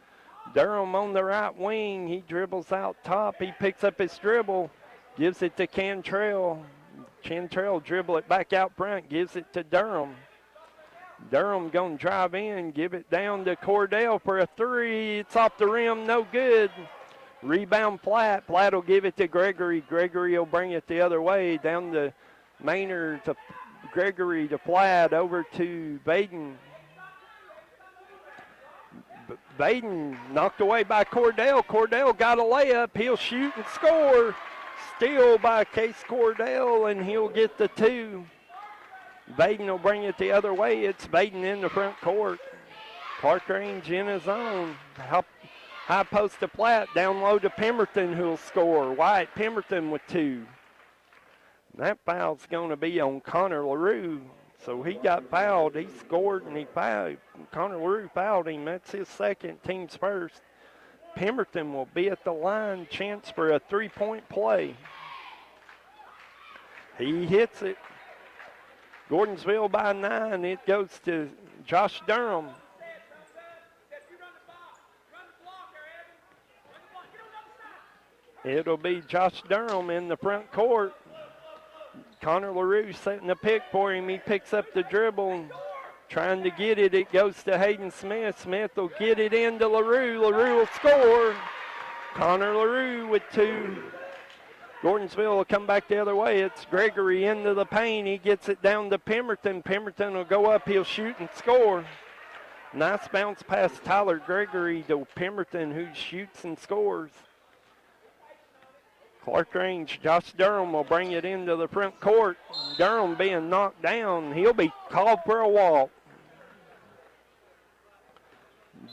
Durham on the right wing. He dribbles out top. He picks up his dribble. Gives it to Cantrell. Cantrell dribble it back out front. Gives it to Durham. Durham going to drive in. Give it down to Cordell for a 3. It's off the rim. No good. Rebound Platt. Platt will give it to Gregory. Gregory will bring it the other way. Down to Maynard to Gregory to Platt, over to Baden. Baden knocked away by Cordell. Cordell got a layup. He'll shoot and score. Steal by Case Cordell, and he'll get the 2. Baden will bring it the other way. It's Baden in the front court. Clarkrange in his own. High post to Platt. Down low to Pemberton, who'll score. Wyatt Pemberton with 2. That foul's going to be on Connor LaRue. So he got fouled. He scored and he fouled. Connor LaRue fouled him. That's his second, team's first. Pemberton will be at the line. Chance for a 3-point play. He hits it. Gordonsville by 9. It goes to Josh Durham. It'll be Josh Durham in the front court. Connor LaRue setting the pick for him. He picks up the dribble, trying to get it. It goes to Hayden Smith. Smith will get it into LaRue. LaRue will score. Connor LaRue with 2. Gordonsville will come back the other way. It's Gregory into the paint. He gets it down to Pemberton. Pemberton will go up. He'll shoot and score. Nice bounce past Tyler Gregory to Pemberton, who shoots and scores. Clarkrange, Josh Durham will bring it into the front court. Durham being knocked down. He'll be called for a walk.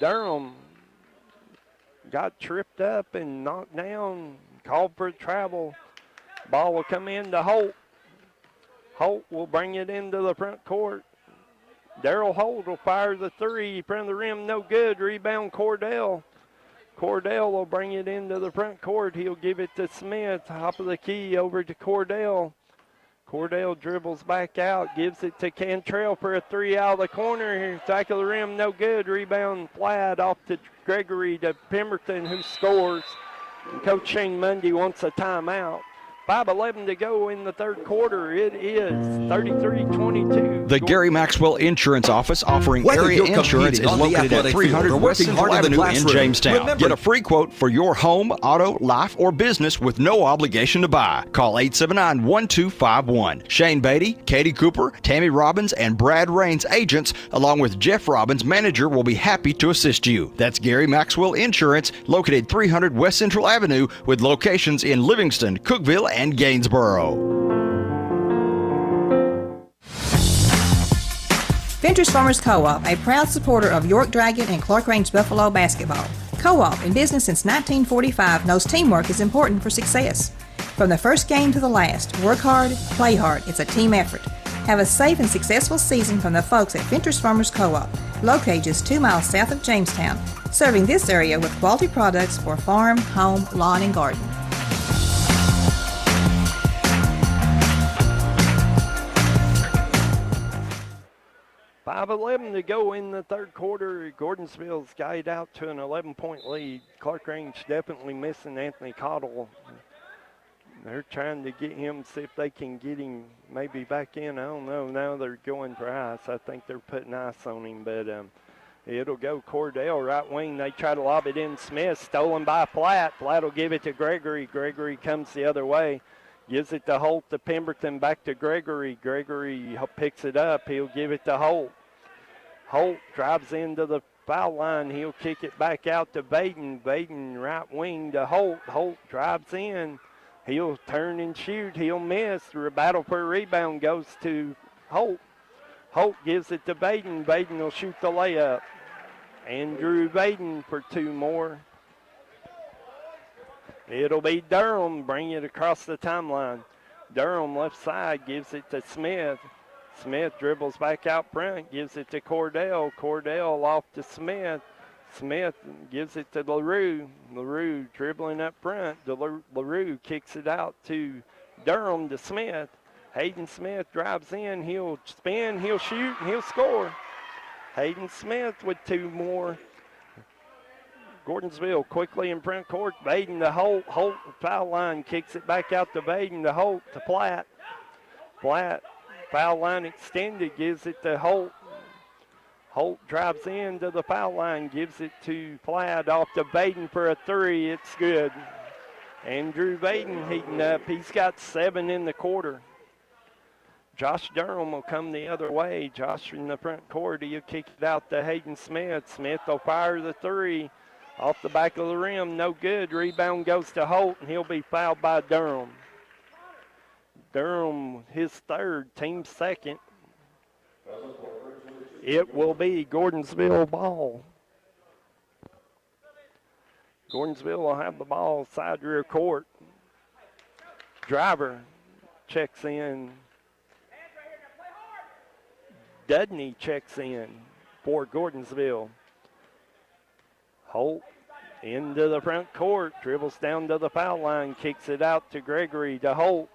Durham got tripped up and knocked down, called for travel. Ball will come in to Holt. Holt will bring it into the front court. Darryl Holt will fire the three. In front of the rim, no good. Rebound, Cordell. Cordell will bring it into the front court. He'll give it to Smith. Top of the key over to Cordell. Cordell dribbles back out, gives it to Cantrell for a three out of the corner. Back of the rim, no good. Rebound, Plaid off to Gregory to Pemberton, who scores. And Coach Shane Mundy wants a timeout. 5:11 to go in the third quarter. It is 33-22. The Gary Maxwell Insurance Office offering area insurance is located at 300 West Central Avenue in Jamestown. Get a free quote for your home, auto, life, or business with no obligation to buy. Call 879-1251. Shane Beatty, Katie Cooper, Tammy Robbins, and Brad Rains agents, along with Jeff Robbins, manager, will be happy to assist you. That's Gary Maxwell Insurance, located 300 West Central Avenue, with locations in Livingston, Cookeville, and Gainsboro. Ventures Farmers Co-op, a proud supporter of York Dragon and Clarkrange Buffalo basketball. Co-op, in business since 1945, knows teamwork is important for success. From the first game to the last, work hard, play hard. It's a team effort. Have a safe and successful season from the folks at Ventures Farmers Co-op, located just 2 miles south of Jamestown, serving this area with quality products for farm, home, lawn, and garden. .5:11 to go in the third quarter. Gordonsville's got it out to an 11-point lead. Clarkrange definitely missing Anthony Cottle. They're trying to get him, see if they can get him maybe back in. I don't know. Now they're going for ice. I think they're putting ice on him, but it'll go Cordell, right wing. They try to lob it in. Smith, stolen by Platt. Platt will give it to Gregory. Gregory comes the other way. Gives it to Holt to Pemberton, back to Gregory. Gregory picks it up. He'll give it to Holt. Holt drives into the foul line. He'll kick it back out to Baden. Baden right wing to Holt. Holt drives in. He'll turn and shoot. He'll miss. The battle for a rebound goes to Holt. Holt gives it to Baden. Baden will shoot the layup. Andrew Baden for two more. It'll be Durham, bring it across the timeline. Durham left side gives it to Smith. Smith dribbles back out front, gives it to Cordell. Cordell off to Smith. Smith gives it to LaRue. LaRue dribbling up front. LaRue kicks it out to Durham to Smith. Hayden Smith drives in. He'll spin, he'll shoot, and he'll score. Hayden Smith with two more. Gordonsville quickly in front court. Baden to Holt. Holt foul line kicks it back out to Baden to Holt to Platt. Platt foul line extended, gives it to Holt. Holt drives in to the foul line, gives it to Platt off to Baden for a three. It's good. Andrew Baden heating up. He's got 7 in the quarter. Josh Durham will come the other way. Josh in the front court. He'll kick it out to Hayden Smith. Smith will fire the three. Off the back of the rim, no good. Rebound goes to Holt, and he'll be fouled by Durham. Durham, his third, team second. It will be Gordonsville ball. Gordonsville will have the ball side rear court. Driver checks in. Dudney checks in for Gordonsville. Holt into the front court, dribbles down to the foul line, kicks it out to Gregory to Holt.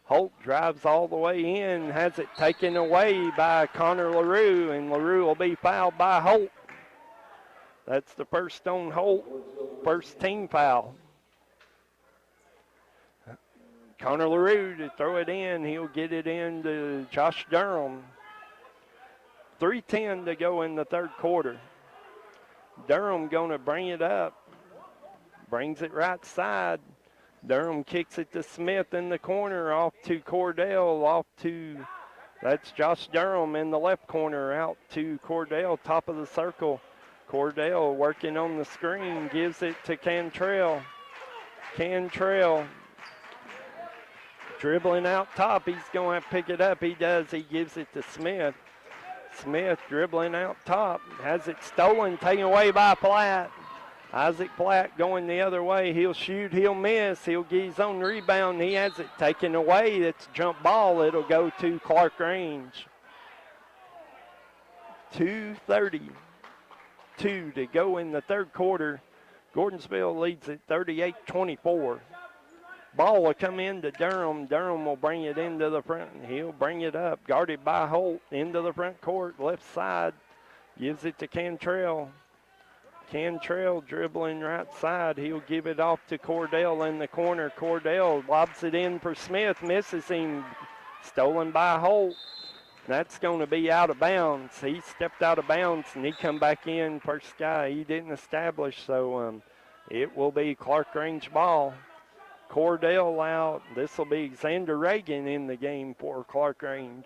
Holt drives all the way in, has it taken away by Connor LaRue, and LaRue will be fouled by Holt. That's the first on Holt, first team foul. Connor LaRue to throw it in, he'll get it in to Josh Durham. 3:10 to go in the third quarter. Durham going to bring it up. Brings it right side. Durham kicks it to Smith in the corner, off to Cordell, that's Josh Durham in the left corner, out to Cordell, top of the circle. Cordell working on the screen, gives it to Cantrell. Cantrell dribbling out top. He's going to pick it up. He does. He gives it to Smith. Smith dribbling out top. Has it stolen, taken away by Platt. Isaac Platt going the other way. He'll shoot. He'll miss. He'll get his own rebound. He has it taken away. It's a jump ball. It'll go to Clarkrange. 2:32 to go in the third quarter. Gordonsville leads at 38-24. Ball will come into Durham. Durham will bring it into the front. He'll bring it up. Guarded by Holt into the front court. Left side. Gives it to Cantrell. Cantrell dribbling right side. He'll give it off to Cordell in the corner. Cordell lobs it in for Smith. Misses him. Stolen by Holt. That's going to be out of bounds. He stepped out of bounds and he come back in. First guy he didn't establish, so it will be Clarkrange ball. Cordell out. This will be Xander Reagan in the game for Clarkrange.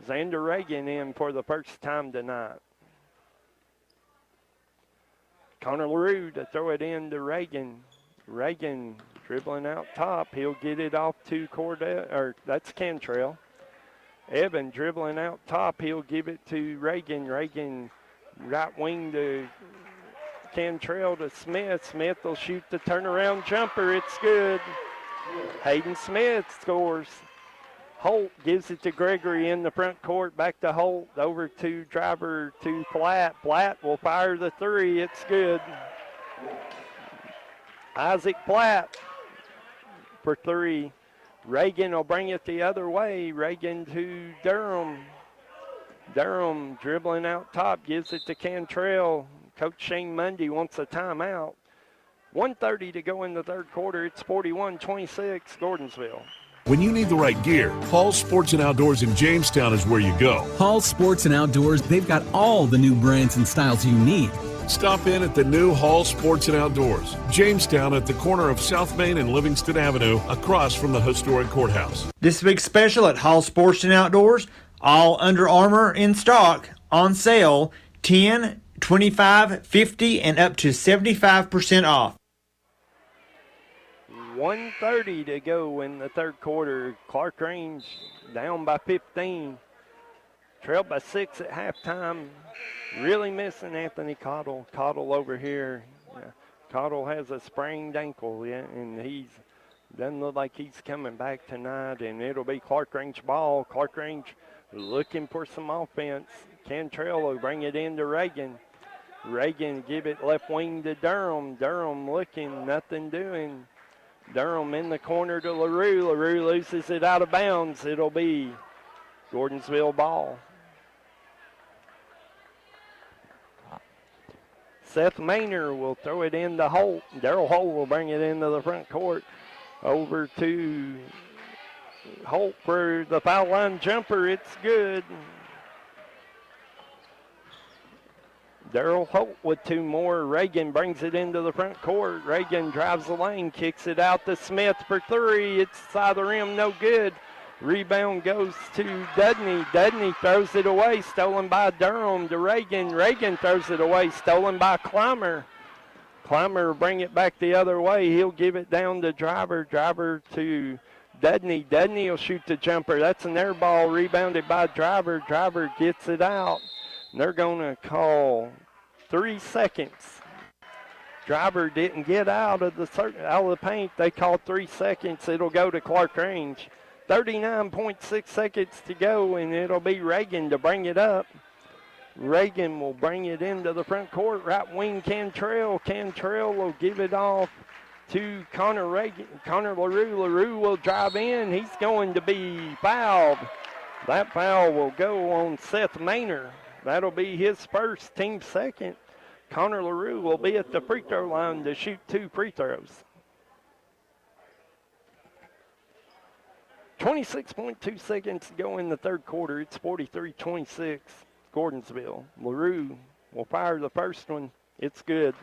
Xander Reagan in for the first time tonight. Connor LaRue to throw it in to Reagan. Reagan dribbling out top. He'll get it off to Cordell, or that's Cantrell. Evan dribbling out top. He'll give it to Reagan. Reagan right wing to Cantrell to Smith. Smith will shoot the turnaround jumper. It's good. Hayden Smith scores. Holt gives it to Gregory in the front court. Back to Holt. Over to Driver to Platt. Platt will fire the three. It's good. Isaac Platt for three. Reagan will bring it the other way. Reagan to Durham. Durham dribbling out top. Gives it to Cantrell. Coach Shane Mundy wants a timeout. 1:30 to go in the third quarter. It's 41-26 Gordonsville. When you need the right gear, Hall's Sports and Outdoors in Jamestown is where you go. Hall's Sports and Outdoors, they've got all the new brands and styles you need. Stop in at the new Hall Sports and Outdoors, Jamestown, at the corner of South Main and Livingston Avenue, across from the historic courthouse. This week's special at Hall Sports and Outdoors, all Under Armour in stock, on sale, 10, 25, 50, and up to 75% off. 1:30 to go in the third quarter. Clarkrange down by 15. Trailed by 6 at halftime. Really missing Anthony Cottle. Cottle over here. Cottle has a sprained ankle, and he's doesn't look like he's coming back tonight, and it'll be Clarkrange ball. Clarkrange looking for some offense. Cantrell will bring it into Reagan. Reagan give it left wing to Durham. Durham looking, nothing doing. Durham in the corner to LaRue. LaRue loses it out of bounds. It'll be Gordonsville ball. Seth Maynor will throw it into Holt. Darryl Holt will bring it into the front court. Over to Holt for the foul line jumper. It's good. Darryl Holt with two more. Reagan brings it into the front court. Reagan drives the lane, kicks it out to Smith for three. It's side of the rim, no good. Rebound goes to Dudney. Dudney throws it away, stolen by Durham to Reagan. Reagan throws it away, stolen by Clymer. Clymer will bring it back the other way. He'll give it down to Driver. Driver to Dudney. Dudney will shoot the jumper. That's an air ball rebounded by Driver. Driver gets it out. And they're going to call 3 seconds. Driver didn't get out of the paint. They call 3 seconds. It'll go to Clarkrange. 39.6 seconds to go, and it'll be Reagan to bring it up. Reagan will bring it into the front court. Right wing Cantrell. Cantrell will give it off to Connor LaRue. LaRue will drive in. He's going to be fouled. That foul will go on Seth Maynor. That'll be his first, team second. Connor LaRue will be at the free throw line to shoot 2 free throws. 26.2 seconds to go in the third quarter. It's 43-26 Gordonsville. LaRue will fire the first one. It's good.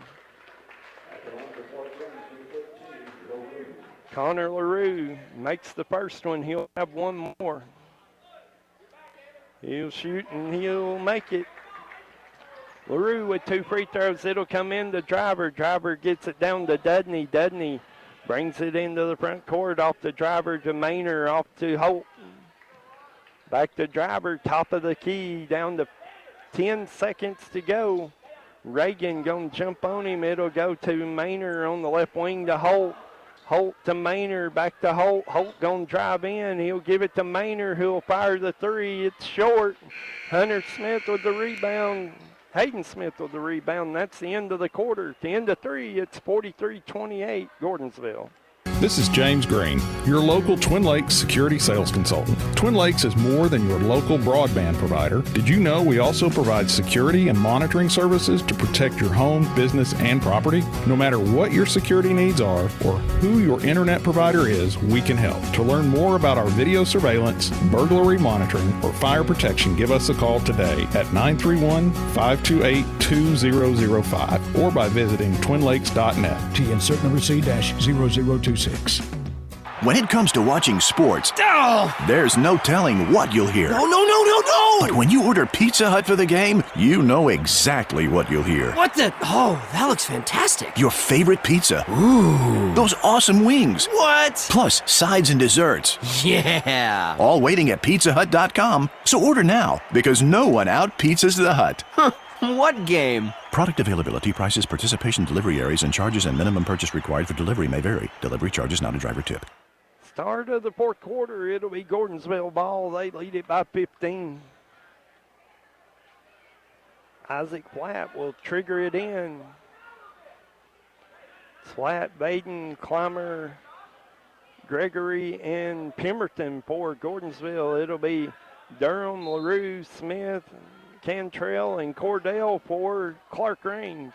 Connor LaRue makes the first one. He'll have one more. He'll shoot and he'll make it. LaRue with 2 free throws. It'll come in to Driver. Driver gets it down to Dudney. Dudney brings it into the front court. Off the Driver to Maynard. Off to Holt. Back to Driver. Top of the key. Down to 10 seconds to go. Reagan going to jump on him. It'll go to Maynard on the left wing to Holt. Holt to Maynard, back to Holt. Holt going to drive in. He'll give it to Maynard, who'll fire the three. It's short. Hunter Smith with the rebound. Hayden Smith with the rebound. That's the end of the quarter. At the end of 3, it's 43-28, Gordonsville. This is James Green, your local Twin Lakes security sales consultant. Twin Lakes is more than your local broadband provider. Did you know we also provide security and monitoring services to protect your home, business, and property? No matter what your security needs are or who your internet provider is, we can help. To learn more about our video surveillance, burglary monitoring, or fire protection, give us a call today at 931-528-2005 or by visiting twinlakes.net. TN cert number C-0026. When it comes to watching sports, there's no telling what you'll hear. No! But when you order Pizza Hut for the game, you know exactly what you'll hear. What the? Oh, that looks fantastic. Your favorite pizza. Ooh. Those awesome wings. What? Plus sides and desserts. Yeah. All waiting at pizzahut.com. So order now, because no one out-pizzas the Hut. Huh. What game? Product availability, prices, participation, delivery areas, and charges and minimum purchase required for delivery may vary. Delivery charge is not a driver tip. Start of the fourth quarter, it'll be Gordonsville ball. They lead it by 15. Isaac Flatt will trigger it in. Flatt, Baden, Clymer, Gregory, and Pemberton for Gordonsville. It'll be Durham, LaRue, Smith, Cantrell, and Cordell for Clarkrange.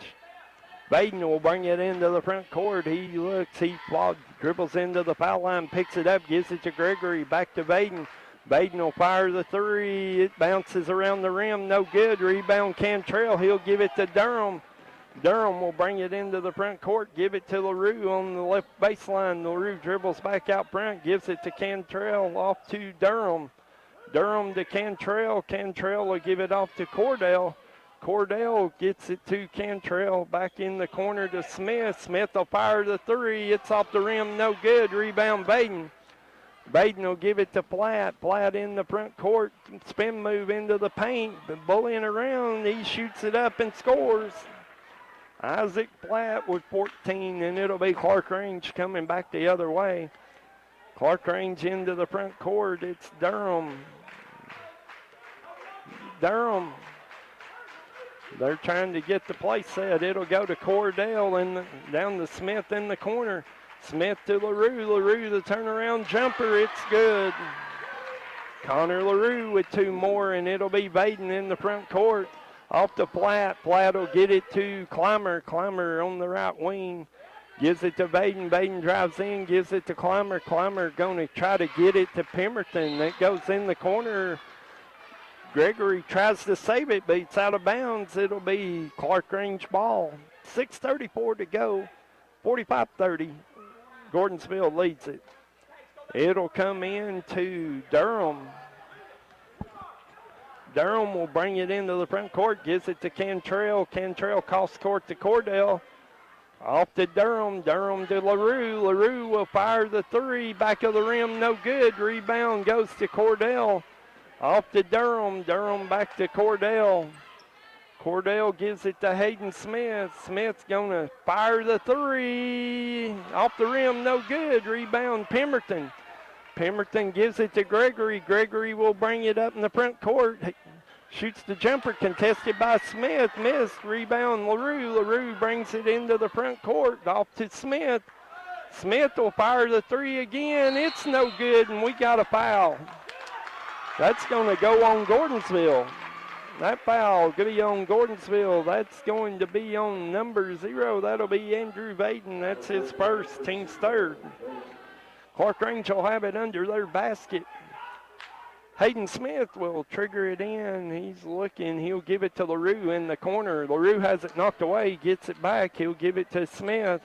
Baden will bring it into the front court. He looks, he dribbles into the foul line, picks it up, gives it to Gregory, back to Baden. Baden will fire the three. It bounces around the rim, no good. Rebound Cantrell. He'll give it to Durham. Durham will bring it into the front court, give it to LaRue on the left baseline. LaRue dribbles back out front, gives it to Cantrell, off to Durham. Durham to Cantrell. Cantrell will give it off to Cordell. Cordell gets it to Cantrell, back in the corner to Smith. Smith will fire the three. It's off the rim, no good. Rebound Baden. Baden will give it to Platt. Platt in the front court, spin move into the paint, bullying around. He shoots it up and scores. Isaac Platt with 14, and it'll be Clarkrange coming back the other way. Clarkrange into the front court. It's Durham. Durham. They're trying to get the play set. It'll go to Cordell and down to Smith in the corner. Smith to LaRue. LaRue, the turnaround jumper. It's good. Connor LaRue with 2 more, and it'll be Baden in the front court. Off to Platt. Platt will get it to Clymer. Clymer on the right wing. Gives it to Baden. Baden drives in, gives it to Clymer. Clymer going to try to get it to Pemberton. That goes in the corner. Gregory tries to save it, but it's out of bounds. It'll be Clarkrange ball. 6:34 to go. 45-30. Gordonsville leads it. It'll come in to Durham. Durham will bring it into the front court, gives it to Cantrell. Cantrell cross court to Cordell. Off to Durham. Durham to LaRue. LaRue will fire the three. Back of the rim, no good. Rebound goes to Cordell. Off to Durham. Durham back to Cordell. Cordell gives it to Hayden Smith. Smith's going to fire the three. Off the rim, no good. Rebound Pemberton. Pemberton gives it to Gregory. Gregory will bring it up in the front court. Shoots the jumper, contested by Smith. Missed. Rebound LaRue. LaRue brings it into the front court. Off to Smith. Smith will fire the three again. It's no good, and we got a foul. That's going to go on Gordonsville. That foul going to be on Gordonsville. That's going to be on number 0. That'll be Andrew Vaden. That's his first, team's third. Clarkrange will have it under their basket. Hayden Smith will trigger it in. He's looking. He'll give it to LaRue in the corner. LaRue has it knocked away, gets it back. He'll give it to Smith.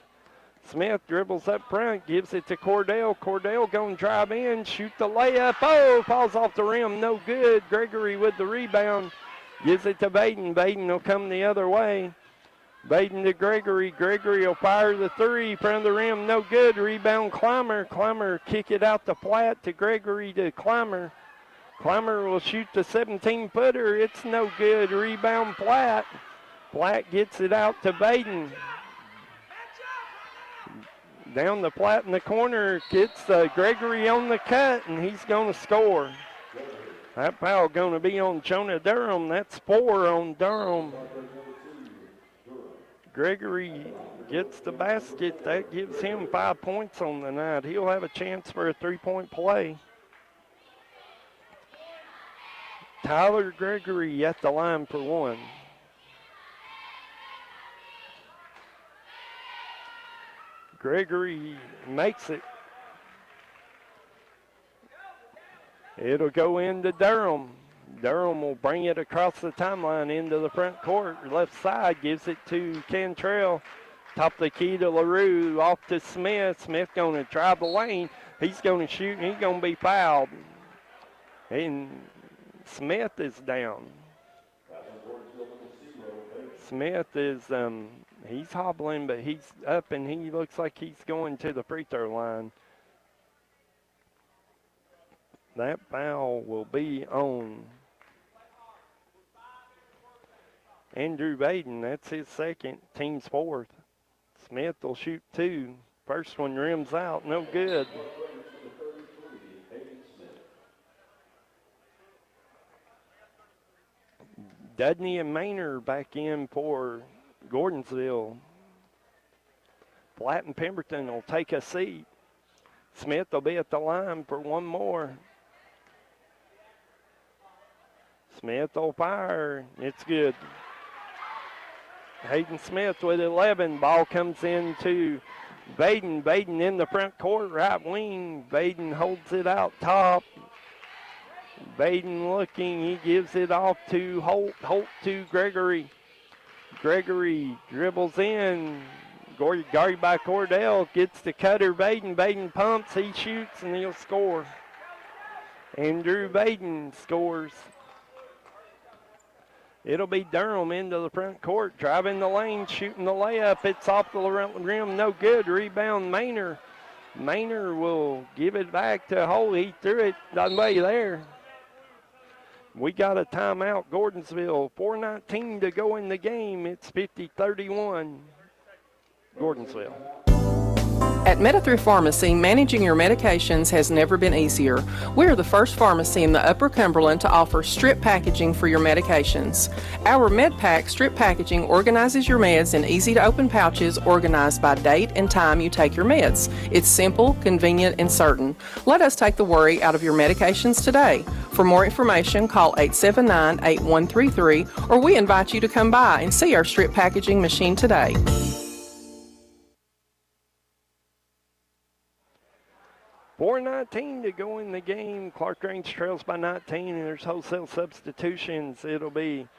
Smith dribbles up front, gives it to Cordell. Cordell going to drive in, shoot the layup. Oh, falls off the rim, no good. Gregory with the rebound, gives it to Baden. Baden will come the other way. Baden to Gregory. Gregory will fire the three in front of the rim, no good. Rebound Clymer. Clymer kick it out to Platt, to Gregory to Clymer. Clymer will shoot the 17-footer. It's no good. Rebound Platt. Platt gets it out to Baden. Down the Platt in the corner, gets Gregory on the cut, and he's going to score. That foul going to be on Jonah Durham. That's 4 on Durham. Gregory gets the basket. That gives him 5 points on the night. He'll have a chance for a three-point play. Tyler Gregory at the line for one. Gregory makes it. It'll go into Durham. Durham will bring it across the timeline into the front court. Left side gives it to Cantrell. Top of the key to LaRue. Off to Smith. Smith going to drive the lane. He's going to shoot, and he's going to be fouled. And Smith is down. Smith is, he's hobbling, but he's up, and he looks like he's going to the free throw line. That foul will be on Andrew Baden. That's his second, team's fourth. Smith will shoot 2. First one rims out, no good. Dudney and Maynard back in for Gordonsville. Platt and Pemberton will take a seat. Smith will be at the line for one more. Smith will fire. It's good. Hayden Smith with 11. Ball comes in to Baden. Baden in the front court, right wing. Baden holds it out top. Baden looking, he gives it off to Holt. Holt to Gregory. Gregory dribbles in. Guarded by Cordell, gets to Cutter Baden. Baden pumps, he shoots, and he'll score. Andrew Baden scores. It'll be Durham into the front court, driving the lane, shooting the layup. It's off the rim, no good. Rebound Maynard. Maynard will give it back to Holt. He threw it the way there. We got a timeout, Gordonsville. 4:19 to go in the game. It's 50-31, Gordonsville. At Meta3 Pharmacy, managing your medications has never been easier. We're the first pharmacy in the Upper Cumberland to offer strip packaging for your medications. Our MedPack strip packaging organizes your meds in easy-to-open pouches organized by date and time you take your meds. It's simple, convenient, and certain. Let us take the worry out of your medications today. For more information, call 879-8133, or we invite you to come by and see our strip packaging machine today. 4:19 to go in the game. Clarkrange trails by 19, and there's wholesale substitutions. It'll be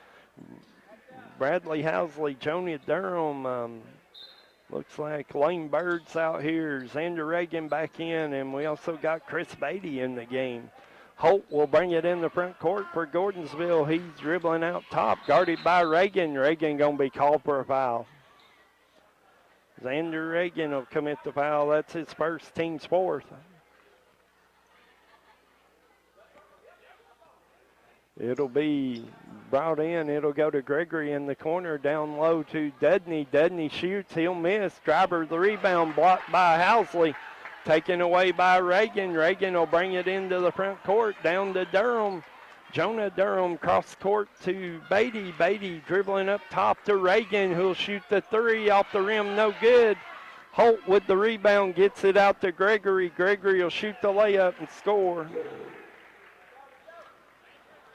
Bradley Housley, Jonah Durham. Looks like Lane Bird's out here. Xander Reagan back in, and we also got Chris Beatty in the game. Holt will bring it in the front court for Gordonsville. He's dribbling out top, guarded by Reagan. Reagan going to be called for a foul. Xander Reagan will commit the foul. That's his first, team's fourth. It'll be brought in. It'll go to Gregory in the corner, down low to Dudney. Dudney shoots. He'll miss. Driver the rebound, blocked by Housley. Taken away by Reagan. Reagan will bring it into the front court, down to Durham. Jonah Durham cross court to Beatty. Beatty dribbling up top to Reagan, who'll shoot the three off the rim. No good. Holt with the rebound gets it out to Gregory. Gregory will shoot the layup and score.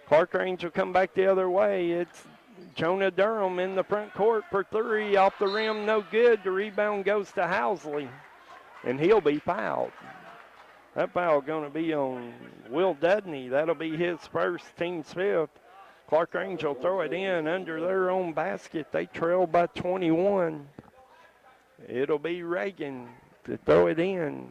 Clarkrange will come back the other way. It's Jonah Durham in the front court for three. Off the rim, no good. The rebound goes to Housley, and he'll be fouled. That foul going to be on Will Dudney. That'll be his first, team's fifth. Clarkrange will throw it in under their own basket. They trail by 21. It'll be Reagan to throw it in.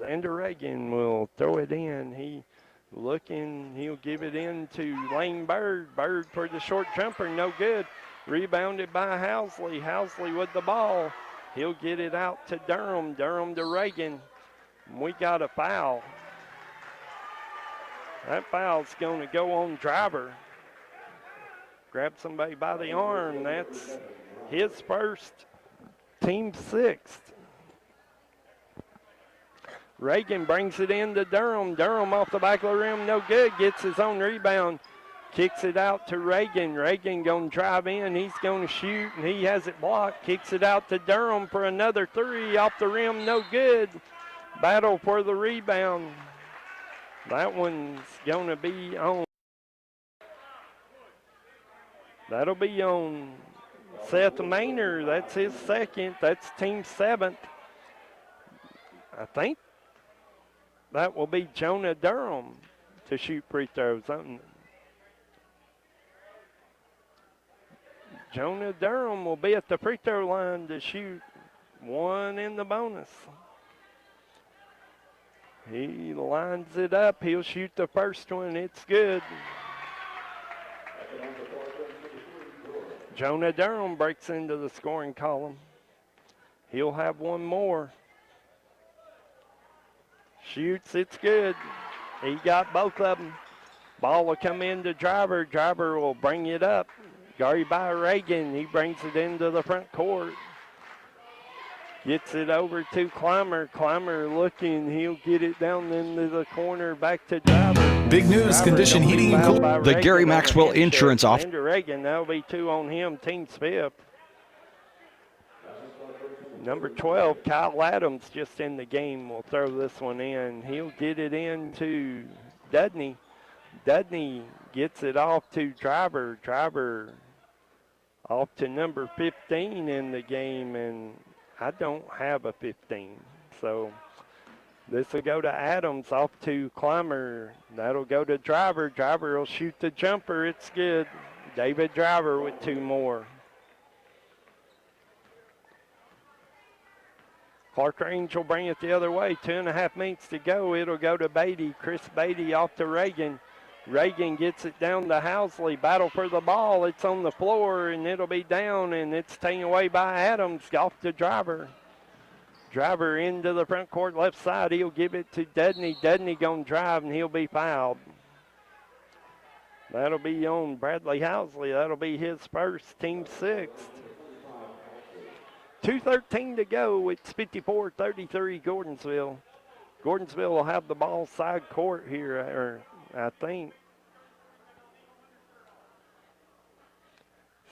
Xander Reagan will throw it in. He looking, he'll give it in to Lane Bird. Bird for the short jumper, no good. Rebounded by Housley. Housley with the ball. He'll get it out to Durham. Durham to Reagan. We got a foul. That foul's going to go on Driver. Grab somebody by the arm. That's his first, team sixth. Reagan brings it in to Durham. Durham off the back of the rim, no good. Gets his own rebound. Kicks it out to Reagan. Reagan going to drive in. He's going to shoot, and he has it blocked. Kicks it out to Durham for another three. Off the rim, no good. Battle for the rebound. That one's going to be on. That'll be on Seth Maynard. That's his second. That's team seventh. I think that will be Jonah Durham to shoot free throws. Jonah Durham will be at the free throw line to shoot one in the bonus. He lines it up. He'll shoot the first one. It's good. Jonah Durham breaks into the scoring column. He'll have one more. Shoots, it's good. He got both of them. Ball will come in to Driver. Driver will bring it up. Guarded by Reagan. He brings it into the front court. Gets it over to Clymer. Clymer looking. He'll get it down into the corner. Back to Driver. Big news, Driver condition heating and cooling. The Gary Maxwell Insurance Office. Reagan, that'll be two on him. Team's fifth. Number 12, Kyle Adams, just in the game, will throw this one in. He'll get it in to Dudney. Dudney gets it off to Driver. Driver off to number 15 in the game, and I don't have a 15. So this will go to Adams, off to Clymer. That'll go to Driver. Driver will shoot the jumper. It's good. David Driver with two more. Clarkrange will bring it the other way. 2.5 minutes to go. It'll go to Beatty. Chris Beatty off to Reagan. Reagan gets it down to Housley. Battle for the ball. It's on the floor, and it'll be down, and it's taken away by Adams. Off to Driver. Driver into the front court left side. He'll give it to Dudney. Dudney going to drive, and he'll be fouled. That'll be on Bradley Housley. That'll be his first, team sixth. 2:13 to go. It's 54-33 Gordonsville. Gordonsville will have the ball side court here, I think.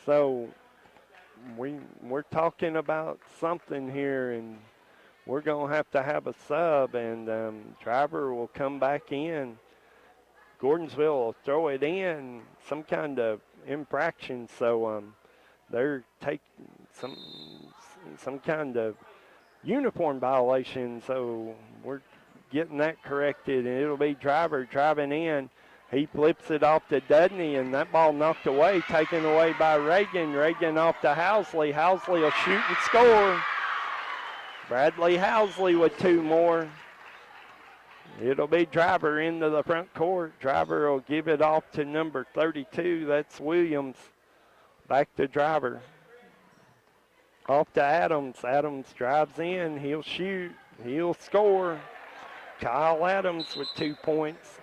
So we're talking about something here, and we're going to have a sub, and Driver will come back in. Gordonsville will throw it in, some kind of infraction, so they're taking some kind of uniform violation, so we're getting that corrected, and it'll be Driver driving in. He flips it off to Dudney, and that ball knocked away, taken away by Reagan. Reagan off to Housley. Housley will shoot and score. Bradley Housley with two more. It'll be Driver into the front court. Driver will give it off to number 32. That's Williams. Back to Driver. Off to Adams. Adams drives in. He'll shoot. He'll score. Kyle Adams with 2 points.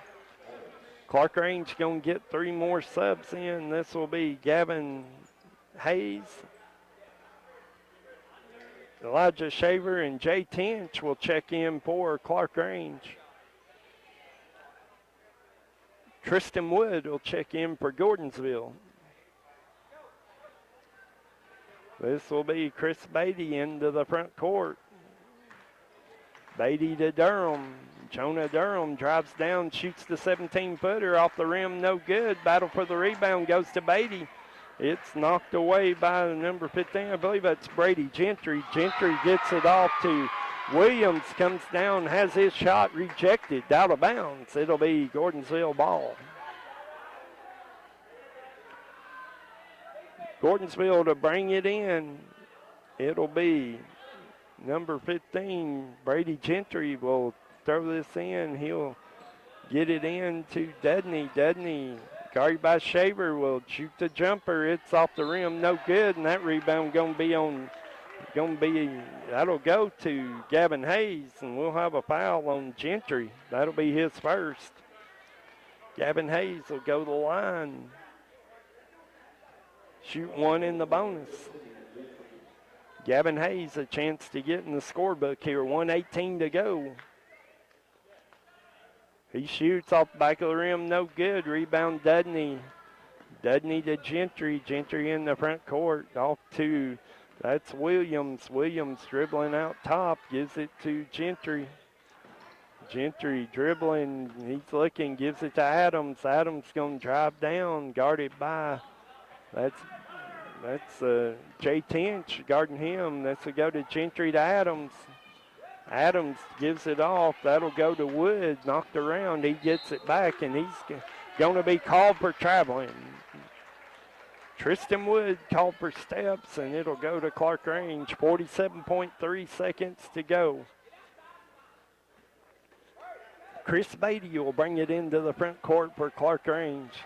Clarkrange going to get three more subs in. This will be Gavin Hayes. Elijah Shaver and Jay Tinch will check in for Clarkrange. Tristan Wood will check in for Gordonsville. This will be Chris Beatty into the front court. Beatty to Durham. Jonah Durham drives down, shoots the 17-footer off the rim, no good. Battle for the rebound goes to Beatty. It's knocked away by number 15. I believe that's Brady Gentry. Gentry gets it off to Williams, comes down, has his shot rejected, out of bounds. It'll be Gordonsville ball. Gordonsville to bring it in. It'll be Number 15, Brady Gentry will throw this in. He'll get it in to Dudney. Dudney, guarded by Shaver, will shoot the jumper. It's off the rim, no good, and that rebound that'll go to Gavin Hayes, and we'll have a foul on Gentry. That'll be his first. Gavin Hayes will go to the line. Shoot one in the bonus. Gavin Hayes a chance to get in the scorebook here. 1:18 to go. He shoots off the back of the rim, no good. Rebound Dudney. Dudney to Gentry. Gentry in the front court. Off to, that's Williams. Williams dribbling out top, gives it to Gentry. Gentry dribbling, he's looking, gives it to Adams. Adams going to drive down, guarded by, that's Jay Tinch guarding him. That's a go to Gentry to Adams. Adams gives it off. That'll go to Wood, knocked around. He gets it back, and he's going to be called for traveling. Tristan Wood called for steps, and it'll go to Clarkrange. 47.3 seconds to go. Chris Beatty will bring it into the front court for Clarkrange.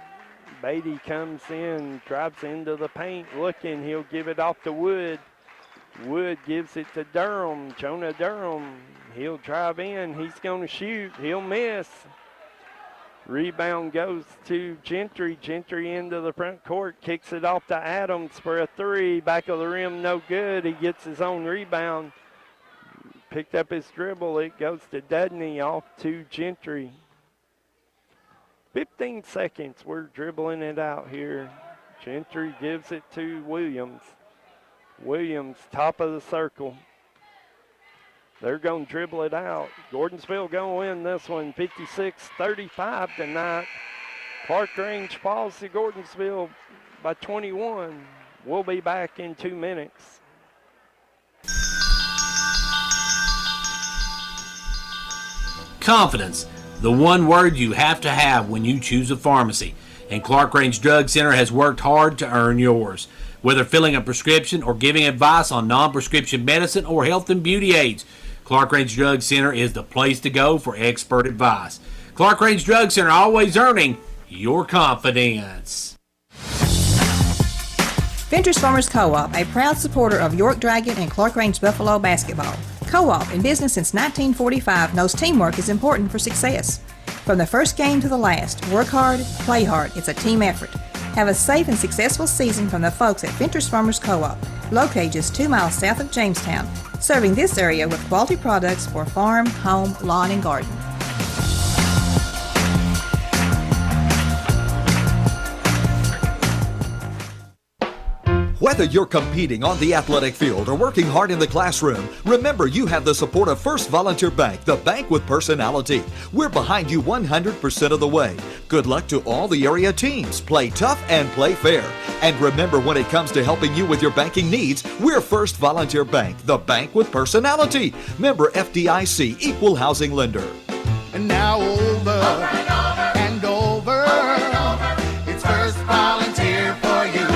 Beatty comes in, drives into the paint, looking. He'll give it off to Wood. Wood gives it to Durham, Jonah Durham. He'll drive in. He's going to shoot. He'll miss. Rebound goes to Gentry. Gentry into the front court, kicks it off to Adams for a three. Back of the rim, no good. He gets his own rebound. Picked up his dribble. It goes to Dudney, off to Gentry. 15 seconds. We're dribbling it out here. Gentry gives it to Williams. Williams, top of the circle. They're going to dribble it out. Gordonsville going to win this one, 56-35 tonight. Clarkrange falls to Gordonsville by 21. We'll be back in 2 minutes. Confidence, the one word you have to have when you choose a pharmacy. And Clarkrange Drug Center has worked hard to earn yours. Whether filling a prescription or giving advice on non-prescription medicine or health and beauty aids, Clarkrange Drug Center is the place to go for expert advice. Clarkrange Drug Center, always earning your confidence. Ventures Farmers Co-op, a proud supporter of York Dragon and Clarkrange Buffalo basketball. Co-op, in business since 1945, knows teamwork is important for success. From the first game to the last, work hard, play hard. It's a team effort. Have a safe and successful season from the folks at Ventures Farmers Co-op, located just 2 miles south of Jamestown, serving this area with quality products for farm, home, lawn, and garden. Whether you're competing on the athletic field or working hard in the classroom, remember you have the support of First Volunteer Bank, the bank with personality. We're behind you 100% of the way. Good luck to all the area teams. Play tough and play fair. And remember, when it comes to helping you with your banking needs, we're First Volunteer Bank, the bank with personality. Member FDIC, Equal Housing Lender. And now over and over, it's First Volunteer for you.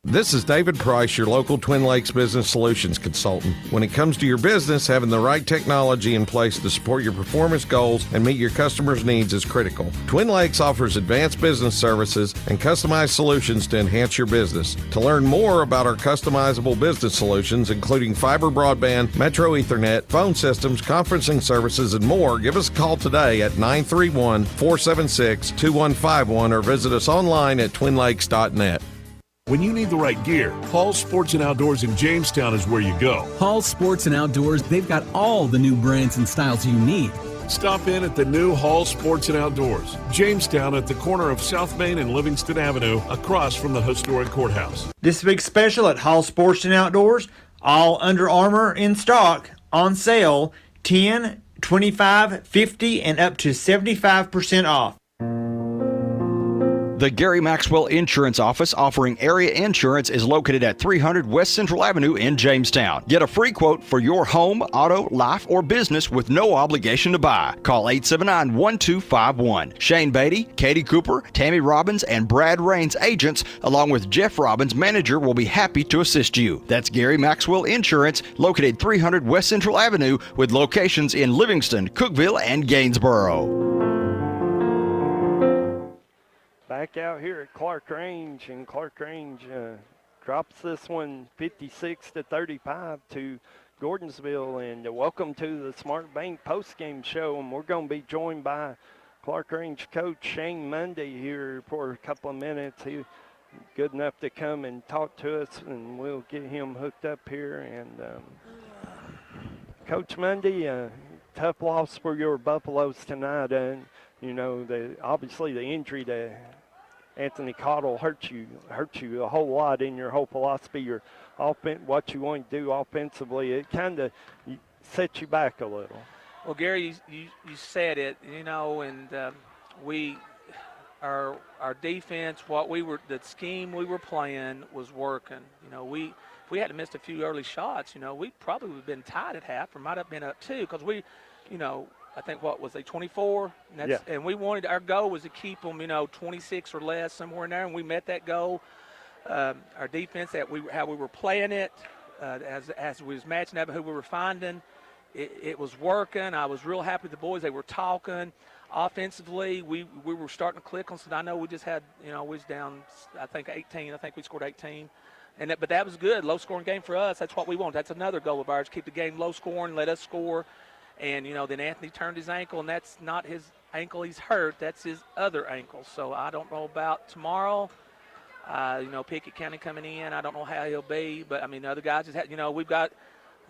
This is David Price, your local Twin Lakes Business Solutions consultant. When it comes to your business, having the right technology in place to support your performance goals and meet your customers' needs is critical. Twin Lakes offers advanced business services and customized solutions to enhance your business. To learn more about our customizable business solutions, including fiber broadband, Metro Ethernet, phone systems, conferencing services, and more, give us a call today at 931-476-2151 or visit us online at twinlakes.net. When you need the right gear, Hall's Sports and Outdoors in Jamestown is where you go. Hall's Sports and Outdoors, they've got all the new brands and styles you need. Stop in at the new Hall's Sports and Outdoors, Jamestown, at the corner of South Main and Livingston Avenue, across from the historic courthouse. This week's special at Hall Sports and Outdoors, all Under Armour in stock, on sale, 10, 25, 50, and up to 75% off. The Gary Maxwell Insurance Office offering area insurance is located at 300 West Central Avenue in Jamestown. Get a free quote for your home, auto, life, or business with no obligation to buy. Call 879-1251. Shane Beatty, Katie Cooper, Tammy Robbins, and Brad Rains agents, along with Jeff Robbins, manager, will be happy to assist you. That's Gary Maxwell Insurance, located 300 West Central Avenue with locations in Livingston, Cookeville, and Gainesboro. Back out here at Clarkrange, and Clarkrange drops this one 56-35 to Gordonsville. And welcome to the Smart Bank postgame show. And we're going to be joined by Clarkrange coach Shane Mundy here for a couple of minutes. He's good enough to come and talk to us, and we'll get him hooked up here. And Coach Mundy, tough loss for your Buffaloes tonight. And you know, obviously the injury to Anthony Cottle hurt you a whole lot in your whole philosophy, your offense, what you want to do offensively. It kind of set you back a little. Well, Gary, you said it, you know, and our defense, the scheme we were playing was working. You know, if we hadn't missed a few early shots, you know, we probably would have been tied at half, or might have been up two, because we, you know, I think, what was they, 24? And we wanted, our goal was to keep them, you know, 26 or less, somewhere in there, and we met that goal. Our defense, how we were playing it, as we was matching up who we were finding, it was working. I was real happy with the boys. They were talking. Offensively, we were starting to click on something. I know we just had, you know, we was down, I think, 18. I think we scored 18. But that was good. Low-scoring game for us. That's what we want. That's another goal of ours, keep the game low-scoring, let us score. And, you know, then Anthony turned his ankle, and that's not his ankle he's hurt. That's his other ankle. So I don't know about tomorrow. You know, Pickett County coming in, I don't know how he'll be. But, I mean, the other guys just had, you know, we've got,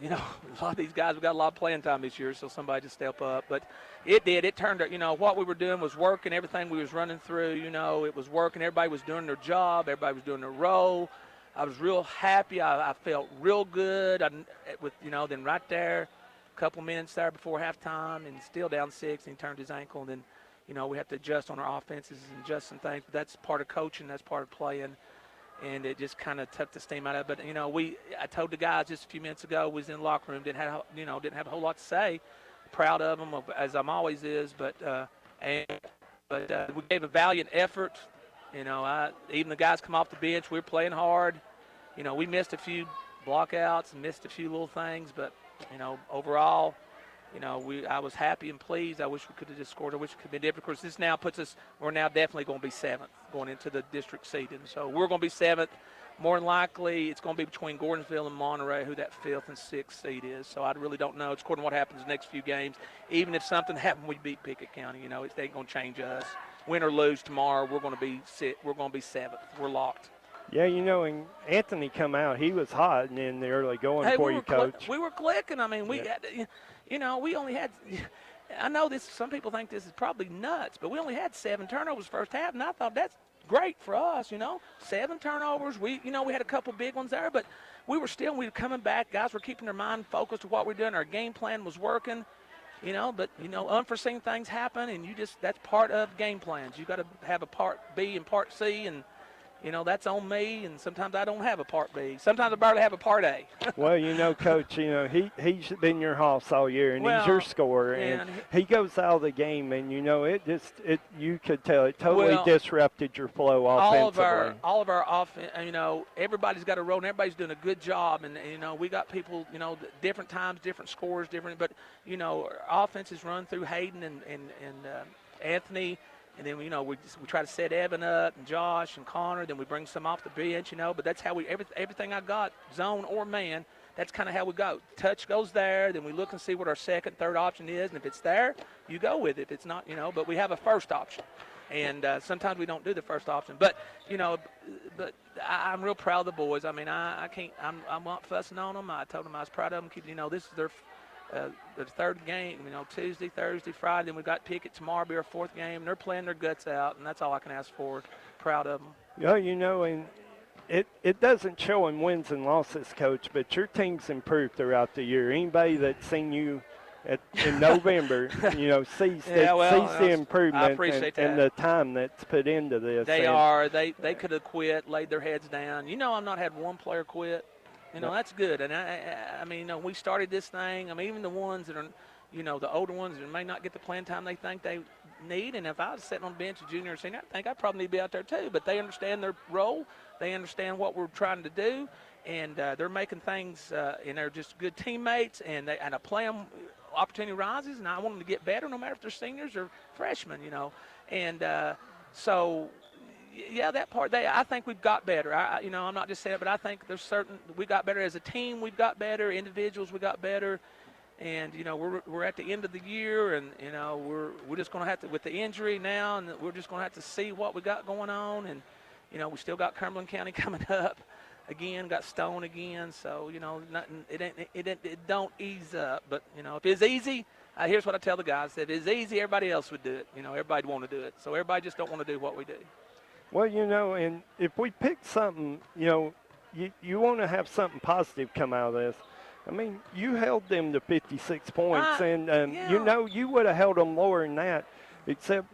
you know, a lot of these guys, we've got a lot of playing time this year, so somebody just step up. But it turned out, you know, what we were doing was working. Everything we was running through, you know, it was working. Everybody was doing their job. Everybody was doing their role. I was real happy. I felt real good with, you know, then right there, couple minutes there before halftime, and still down 6, and he turned his ankle. And then, you know, we have to adjust on our offenses and adjust some things. But that's part of coaching. That's part of playing. And it just kind of took the steam out of it. But, you know, I told the guys just a few minutes ago, was in the locker room, didn't have a whole lot to say. Proud of them, as I'm always is. But we gave a valiant effort. You know, even the guys come off the bench, we were playing hard. You know, we missed a few blockouts and missed a few little things, but you know, overall, you know, I was happy and pleased. I wish we could have just scored. I wish it could have been different. Of course, this now puts us, we're now definitely going to be 7th going into the district seeding. So we're going to be 7th. More than likely, it's going to be between Gordonsville and Monterey who that 5th and 6th seed is. So I really don't know. It's according to what happens the next few games. Even if something happened, we beat Pickett County. You know, it ain't going to change us. Win or lose tomorrow, we're going to be 7th. We're locked. Yeah, you know, and Anthony come out, he was hot and in the early going for you, Coach. We were clicking. I mean, you know, we only had, I know this, some people think this is probably nuts, but we only had 7 turnovers first half, and I thought that's great for us, you know. 7 turnovers. We had a couple big ones there, but we were coming back. Guys were keeping their mind focused on what we're doing. Our game plan was working, you know, but, you know, unforeseen things happen, and that's part of game plans. You got to have a part B and part C, and you know, that's on me, and sometimes I don't have a part B. Sometimes I barely have a part A. Well, you know, Coach, you know, he's been your hoss all year, and he's your scorer, and he goes out of the game, and, you know, you could tell it totally disrupted your flow offensively. All of our offense, you know, everybody's got a role, and everybody's doing a good job, and you know, we got people, you know, different times, different scores, but, you know, our offense is run through Hayden and Anthony. And then, you know, we try to set Evan up and Josh and Connor. Then we bring some off the bench, you know. But that's how everything I got, zone or man, that's kind of how we go. Touch goes there. Then we look and see what our second, third option is. And if it's there, you go with it. If it's not, you know, but we have a first option. And sometimes we don't do the first option. But, you know, I'm real proud of the boys. I mean, I'm not fussing on them. I told them I was proud of them. You know, this is their third game, you know, Tuesday, Thursday, Friday. Then we got Pickett tomorrow, be our 4th game. And they're playing their guts out, and that's all I can ask for. Proud of them. Yeah, you know, and it doesn't show in wins and losses, Coach, but your team's improved throughout the year. Anybody that's seen you in November, sees the improvement I appreciate that. and the time that's put into this. They could have quit, laid their heads down. I've not had one player quit. That's good. And I mean, we started this thing. I mean, even the ones that are, the older ones that may not get the playing time they think they need. And if I was sitting on the bench, a junior or senior, I think I probably need to be out there too. But they understand their role. They understand what we're trying to do. And they're making things, and they're just good teammates. And I play them, opportunity rises, and I want them to get better no matter if they're seniors or freshmen, And so, yeah, that part, I think we've got better. I'm not just saying it, but I think there's we got better as a team. We've got better. Individuals, we got better. And, we're at the end of the year, and, we're just going to have to, with the injury now, and we're just going to have to see what we got going on. And, we still got Cumberland County coming up again, got Stone again. So, nothing, it don't ease up. But, if it's easy, here's what I tell the guys. If it's easy, everybody else would do it. Everybody'd want to do it. So everybody just don't want to do what we do. Well, and if we pick something, you want to have something positive come out of this. I mean, you held them to 56 points, and you would have held them lower than that, except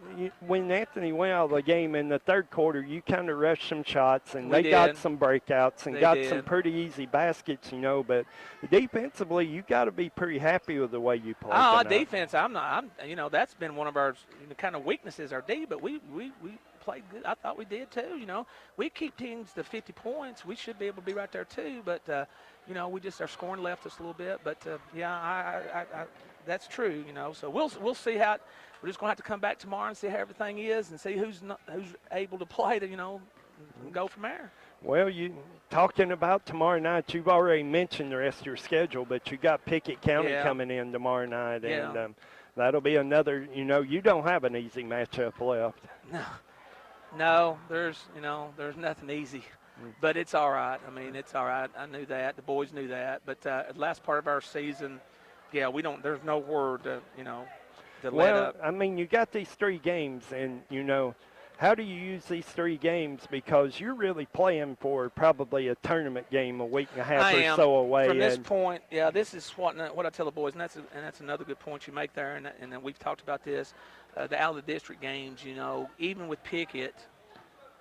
when Anthony went out of the game in the third quarter, you kind of rushed some shots, and they got some breakouts and got some pretty easy baskets, But defensively, you got to be pretty happy with the way you played. Oh, defense, that's been one of our kind of weaknesses, our D, but we played good. I thought we did too. We keep teams to 50 points. We should be able to be right there too. But we just our scoring left us a little bit. But I that's true. So we'll see how. We're just gonna have to come back tomorrow and see how everything is and see who's able to play to and go from there. Well, you talking about tomorrow night. You've already mentioned the rest of your schedule, but you got Pickett County coming in tomorrow night, and that'll be another. You don't have an easy matchup left. No, there's nothing easy, but it's all right. I mean, it's all right. I knew that. The boys knew that. But the last part of our season, there's no word to let up. I mean, you got these 3 games, and, how do you use these 3 games? Because you're really playing for probably a tournament game a week and a half or so away. From this point, this is what I tell the boys, and that's another good point you make there, and then we've talked about this. The out-of-the-district games, even with Pickett,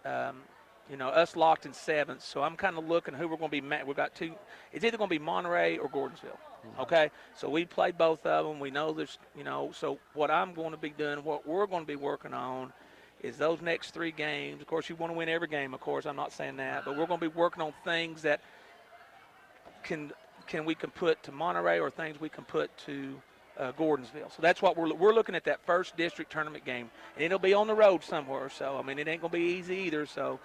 us locked in 7th. So I'm kind of looking who we're going to be. We've got 2. It's either going to be Monterey or Gordonsville. Okay? So we played both of them. We know there's, so what I'm going to be doing, what we're going to be working on is those next 3 games. Of course, you want to win every game, of course. I'm not saying that. But we're going to be working on things that we can put to Monterey or things we can put to Gordonsville. So that's what we're looking at, that first district tournament game. And it'll be on the road somewhere. So, I mean, it ain't going to be easy either. So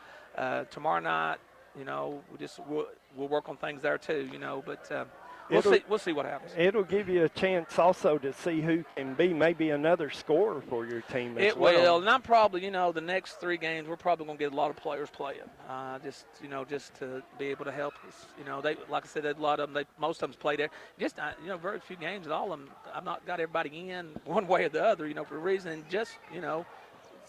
tomorrow night, we'll work on things there too, but we'll see what happens. It'll give you a chance also to see who can be maybe another scorer for your team as well. It will, and I'm probably, the next 3 games, we're probably going to get a lot of players playing, just to be able to help us. They, like I said, a lot of them, most of them's played there. Just, very few games, and all of them, I've not got everybody in one way or the other, for a reason, and just,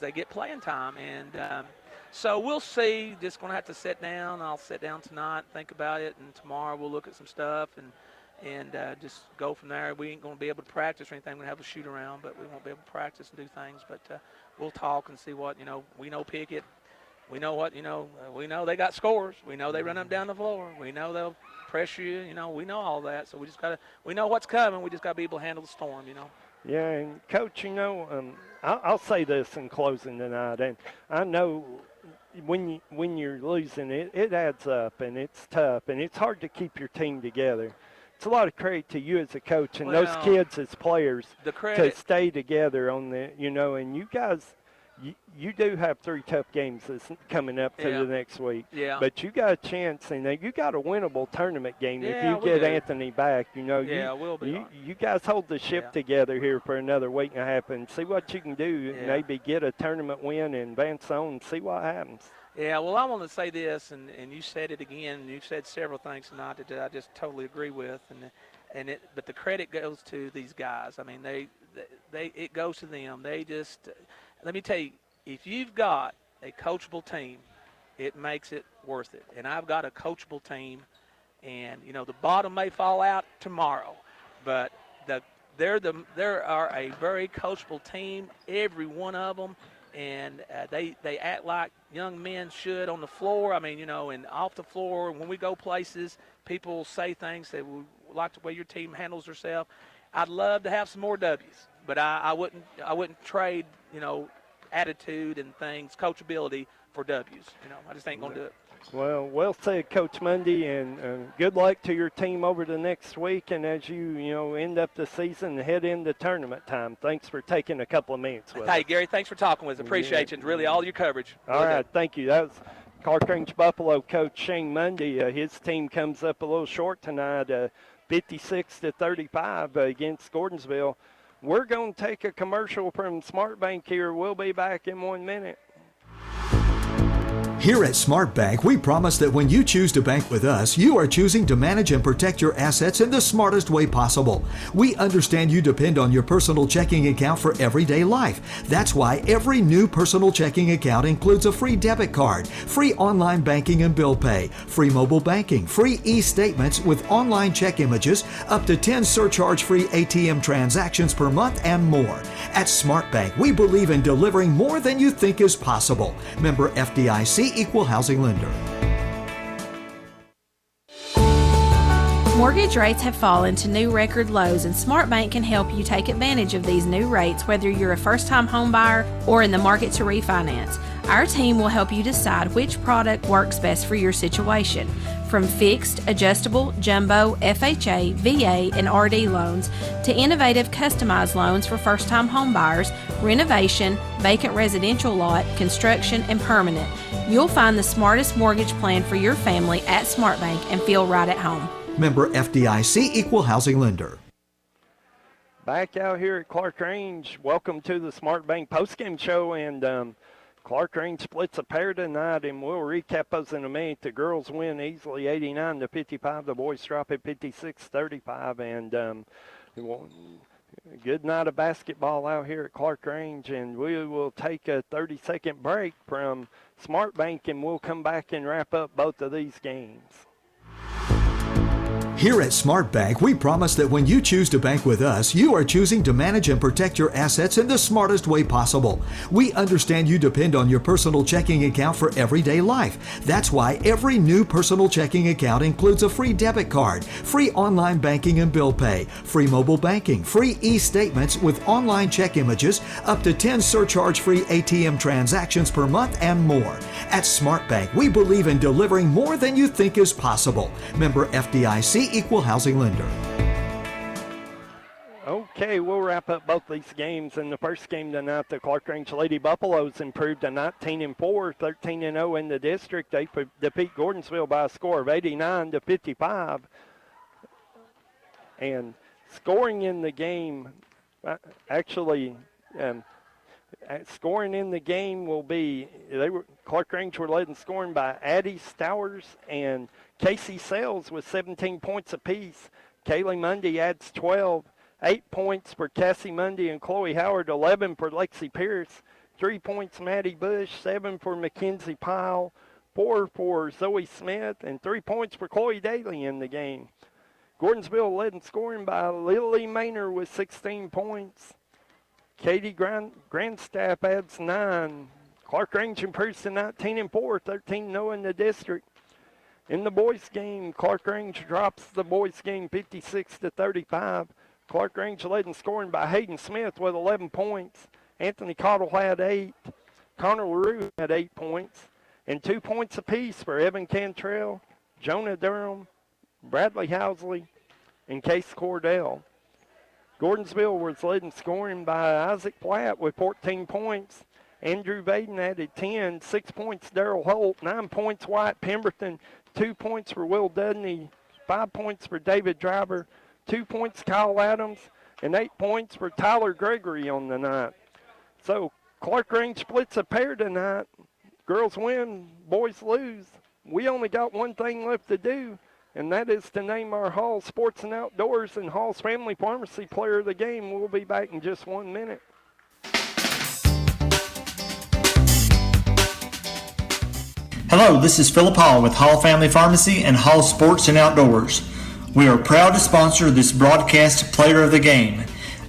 they get playing time, and so we'll see. Just going to have to sit down. I'll sit down tonight, think about it, and tomorrow we'll look at some stuff and just go from there. We ain't going to be able to practice or anything. We're going to have a shoot around, but we won't be able to practice and do things. But we'll talk and see what, we know Pickett. We know what, we know they got scores. We know they run up down the floor. We know they'll pressure you. We know all that. So we just got to, we know what's coming. We just got to be able to handle the storm, Yeah, and Coach, I'll say this in closing tonight, and I know when you're losing, it adds up, and it's tough, and it's hard to keep your team together. It's a lot of credit to you as a coach and those kids as players to stay together on the, and you guys, you do have 3 tough games that's coming up to the next week. Yeah. But you got a chance, and you got a winnable tournament game if you get Anthony back. We'll be you guys hold the ship together here for another week and a half and see what you can do. Yeah. Maybe get a tournament win and advance on and see what happens. Yeah, well, I want to say this, and you said it again, and you've said several things tonight that I just totally agree with, but the credit goes to these guys. I mean, it goes to them. They just, let me tell you, if you've got a coachable team, it makes it worth it. And I've got a coachable team, and the bottom may fall out tomorrow, but They are a very coachable team, every one of them, and they act like young men should on the floor. I mean, and off the floor. When we go places, people say things that we like the way your team handles herself. I'd love to have some more W's, but I wouldn't trade attitude and things, coachability for W's. I just ain't gonna do it. Well said, Coach Mundy, and good luck to your team over the next week. And as you end up the season and head into tournament time, thanks for taking a couple of minutes with us. Hey, Gary, thanks for talking with us. Appreciate you, and really all your coverage. All right, thank you. That was Clarkrange Buffalo coach Shane Mundy. His team comes up a little short tonight, 56-35 against Gordonsville. We're going to take a commercial from Smart Bank here. We'll be back in 1 minute. Here at Smart Bank, we promise that when you choose to bank with us, you are choosing to manage and protect your assets in the smartest way possible. We understand you depend on your personal checking account for everyday life. That's why every new personal checking account includes a free debit card, free online banking and bill pay, free mobile banking, free e-statements with online check images, up to 10 surcharge-free ATM transactions per month, and more. At Smart Bank, we believe in delivering more than you think is possible. Member FDIC, Equal Housing Lender. Mortgage rates have fallen to new record lows, and Smart Bank can help you take advantage of these new rates, whether you're a first-time home buyer or in the market to refinance. Our team will help you decide which product works best for your situation. From fixed, adjustable, jumbo, FHA, VA, and RD loans to innovative customized loans for first-time home buyers, renovation, vacant residential lot, construction, and permanent. You'll find the smartest mortgage plan for your family at Smart Bank and feel right at home. Member FDIC, Equal Housing Lender. Back out here at Clarkrange. Welcome to the Smart Bank postgame show, and Clarkrange splits a pair tonight, and we'll recap us in a minute. The girls win easily 89-55. The boys drop at 56-35, and good night of basketball out here at Clarkrange, and we will take a 30-second break from Smart Bank, and we'll come back and wrap up both of these games. Here at Smart Bank, we promise that when you choose to bank with us, you are choosing to manage and protect your assets in the smartest way possible. We understand you depend on your personal checking account for everyday life. That's why every new personal checking account includes a free debit card, free online banking and bill pay, free mobile banking, free e-statements with online check images, up to 10 surcharge-free ATM transactions per month, and more. At Smart Bank, we believe in delivering more than you think is possible. Member FDIC, Equal Housing Lender. Okay, we'll wrap up both these games. In the first game tonight, the Clarkrange Lady Buffaloes improved to 19-4, 13-0 in the district. They defeat Gordonsville by a score of 89-55. And scoring in the game, scoring in the game will be, Clarkrange were led in scoring by Addie Stowers and Casey Sells with 17 points apiece. Kaylee Mundy adds 12. 8 points for Cassie Mundy and Chloe Howard, 11 for Lexi Pierce, 3 points Maddie Bush, 7 for Mackenzie Pyle, 4 for Zoe Smith, and 3 points for Chloe Daly in the game. Gordonsville led in scoring by Lily Maynor with 16 points. Katie Grandstaff adds 9. Clarkrange improves to 19-4, 13-0 in the district. In the boys' game, Clarkrange drops the boys' game 56-35. Clarkrange led in scoring by Hayden Smith with 11 points. Anthony Cottle had 8. Connor LaRue had 8 points. And 2 points apiece for Evan Cantrell, Jonah Durham, Bradley Housley, and Case Cordell. Gordonsville was led in scoring by Isaac Platt with 14 points. Andrew Vaden added 10. 6 points Darrell Holt. 9 points Wyatt Pemberton. 2 points for Will Dudney. 5 points for David Driver. 2 points Kyle Adams. And 8 points for Tyler Gregory on the night. So Clarkrange splits a pair tonight. Girls win, boys lose. We only got one thing left to do, and that is to name our Hall Sports and Outdoors and Hall's Family Pharmacy Player of the Game. We'll be back in just 1 minute. Hello, this is Philip Hall with Hall Family Pharmacy and Hall Sports and Outdoors. We are proud to sponsor this broadcast Player of the Game.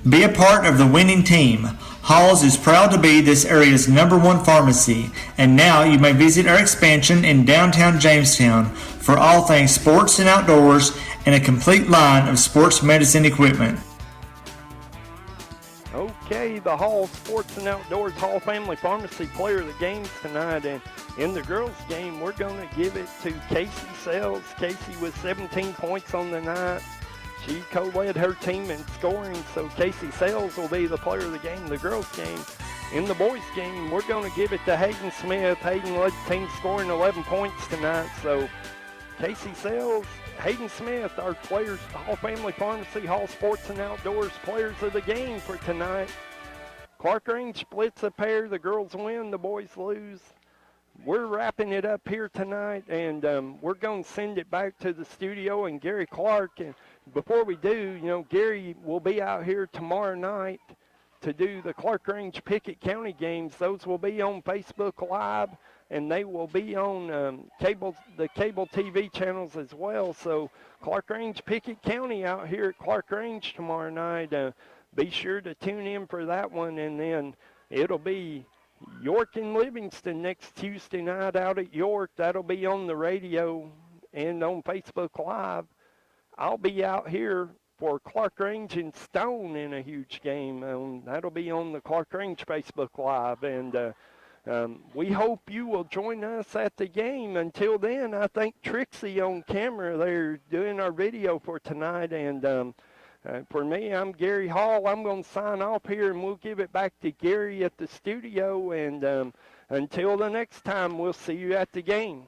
Be a part of the winning team. Halls is proud to be this area's #1 pharmacy, and now you may visit our expansion in downtown Jamestown for all things sports and outdoors and a complete line of sports medicine equipment. Okay, the Hall Sports and Outdoors Hall Family Pharmacy player of the games tonight. And in the girls' game, we're going to give it to Casey Sells. Casey with 17 points on the night. She co-led her team in scoring, so Casey Sells will be the player of the game, the girls' game. In the boys' game, we're going to give it to Hayden Smith. Hayden led the team scoring 11 points tonight, so Casey Sells, Hayden Smith, our players, Hall Family Pharmacy, Hall Sports and Outdoors players of the game for tonight. Clarkrange splits a pair. The girls win, the boys lose. We're wrapping it up here tonight, and we're going to send it back to the studio and Gary Clark. And before we do, Gary will be out here tomorrow night to do the Clarkrange Pickett County games. Those will be on Facebook Live, and they will be on the cable TV channels as well. So Clarkrange Pickett County out here at Clarkrange tomorrow night. Be sure to tune in for that one, and then it'll be York and Livingston next Tuesday night out at York. That'll be on the radio and on Facebook Live. I'll be out here for Clarkrange and Stone in a huge game. That'll be on the Clarkrange Facebook Live, and we hope you will join us at the game. Until then, I thank Trixie on camera there doing our video for tonight, and for me, I'm Gary Hall. I'm going to sign off here, and we'll give it back to Gary at the studio, and until the next time, we'll see you at the game.